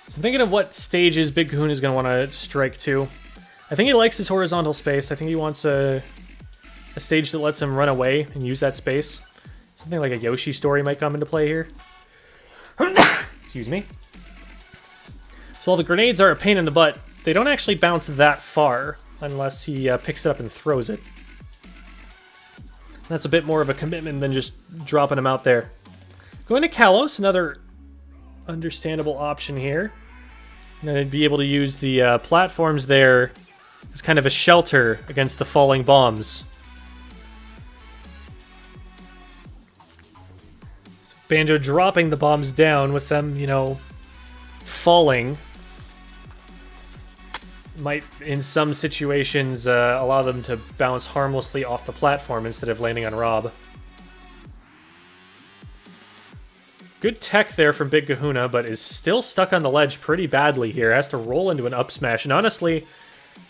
Speaker 3: So I'm thinking of what stages Big Kahuna is going to want to strike to. I think he likes his horizontal space. I think he wants a stage that lets him run away and use that space. Something like a Yoshi story might come into play here. Excuse me. So while the grenades are a pain in the butt, they don't actually bounce that far unless he picks it up and throws it. That's a bit more of a commitment than just dropping them out there. Going to Kalos, another understandable option here. And then I'd be able to use the platforms there as kind of a shelter against the falling bombs. So Banjo dropping the bombs down with them, you know, falling. Might, in some situations, allow them to bounce harmlessly off the platform instead of landing on Rob. Good tech there from Big Kahuna, but is still stuck on the ledge pretty badly here. Has to roll into an up smash, and honestly,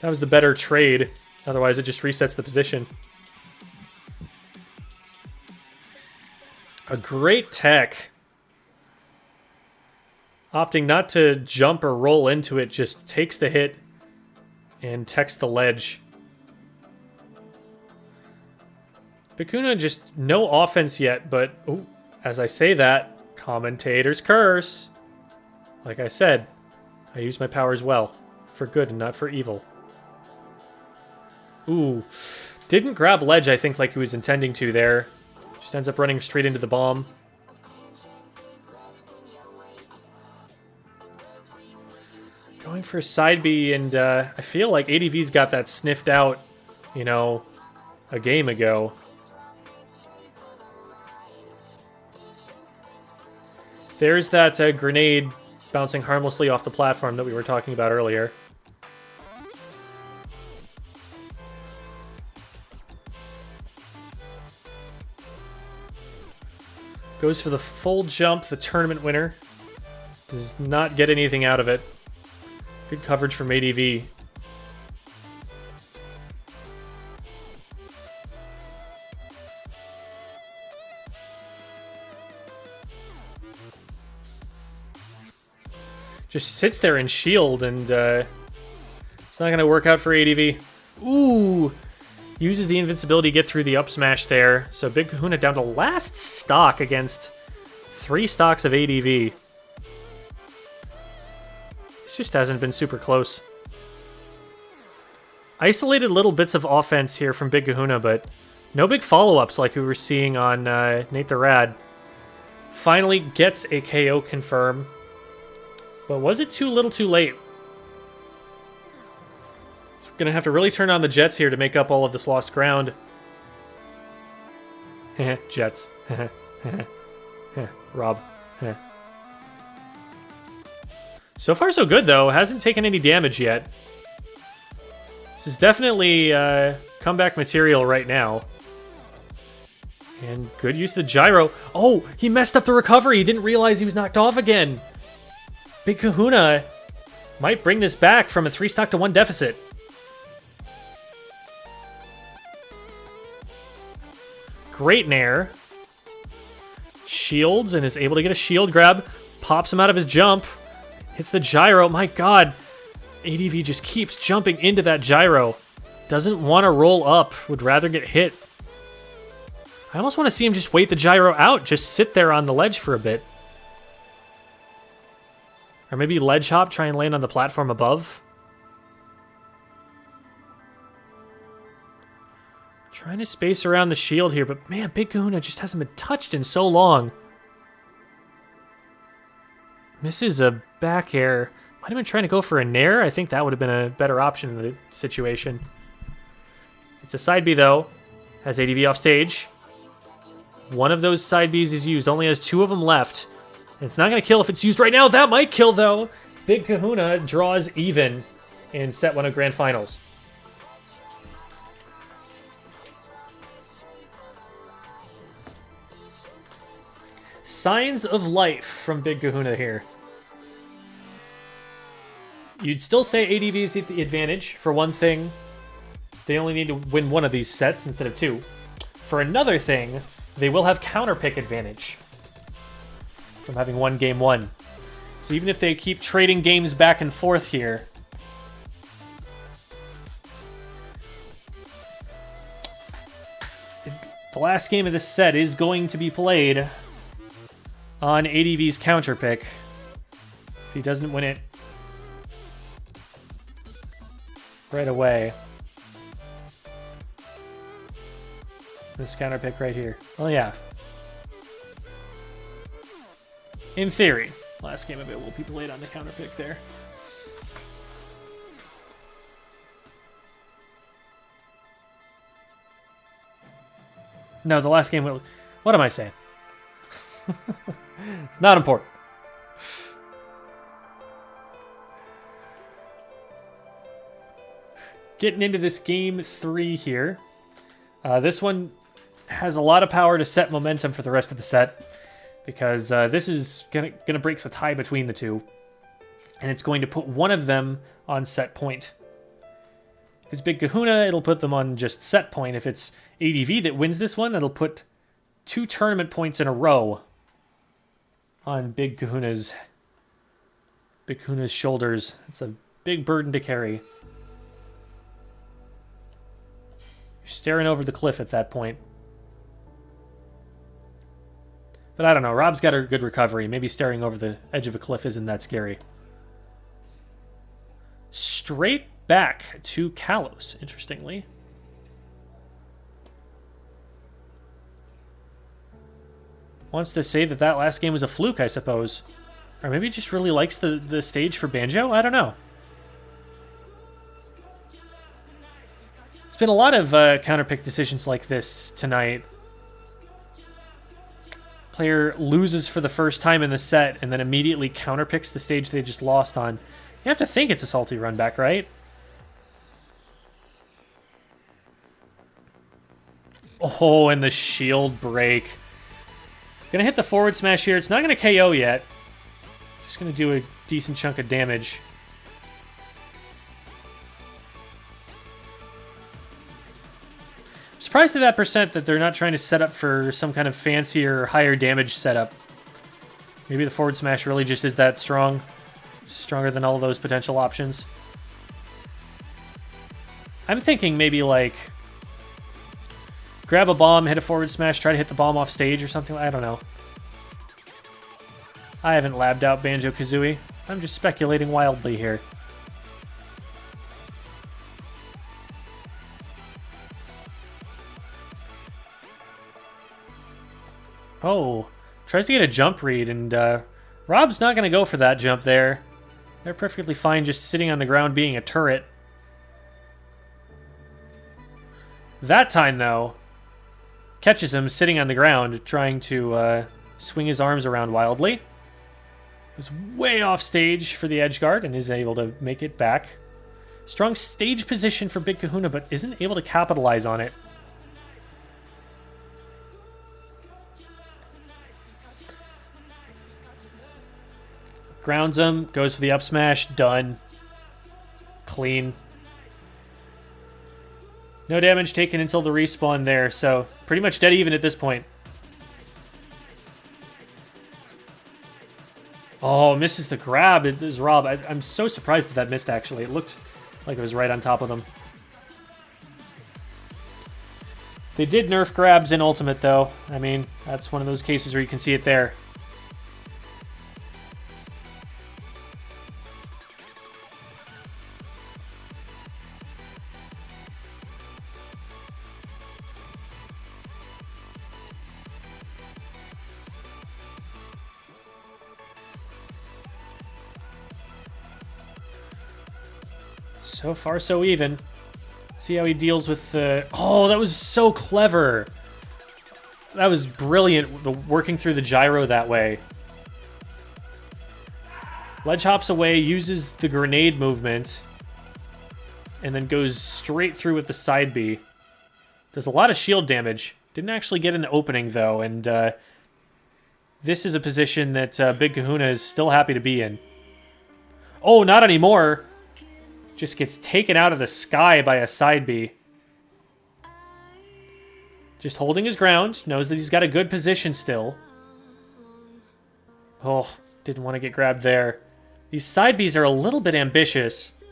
Speaker 3: that was the better trade. Otherwise, it just resets the position. A great tech. Opting not to jump or roll into it, just takes the hit and techs the ledge. Big Kahuna just no offense yet, but ooh, as I say that, commentator's curse. Like I said, I use my powers well. For good and not for evil. Ooh. Didn't grab ledge, I think, like he was intending to there. Just ends up running straight into the bomb. Going for a side B, and I feel like ADV's got that sniffed out, you know, a game ago. There's that grenade bouncing harmlessly off the platform that we were talking about earlier. Goes for the full jump, the tournament winner. Does not get anything out of it. Good coverage from ADV. Just sits there and shield, and it's not going to work out for ADV. Ooh! Uses the invincibility to get through the up smash there. So Big Kahuna down to last stock against 3 stocks of ADV. This just hasn't been super close. Isolated little bits of offense here from Big Kahuna, but no big follow-ups like we were seeing on Nate the Rad. Finally gets a KO confirm. But was it too little too late? So we're going to have to really turn on the Jets here to make up all of this lost ground. Jets. Rob. So far so good, though. Hasn't taken any damage yet. This is definitely comeback material right now. And good use of the gyro. Oh, he messed up the recovery. He didn't realize he was knocked off again. Big Kahuna might bring this back from a 3-stock to 1 deficit. Great nair. Shields and is able to get a shield grab. Pops him out of his jump. Hits the gyro. My god. ADV just keeps jumping into that gyro. Doesn't want to roll up. Would rather get hit. I almost want to see him just wait the gyro out. Just sit there on the ledge for a bit. Or maybe ledge hop, try and land on the platform above. Trying to space around the shield here, but man, Big Kahuna just hasn't been touched in so long. Misses a back air. Might have been trying to go for a nair. I think that would have been a better option in the situation. It's a side B, though. Has ADV off stage. One of those side Bs is used. Only has 2 of them left. It's not going to kill if it's used right now. That might kill, though. Big Kahuna draws even in set 1 of Grand Finals. Signs of life from Big Kahuna here. You'd still say ADV is the advantage. For one thing, they only need to win 1 of these sets instead of 2. For another thing, they will have counterpick advantage from having won game 1. So even if they keep trading games back and forth here, the last game of this set is going to be played on ADV's counterpick. If he doesn't win it right away. This counterpick right here. Oh yeah. In theory, last game of it will be played on the counterpick there. No, the last game will... What am I saying? It's not important. Getting into this game 3 here. This one has a lot of power to set momentum for the rest of the set, because this is gonna break the tie between the two, and it's going to put one of them on set point. If it's Big Kahuna, it'll put them on just set point. If it's ADV that wins this one, it'll put 2 tournament points in a row on Big Kahuna's shoulders. It's a big burden to carry. You're staring over the cliff at that point. But I don't know. Rob's got a good recovery. Maybe staring over the edge of a cliff isn't that scary. Straight back to Kalos, interestingly. Wants to say that that last game was a fluke, I suppose. Or maybe he just really likes the stage for Banjo? I don't know. It's been a lot of counterpick decisions like this tonight. player loses for the first time in the set and then immediately counterpicks the stage they just lost on, you have to think it's a salty run back, right? Oh, and the shield break. Gonna hit the forward smash here. It's not gonna KO yet. Just gonna do a decent chunk of damage. I'm surprised at that percent that they're not trying to set up for some kind of fancier, higher damage setup. Maybe the forward smash really just is that strong. Stronger than all those potential options. I'm thinking maybe like grab a bomb, hit a forward smash, try to hit the bomb off stage or something. I don't know. I haven't labbed out Banjo-Kazooie. I'm just speculating wildly here. Oh, tries to get a jump read, and Rob's not going to go for that jump there. They're perfectly fine just sitting on the ground being a turret. That time, though, catches him sitting on the ground, trying to swing his arms around wildly. Was way off stage for the edge guard and is able to make it back. Strong stage position for Big Kahuna, but isn't able to capitalize on it. Grounds him, goes for the up smash, done. Clean. No damage taken until the respawn there, so pretty much dead even at this point. Oh, misses the grab. It is Rob. I'm so surprised that missed, actually. It looked like it was right on top of them. They did nerf grabs in Ultimate, though. I mean, that's one of those cases where you can see it there. So far, so even. See how he deals with the... Oh, that was so clever. That was brilliant, working through the gyro that way. Ledge hops away, uses the grenade movement, and then goes straight through with the side B. Does a lot of shield damage. Didn't actually get an opening, though, and this is a position that Big Kahuna is still happy to be in. Oh, not anymore. Just gets taken out of the sky by a side B. Just holding his ground. Knows that he's got a good position still. Oh, didn't want to get grabbed there. These side Bs are a little bit ambitious.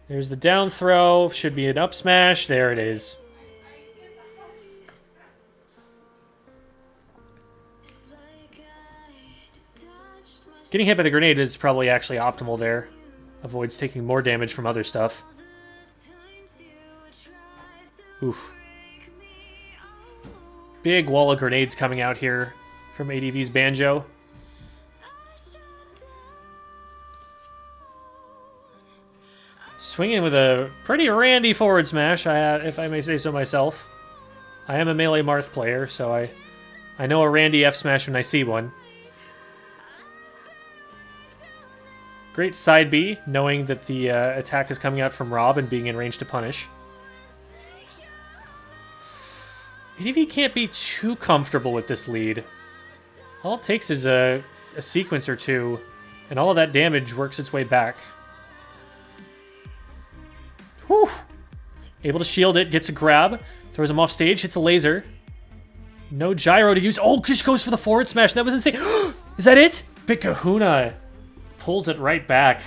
Speaker 3: There's the down throw. Should be an up smash. There it is. Getting hit by the grenade is probably actually optimal there. Avoids taking more damage from other stuff. Oof. Big wall of grenades coming out here from ADV's Banjo. Swinging with a pretty randy forward smash, if I may say so myself. I am a Melee Marth player, so I know a randy F smash when I see one. Great side B, knowing that the attack is coming out from Rob and being in range to punish. ADV can't be too comfortable with this lead. All it takes is a sequence or two, and all of that damage works its way back. Whew! Able to shield it, gets a grab, throws him off stage, hits a laser. No gyro to use. Oh, just goes for the forward smash. That was insane. Is that it? Big Kahuna pulls it right back.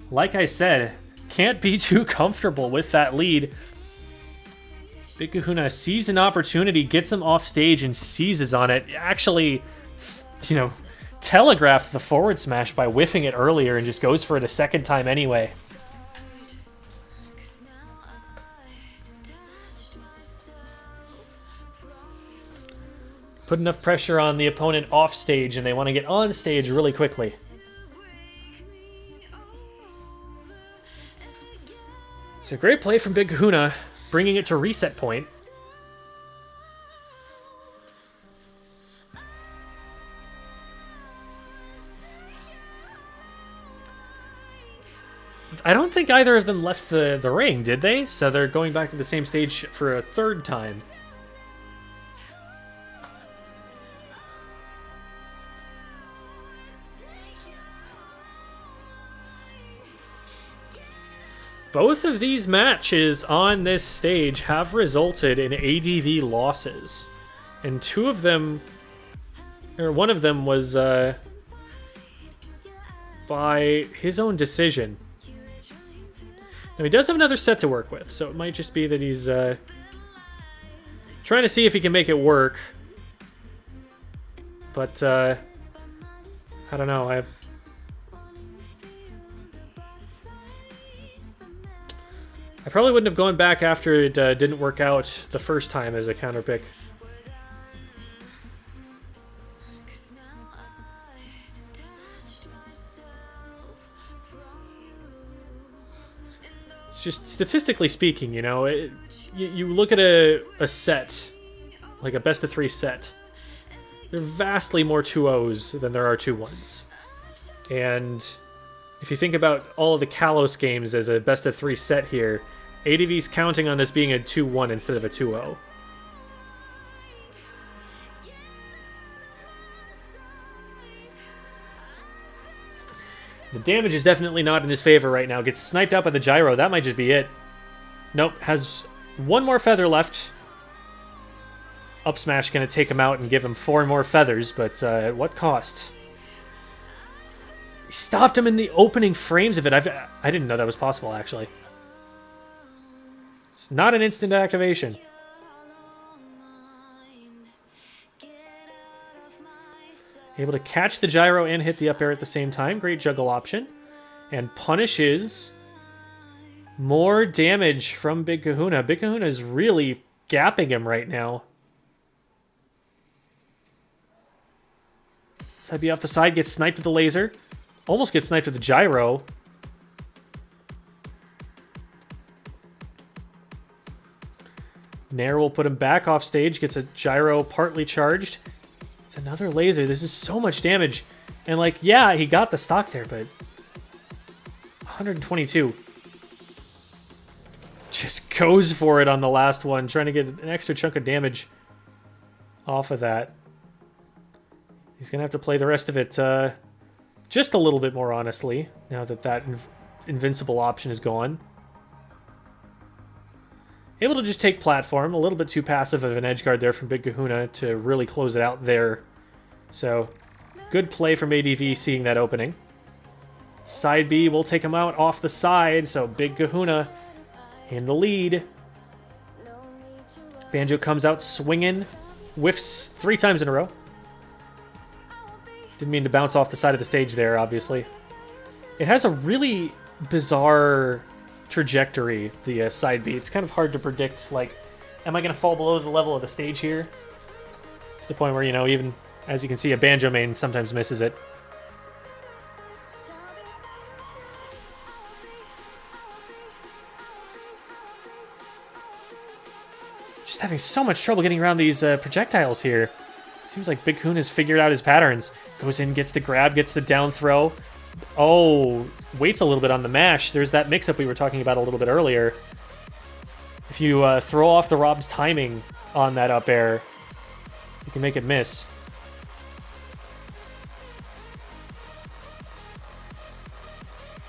Speaker 3: Like I said, can't be too comfortable with that lead. Big Kahuna sees an opportunity, gets him off stage, and seizes on it. Actually, you know, telegraphed the forward smash by whiffing it earlier and just goes for it a second time anyway. Put enough pressure on the opponent off stage, and they want to get on stage really quickly. It's a great play from Big Kahuna, bringing it to reset point. I don't think either of them left the ring, did they? So they're going back to the same stage for a third time. Both of these matches on this stage have resulted in ADV losses. And two of them, or one of them was by his own decision. Now he does have another set to work with, so it might just be that he's trying to see if he can make it work. But I don't know. I probably wouldn't have gone back after it didn't work out the first time as a counter pick. It's just statistically speaking, you know, you look at a set, like a best of 3 set, there are vastly more 2-0s than there are 2-1s. And if you think about all of the Kalos games as a best of 3 set here, ADV's counting on this being a 2-1 instead of a 2-0. The damage is definitely not in his favor right now. Gets sniped out by the gyro. That might just be it. Nope. Has one more feather left. Up smash going to take him out and give him 4 more feathers, but at what cost? He stopped him in the opening frames of it. I didn't know that was possible, actually. It's not an instant activation. Able to catch the gyro and hit the up air at the same time. Great juggle option. And punishes more damage from Big Kahuna. Big Kahuna is really gapping him right now. Side B off the side, gets sniped with the laser. Almost gets sniped with the gyro. Nair will put him back off stage. Gets a gyro partly charged. It's another laser. This is so much damage. And like, yeah, he got the stock there, but 122. Just goes for it on the last one, trying to get an extra chunk of damage off of that. He's going to have to play the rest of it just a little bit more honestly, now that that invincible option is gone. Able to just take platform. A little bit too passive of an edge guard there from Big Kahuna to really close it out there. So, good play from ADV seeing that opening. Side B will take him out off the side, so Big Kahuna in the lead. Banjo comes out swinging. Whiffs 3 times in a row. Didn't mean to bounce off the side of the stage there, obviously. It has a really bizarre trajectory, the side B. It's kind of hard to predict, like, am I going to fall below the level of the stage here? To the point where, you know, even, as you can see, a Banjo main sometimes misses it. Just having so much trouble getting around these projectiles here. Seems like Big Kahuna has figured out his patterns. Goes in, gets the grab, gets the down throw. Oh, waits a little bit on the mash. There's that mix-up we were talking about a little bit earlier. If you throw off the Rob's timing on that up air, you can make it miss.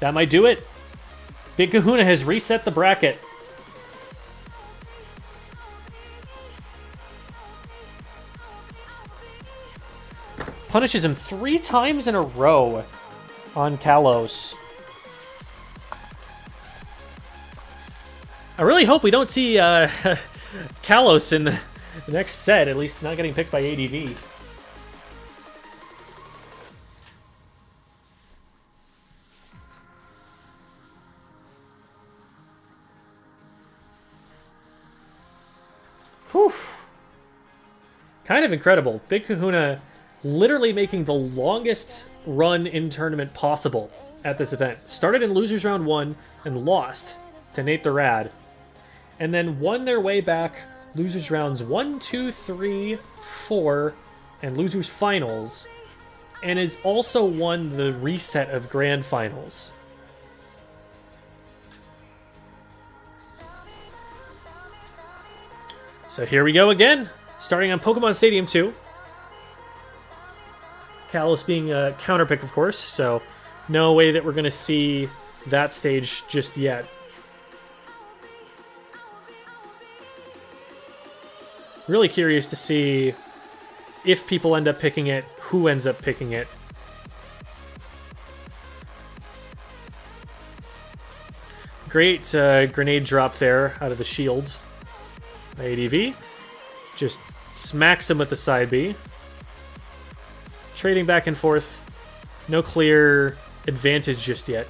Speaker 3: That might do it. Big Kahuna has reset the bracket. Punishes him 3 times in a row on Kalos. I really hope we don't see Kalos in the next set, at least not getting picked by ADV. Whew. Kind of incredible. Big Kahuna literally making the longest run in tournament possible at this event. Started in losers round 1 and lost to Nate the Rad. And then won their way back losers rounds 1, 2, 3, 4, and losers finals. And has also won the reset of grand finals. So here we go again, starting on Pokemon Stadium 2. Kalos being a counter pick, of course, so no way that we're going to see that stage just yet. Really curious to see if people end up picking it, who ends up picking it. Great grenade drop there out of the shield. ADV just smacks him with the side B. Trading back and forth. No clear advantage just yet.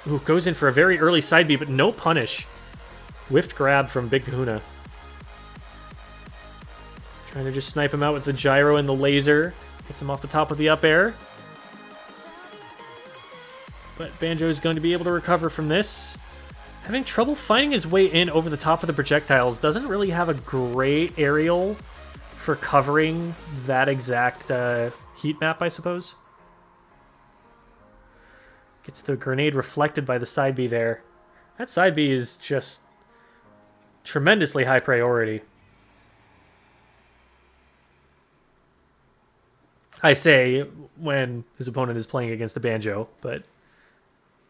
Speaker 3: Ooh, goes in for a very early side B, but no punish. Whiffed grab from Big Kahuna. Trying to just snipe him out with the gyro and the laser. Gets him off the top of the up air. But Banjo is going to be able to recover from this. Having trouble finding his way in over the top of the projectiles. Doesn't really have a great aerial for covering that exact heat map, I suppose. Gets the grenade reflected by the side B there. That side B is just tremendously high priority. I say when his opponent is playing against a Banjo, but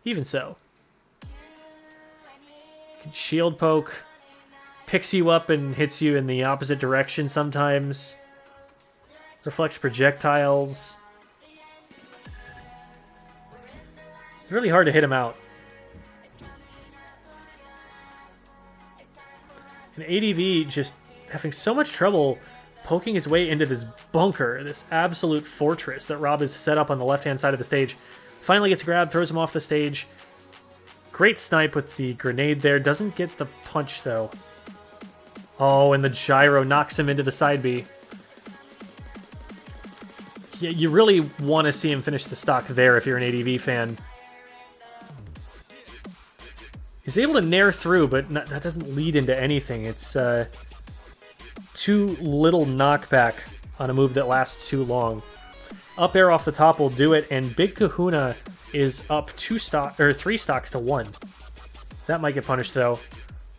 Speaker 3: even so. Shield poke. Picks you up and hits you in the opposite direction sometimes. Reflects projectiles. It's really hard to hit him out. And ADV just having so much trouble poking his way into this bunker, this absolute fortress that Rob has set up on the left-hand side of the stage. Finally gets grabbed, throws him off the stage. Great snipe with the grenade there. Doesn't get the punch, though. Oh, and the gyro knocks him into the side B. Yeah, you really want to see him finish the stock there if you're an ADV fan. He's able to nair through, but that doesn't lead into anything. It's too little knockback on a move that lasts too long. Up air off the top will do it, and Big Kahuna is up 3 stocks to 1. That might get punished, though.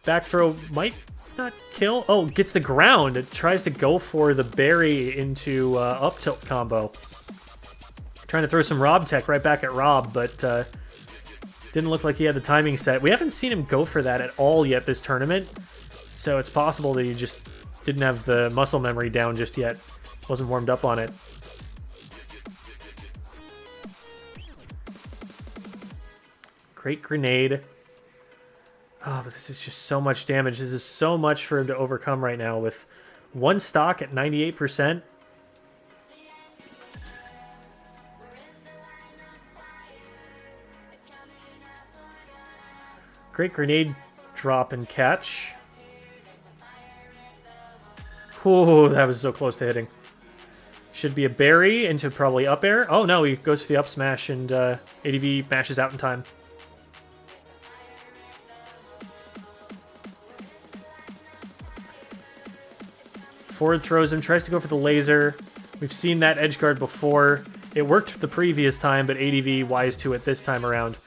Speaker 3: Back throw might not kill. Oh, gets the ground. It tries to go for the berry into up tilt combo. Trying to throw some Rob tech right back at Rob, but didn't look like he had the timing set. We haven't seen him go for that at all yet this tournament, so it's possible that he just didn't have the muscle memory down just yet. Wasn't warmed up on it. Great grenade. Oh, but this is just so much damage. This is so much for him to overcome right now with one stock at 98%. Great grenade drop and catch. Ooh, that was so close to hitting. Should be a berry into probably up air. Oh no, he goes for the up smash and ADV mashes out in time. Forward throws him, tries to go for the laser. We've seen that edge guard before. It worked the previous time, but ADV wise to it this time around.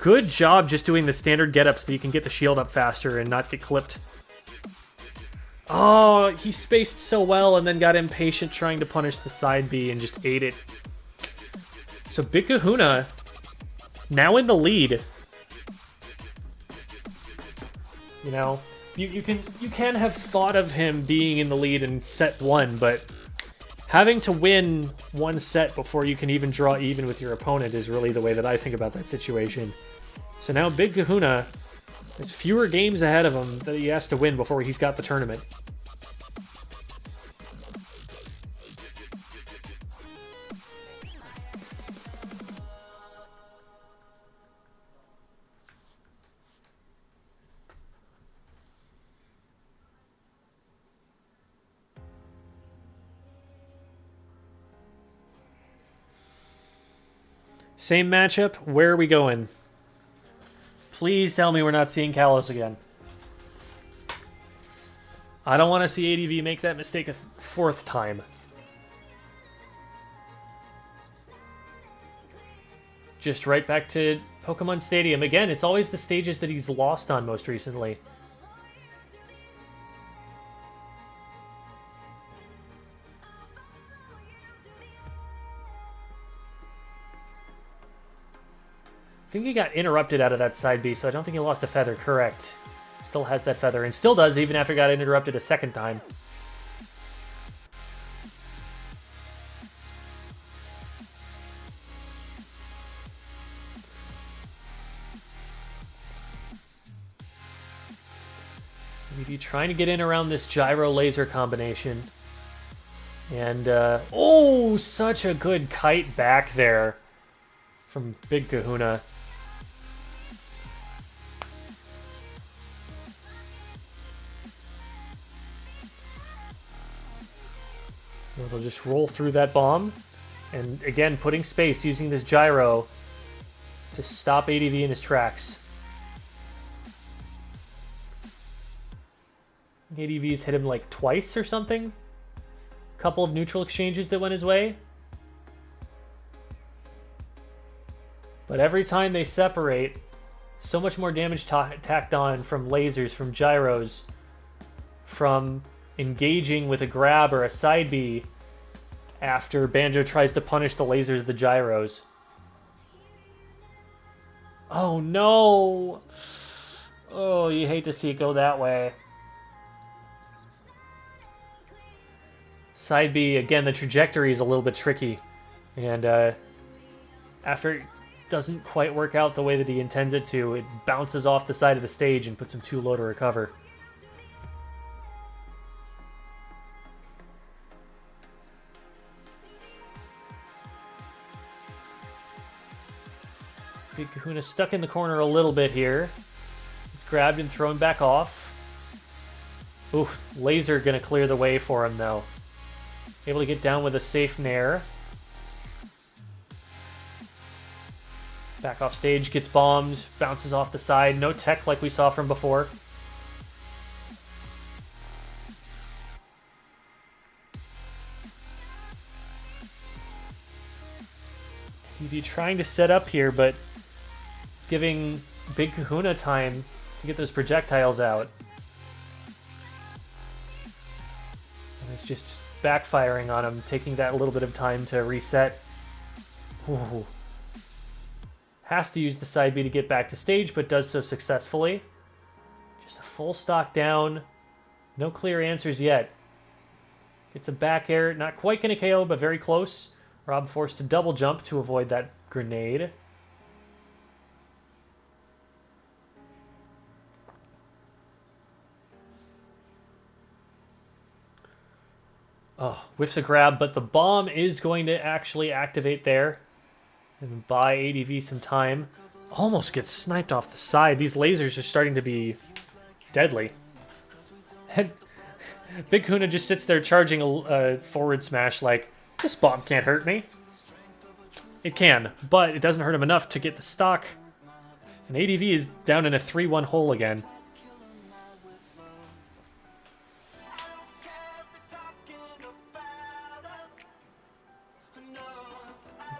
Speaker 3: Good job just doing the standard get-up so that you can get the shield up faster and not get clipped. Oh, he spaced so well and then got impatient trying to punish the side B and just ate it. So Big Kahuna now in the lead. You know, you can have thought of him being in the lead in set 1, but having to win one set before you can even draw even with your opponent is really the way that I think about that situation. So now Big Kahuna has fewer games ahead of him that he has to win before he's got the tournament. Same matchup. Where are we going? Please tell me we're not seeing Kalos again. I don't want to see ADV make that mistake a fourth time. Just right back to Pokemon Stadium. Again, it's always the stages that he's lost on most recently. think he got interrupted out of that side B, so I don't think he lost a feather. Correct. Still has that feather, and still does even after he got interrupted a second time. Maybe trying to get in around this gyro laser combination. And, oh, such a good kite back there from Big Kahuna. They'll just roll through that bomb. And again, putting space, using this gyro to stop ADV in his tracks. ADV's hit him like twice or something. Couple of neutral exchanges that went his way. But every time they separate, so much more damage tacked on from lasers, from gyros, from engaging with a grab or a side B after Banjo tries to punish the lasers of the gyros. Oh no! Oh, you hate to see it go that way. Side B, again, the trajectory is a little bit tricky. And after it doesn't quite work out the way that he intends it to, it bounces off the side of the stage and puts him too low to recover. Big Kahuna stuck in the corner a little bit here. It's grabbed and thrown back off. Ooh, laser gonna clear the way for him though. Able to get down with a safe nair. Back off stage, gets bombed, bounces off the side. No tech like we saw from before. He'd be trying to set up here, but it's giving Big Kahuna time to get those projectiles out. And it's just backfiring on him, taking that little bit of time to reset. Ooh. Has to use the side B to get back to stage, but does so successfully. Just a full stock down. No clear answers yet. It's a back air, not quite going to KO, but very close. Rob forced to double jump to avoid that grenade. Oh, whiffs a grab, but the bomb is going to actually activate there and buy ADV some time. Almost gets sniped off the side. These lasers are starting to be deadly. And Big Kahuna just sits there charging a forward smash like, this bomb can't hurt me. It can, but it doesn't hurt him enough to get the stock. And ADV is down in a 3-1 hole again.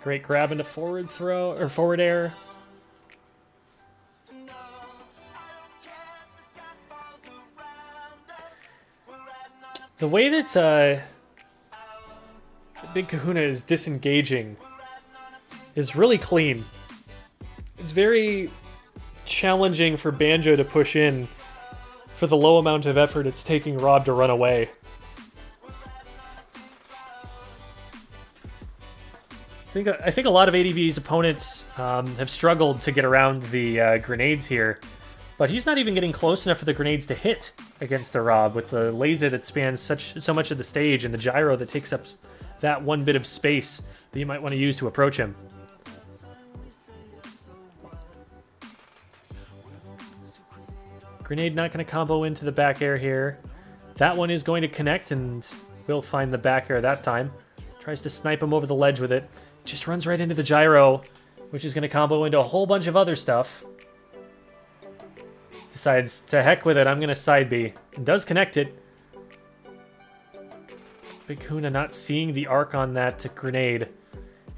Speaker 3: Great grab into forward throw, or forward air. The way that Big Kahuna is disengaging is really clean. It's very challenging for Banjo to push in for the low amount of effort it's taking Rob to run away. I think a lot of ADV's opponents have struggled to get around the grenades here, but he's not even getting close enough for the grenades to hit against the Rob with the laser that spans so much of the stage and the gyro that takes up that one bit of space that you might want to use to approach him. Grenade not going to combo into the back air here. That one is going to connect and will find the back air that time. Tries to snipe him over the ledge with it. Just runs right into the gyro, which is going to combo into a whole bunch of other stuff. Decides, to heck with it, I'm going to side B. And does connect it. Big Kahuna not seeing the arc on that grenade.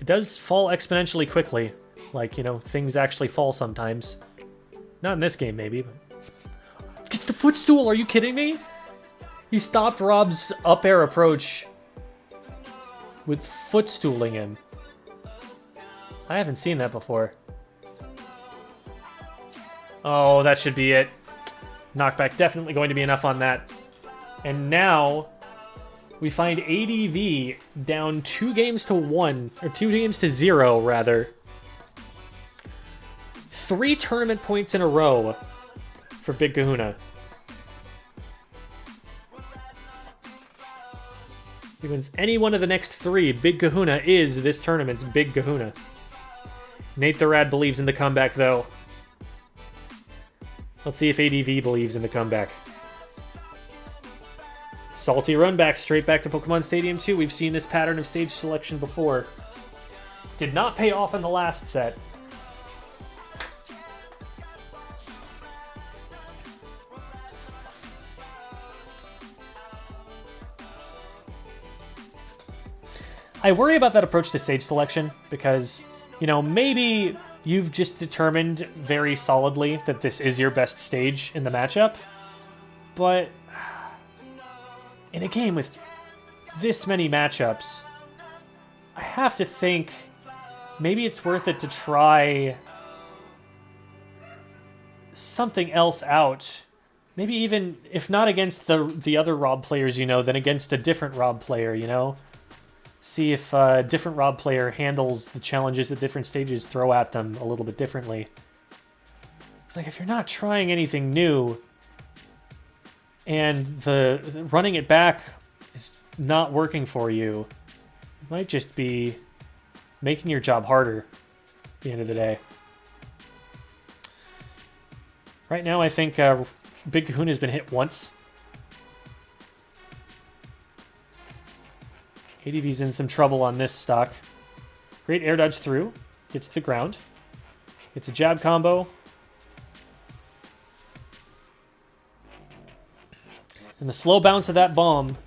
Speaker 3: It does fall exponentially quickly. Like, you know, things actually fall sometimes. Not in this game, maybe. But... Gets the footstool, are you kidding me? He stopped Rob's up air approach with footstooling him. I haven't seen that before. Oh, that should be it. Knockback definitely going to be enough on that. And now we find ADV down 2 games to 1, or 2 games to 0, rather. 3 tournament points in a row for Big Kahuna. If he wins any one of the next 3, Big Kahuna is this tournament's Big Kahuna. Nate the Rad believes in the comeback, though. Let's see if ADV believes in the comeback. Salty run back, straight back to Pokemon Stadium 2. We've seen this pattern of stage selection before. Did not pay off in the last set. I worry about that approach to stage selection because, you know, maybe you've just determined very solidly that this is your best stage in the matchup, but in a game with this many matchups, I have to think maybe it's worth it to try something else out. Maybe even, if not against the other Rob players, you know, then against a different Rob player, you know? See if a different Rob player handles the challenges that different stages throw at them a little bit differently. It's like, if you're not trying anything new, and the running it back is not working for you, it might just be making your job harder at the end of the day. Right now, I think Big Kahuna has been hit once. ADV's in some trouble on this stock. Great air dodge through. Gets to the ground. Gets a jab combo. And the slow bounce of that bomb,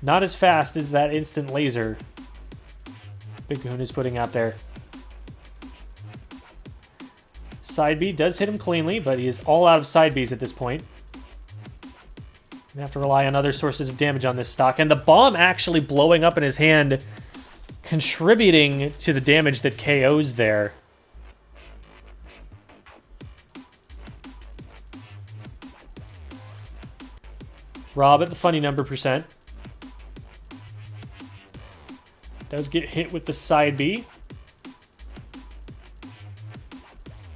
Speaker 3: not as fast as that instant laser Big Kahuna's putting out there. Side B does hit him cleanly, but he is all out of side Bs at this point. Gonna have to rely on other sources of damage on this stock. And the bomb actually blowing up in his hand, contributing to the damage that KOs there. Rob at the funny number percent. Does get hit with the side B.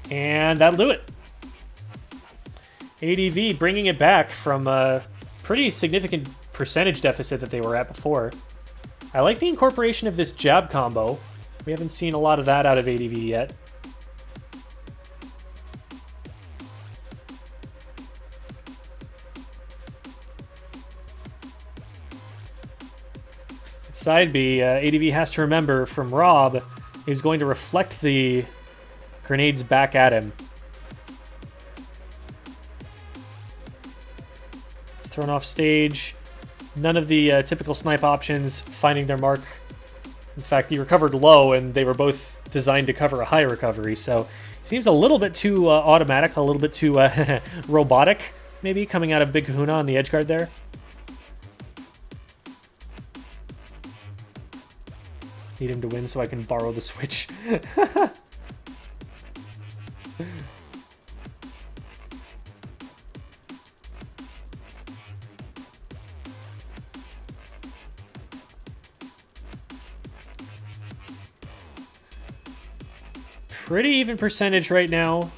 Speaker 3: And that'll do it. ADV bringing it back from a pretty significant percentage deficit that they were at before. I like the incorporation of this jab combo. We haven't seen a lot of that out of ADV yet. Side B, ADV has to remember from Rob, is going to reflect the grenades back at him. It's thrown off stage. None of the typical snipe options finding their mark. In fact, he recovered low, and they were both designed to cover a high recovery, so seems a little bit too automatic, a little bit too robotic, maybe, coming out of Big Kahuna on the edge guard there. Need him to win so I can borrow the Switch. Pretty even percentage right now.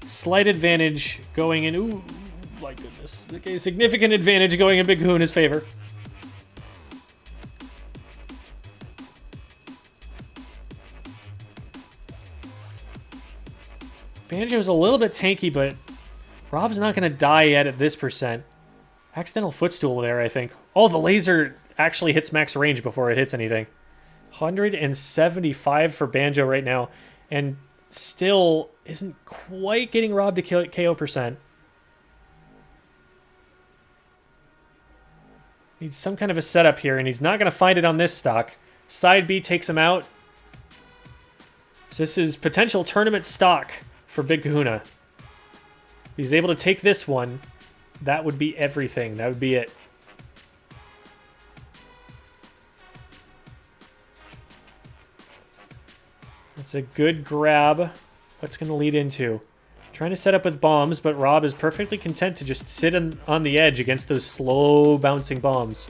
Speaker 3: Slight advantage going in. Ooh, my goodness. Okay, significant advantage going in Big Kahuna's favor. Banjo's a little bit tanky, but Rob's not going to die yet at this percent. Accidental footstool there, I think. Oh, the laser actually hits max range before it hits anything. 175 for Banjo right now, and still isn't quite getting Rob to KO percent. Needs some kind of a setup here, and he's not going to find it on this stock. Side B takes him out. So this is potential tournament stock for Big Kahuna. If he's able to take this one, that would be everything. That would be it. That's a good grab. What's going to lead into? Trying to set up with bombs, but Rob is perfectly content to just sit on the edge against those slow bouncing bombs.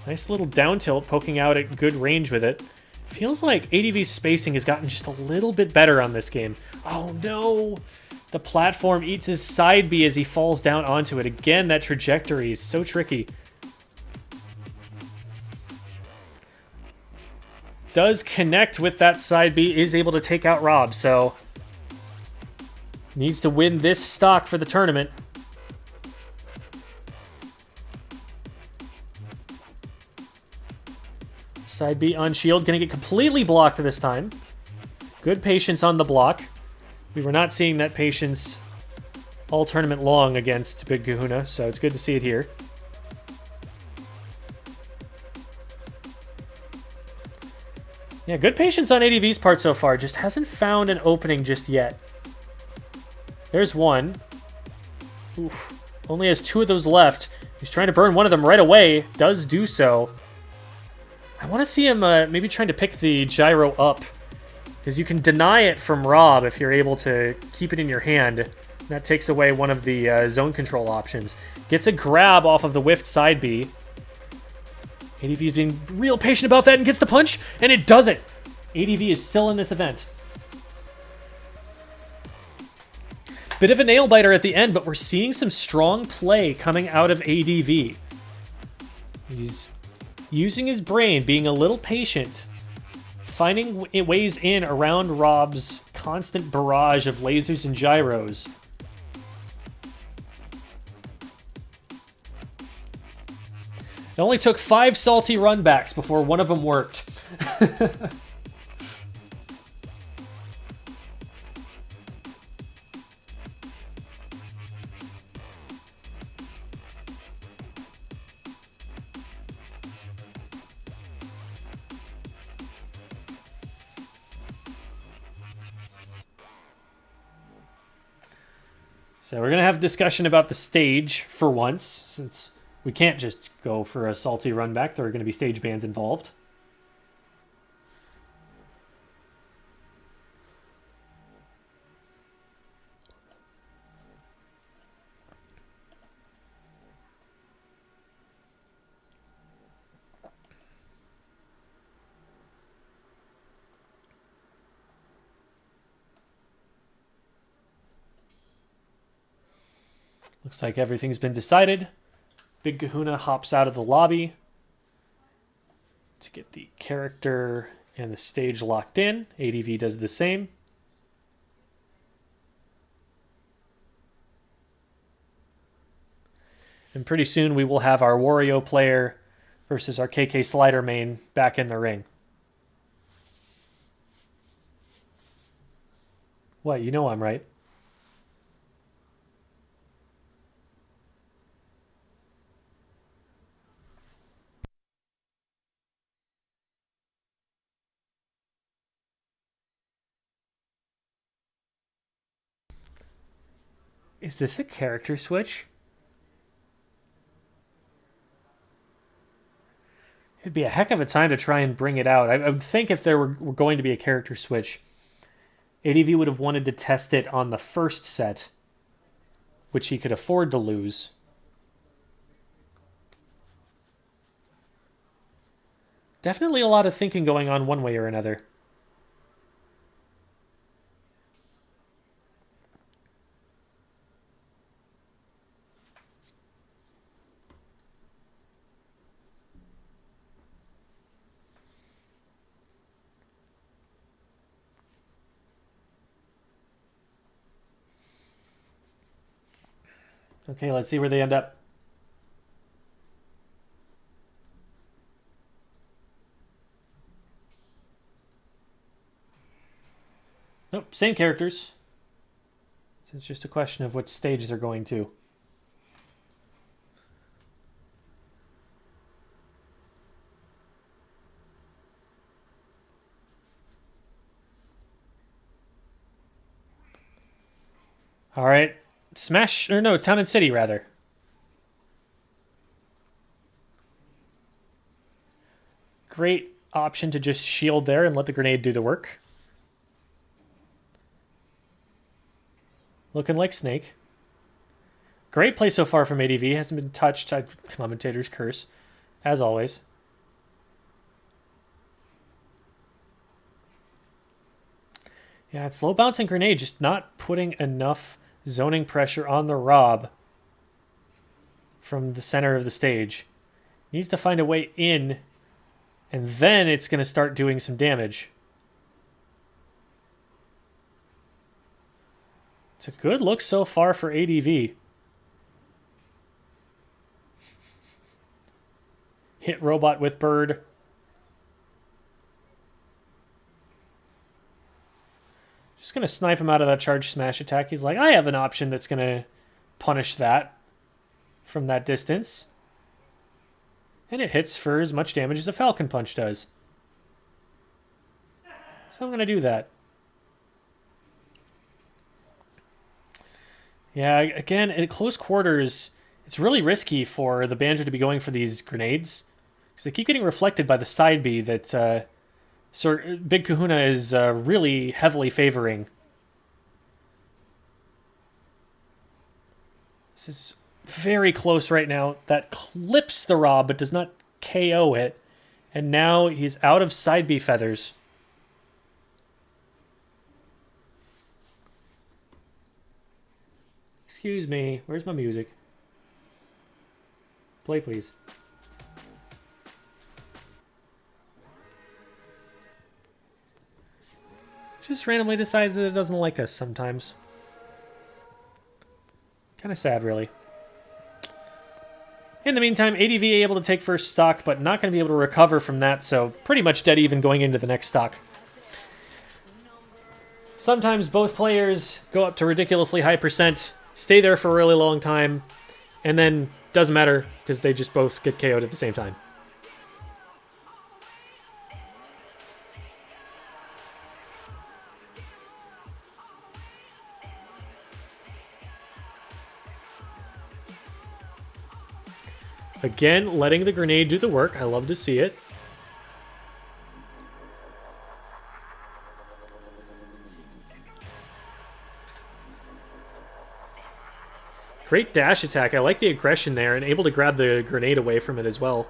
Speaker 3: Nice little down tilt, poking out at good range with it. Feels like ADV's spacing has gotten just a little bit better on this game. Oh no! The platform eats his side B as he falls down onto it. Again, that trajectory is so tricky. Does connect with that side B, is able to take out Rob, so... Needs to win this stock for the tournament. Side B on shield, gonna get completely blocked this time. Good patience on the block. We were not seeing that patience all tournament long against Big Kahuna, so it's good to see it here. Yeah, good patience on ADV's part so far. Just hasn't found an opening just yet. There's one. Oof. Only has 2 of those left. He's trying to burn one of them right away. Does do so. I want to see him maybe trying to pick the gyro up. Because you can deny it from Rob if you're able to keep it in your hand. That takes away one of the zone control options. Gets a grab off of the whiffed side B. ADV is being real patient about that and gets the punch, and it does it. ADV is still in this event. Bit of a nail biter at the end, but we're seeing some strong play coming out of ADV. He's using his brain, being a little patient, finding ways in around Rob's constant barrage of lasers and gyros. It only took 5 salty runbacks before one of them worked. So we're going to have a discussion about the stage for once, since we can't just go for a salty run back. There are going to be stage bans involved. Looks like everything's been decided. Big Kahuna hops out of the lobby to get the character and the stage locked in. ADV does the same. And pretty soon we will have our Wario player versus our KK Slider main back in the ring. What? You know I'm right. Is this a character switch? It'd be a heck of a time to try and bring it out. I would think if there were going to be a character switch, ADV would have wanted to test it on the first set, which he could afford to lose. Definitely a lot of thinking going on one way or another. Okay, let's see where they end up. Nope, same characters. So it's just a question of which stage they're going to. All right. Smash, or no, Town and City, rather. Great option to just shield there and let the grenade do the work. Looking like Snake. Great play so far from ADV. Hasn't been touched. Commentator's curse. As always. Yeah, it's low bouncing grenade. Just not putting enough zoning pressure on the Rob from the center of the stage. Needs to find a way in, and then it's going to start doing some damage. It's a good look so far for ADV. Hit robot with bird. Just going to snipe him out of that charge smash attack. He's like, I have an option that's going to punish that from that distance. And it hits for as much damage as a Falcon Punch does. So I'm going to do that. Yeah, again, at close quarters, it's really risky for the Banjo to be going for these grenades. Because they keep getting reflected by the side B that Big Kahuna is really heavily favoring. This is very close right now. That clips the Rob, but does not KO it. And now he's out of side B feathers. Excuse me, where's my music? Play, please. Just randomly decides that it doesn't like us sometimes. Kind of sad, really. In the meantime, ADV able to take first stock, but not going to be able to recover from that, so pretty much dead even going into the next stock. Sometimes both players go up to ridiculously high percent, stay there for a really long time, and then doesn't matter because they just both get KO'd at the same time. Again, letting the grenade do the work. I love to see it. Great dash attack. I like the aggression there and able to grab the grenade away from it as well.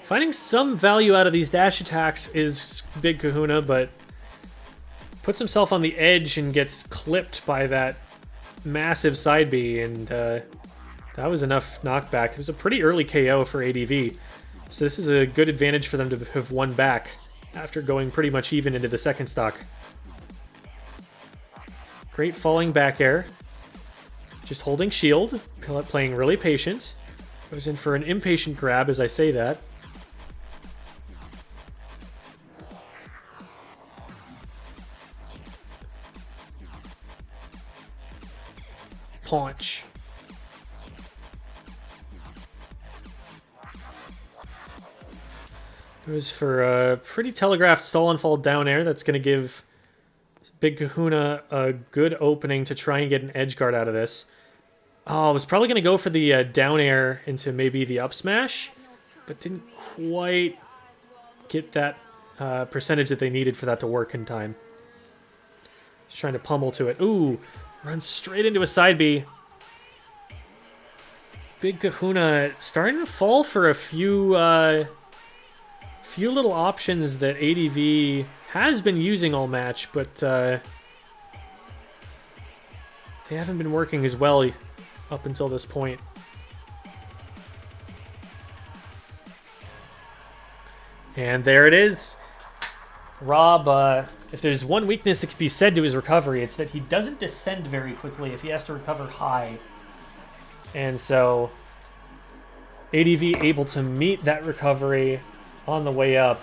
Speaker 3: Finding some value out of these dash attacks is Big Kahuna, but puts himself on the edge and gets clipped by that massive side B, and that was enough knockback. It was a pretty early KO for ADV, so this is a good advantage for them to have won back after going pretty much even into the second stock. Great falling back air. Just holding shield, playing really patient. Goes in for an impatient grab as I say that. Punch. Goes for a pretty telegraphed stall and fall down air. That's going to give Big Kahuna a good opening to try and get an edge guard out of this. Oh, I was probably going to go for the down air into maybe the up smash, but didn't quite get that percentage that they needed for that to work in time. Just trying to pummel to it. Ooh, runs straight into a side B. Big Kahuna starting to fall for a few little options that ADV has been using all match, but they haven't been working as well up until this point. And there it is. Rob, if there's one weakness that could be said to his recovery, it's that he doesn't descend very quickly if he has to recover high. And so ADV able to meet that recovery on the way up.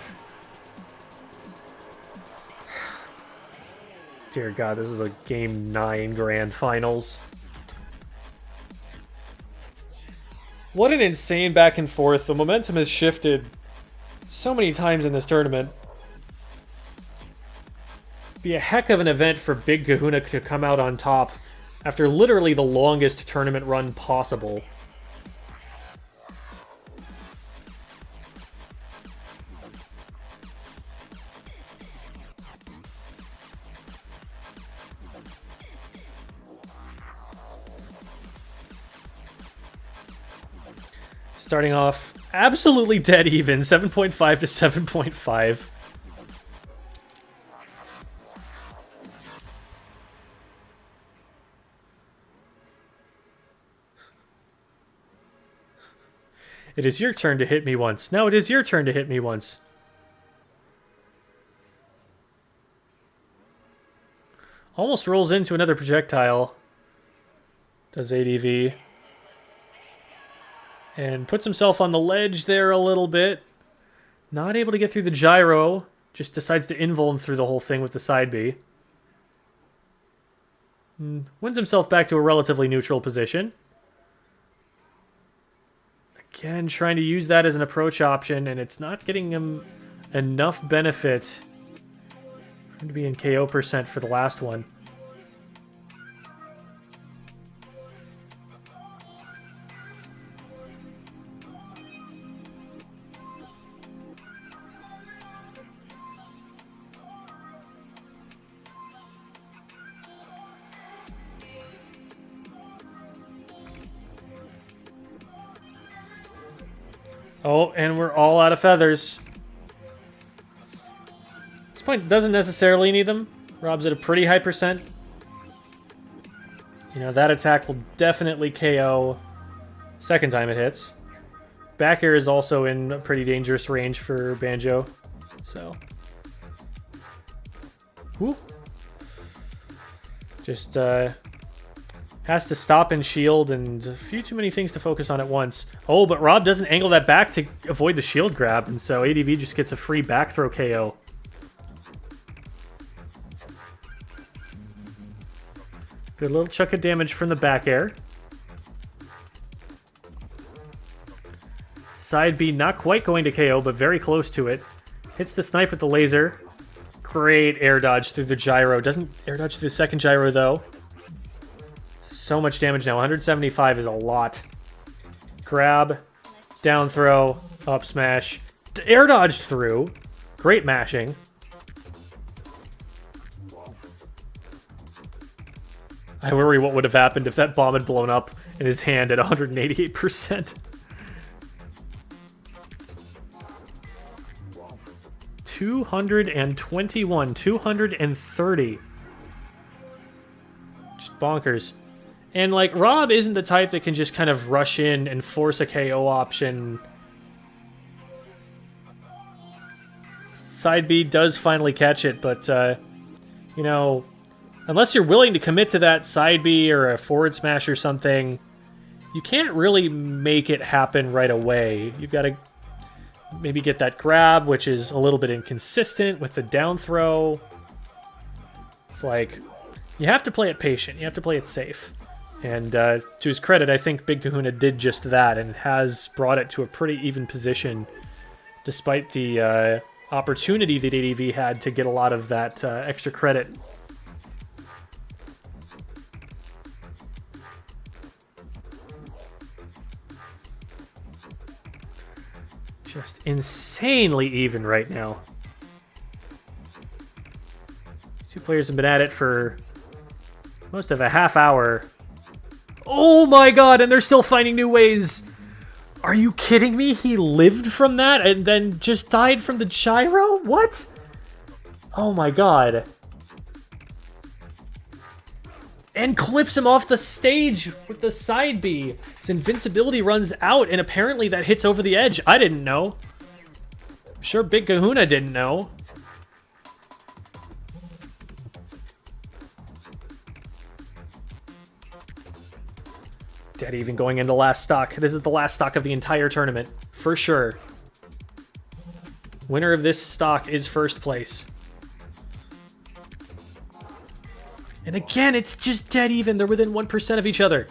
Speaker 3: Dear God, this is a Game 9 Grand Finals. What an insane back and forth. The momentum has shifted so many times in this tournament. Be a heck of an event for Big Kahuna to come out on top after literally the longest tournament run possible. Starting off absolutely dead even, 7.5 to 7.5. It is your turn to hit me once. No, it is your turn to hit me once. Almost rolls into another projectile. Does ADV. And puts himself on the ledge there a little bit. Not able to get through the gyro. Just decides to invul him through the whole thing with the side B. Wins himself back to a relatively neutral position. Again, trying to use that as an approach option, and it's not getting him enough benefit for him to be in KO percent for the last one. Oh, and we're all out of feathers. At this point, doesn't necessarily need them. Rob's at a pretty high percent. You know, that attack will definitely KO second time it hits. Back air is also in a pretty dangerous range for Banjo. So. Whoop. Just, has to stop and shield, and a few too many things to focus on at once. Oh, but Rob doesn't angle that back to avoid the shield grab, and so ADV just gets a free back throw KO. Good little chunk of damage from the back air. Side B not quite going to KO, but very close to it. Hits the snipe with the laser. Great air dodge through the gyro. Doesn't air dodge through the second gyro, though. So much damage now. 175 is a lot. Grab, down throw, up smash. Air dodged through. Great mashing. I worry what would have happened if that bomb had blown up in his hand at 188%. 221, 230. Just bonkers. And, like, Rob isn't the type that can just kind of rush in and force a KO option. Side B does finally catch it, but, you know, unless you're willing to commit to that side B or a forward smash or something, you can't really make it happen right away. You've got to maybe get that grab, which is a little bit inconsistent with the down throw. It's like, you have to play it patient. You have to play it safe. And to his credit, I think Big Kahuna did just that and has brought it to a pretty even position, despite the opportunity that ADV had to get a lot of that extra credit. Just insanely even right now. Two players have been at it for most of a half hour. Oh my god, and they're still finding new ways. Are you kidding me? He lived from that and then just died from the gyro? What? Oh my god. And clips him off the stage with the side B. His invincibility runs out, and apparently that hits over the edge. I didn't know. I'm sure Big Kahuna didn't know. Dead even going into last stock. This is the last stock of the entire tournament, for sure. Winner of this stock is first place. And again, it's just dead even. They're within 1% of each other.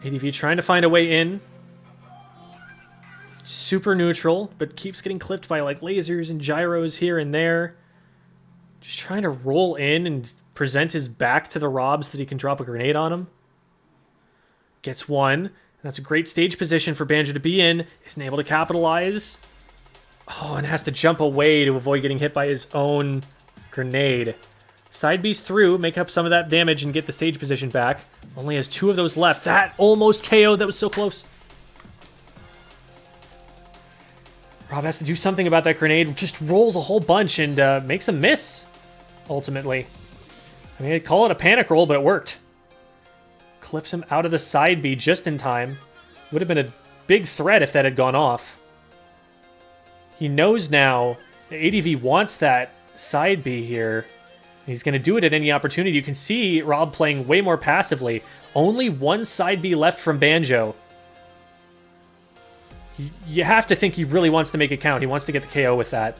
Speaker 3: ADV trying to find a way in. Super neutral, but keeps getting clipped by like lasers and gyros here and there. Just trying to roll in and present his back to the Rob so that he can drop a grenade on him. Gets one. That's a great stage position for Banjo to be in. Isn't able to capitalize. Oh, and has to jump away to avoid getting hit by his own Grenade. Side B's through, make up some of that damage and get the stage position back. Only has 2 of those left. That almost KO'd. That was so close. Rob has to do something about that grenade. Just rolls a whole bunch and makes a miss, ultimately. I mean, I'd call it a panic roll, but it worked. Clips him out of the side B just in time. Would have been a big threat if that had gone off. He knows now the ADV wants that side B here. He's going to do it at any opportunity. You can see Rob playing way more passively. Only 1 side B left from Banjo. You have to think he really wants to make it count. He wants to get the KO with that.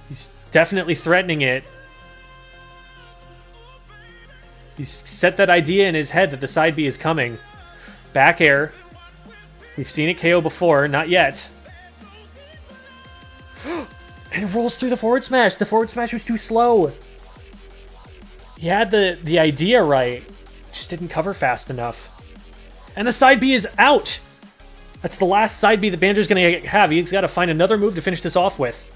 Speaker 3: He's definitely threatening it. He's set that idea in his head that the side B is coming. Back air. We've seen it KO before. Not yet. And it rolls through the forward smash. The forward smash was too slow. He had the idea right. Just didn't cover fast enough. And the side B is out. That's the last side B that Banjo's going to have. He's got to find another move to finish this off with.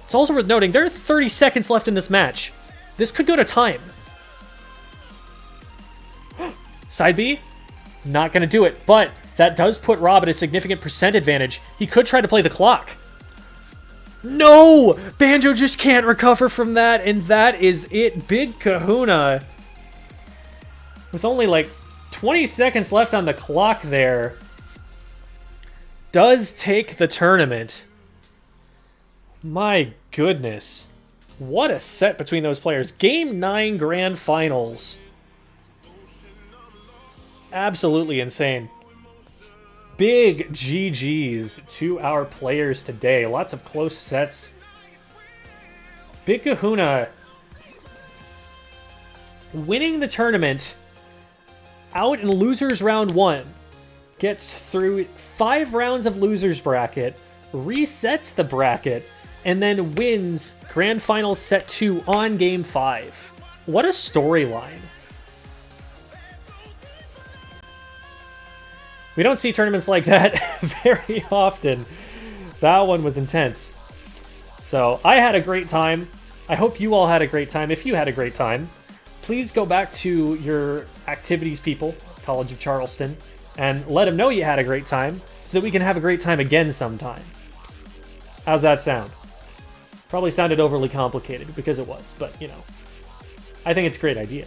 Speaker 3: It's also worth noting, there are 30 seconds left in this match. This could go to time. Side B, not going to do it, but that does put Rob at a significant percent advantage. He could try to play the clock. No! Banjo just can't recover from that, and that is it. Big kahuna. With only like 20 seconds left on the clock there. Does take the tournament. My goodness. What a set between those players. Game 9 Grand Finals. Absolutely insane. Big GG's to our players today. Lots of close sets. Big Kahuna winning the tournament out in losers round 1. Gets through 5 rounds of losers bracket, resets the bracket, and then wins Grand Finals set 2 on game 5. What a storyline. We don't see tournaments like that very often. That one was intense. So I had a great time. I hope you all had a great time. If you had a great time, please go back to your activities people, College of Charleston, and let them know you had a great time so that we can have a great time again sometime. How's that sound? Probably sounded overly complicated because it was, but you know, I think it's a great idea.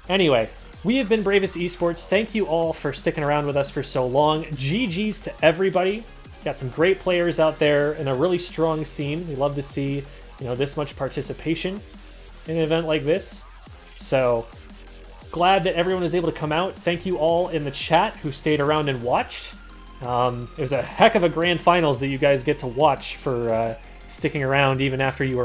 Speaker 3: Anyway, we have been Bravest Esports. Thank you all for sticking around with us for so long. GG's to everybody. Got some great players out there and a really strong scene. We love to see, you know, this much participation in an event like this. So glad that everyone was able to come out. Thank you all in the chat who stayed around and watched. It was a heck of a grand finals that you guys get to watch for sticking around even after you were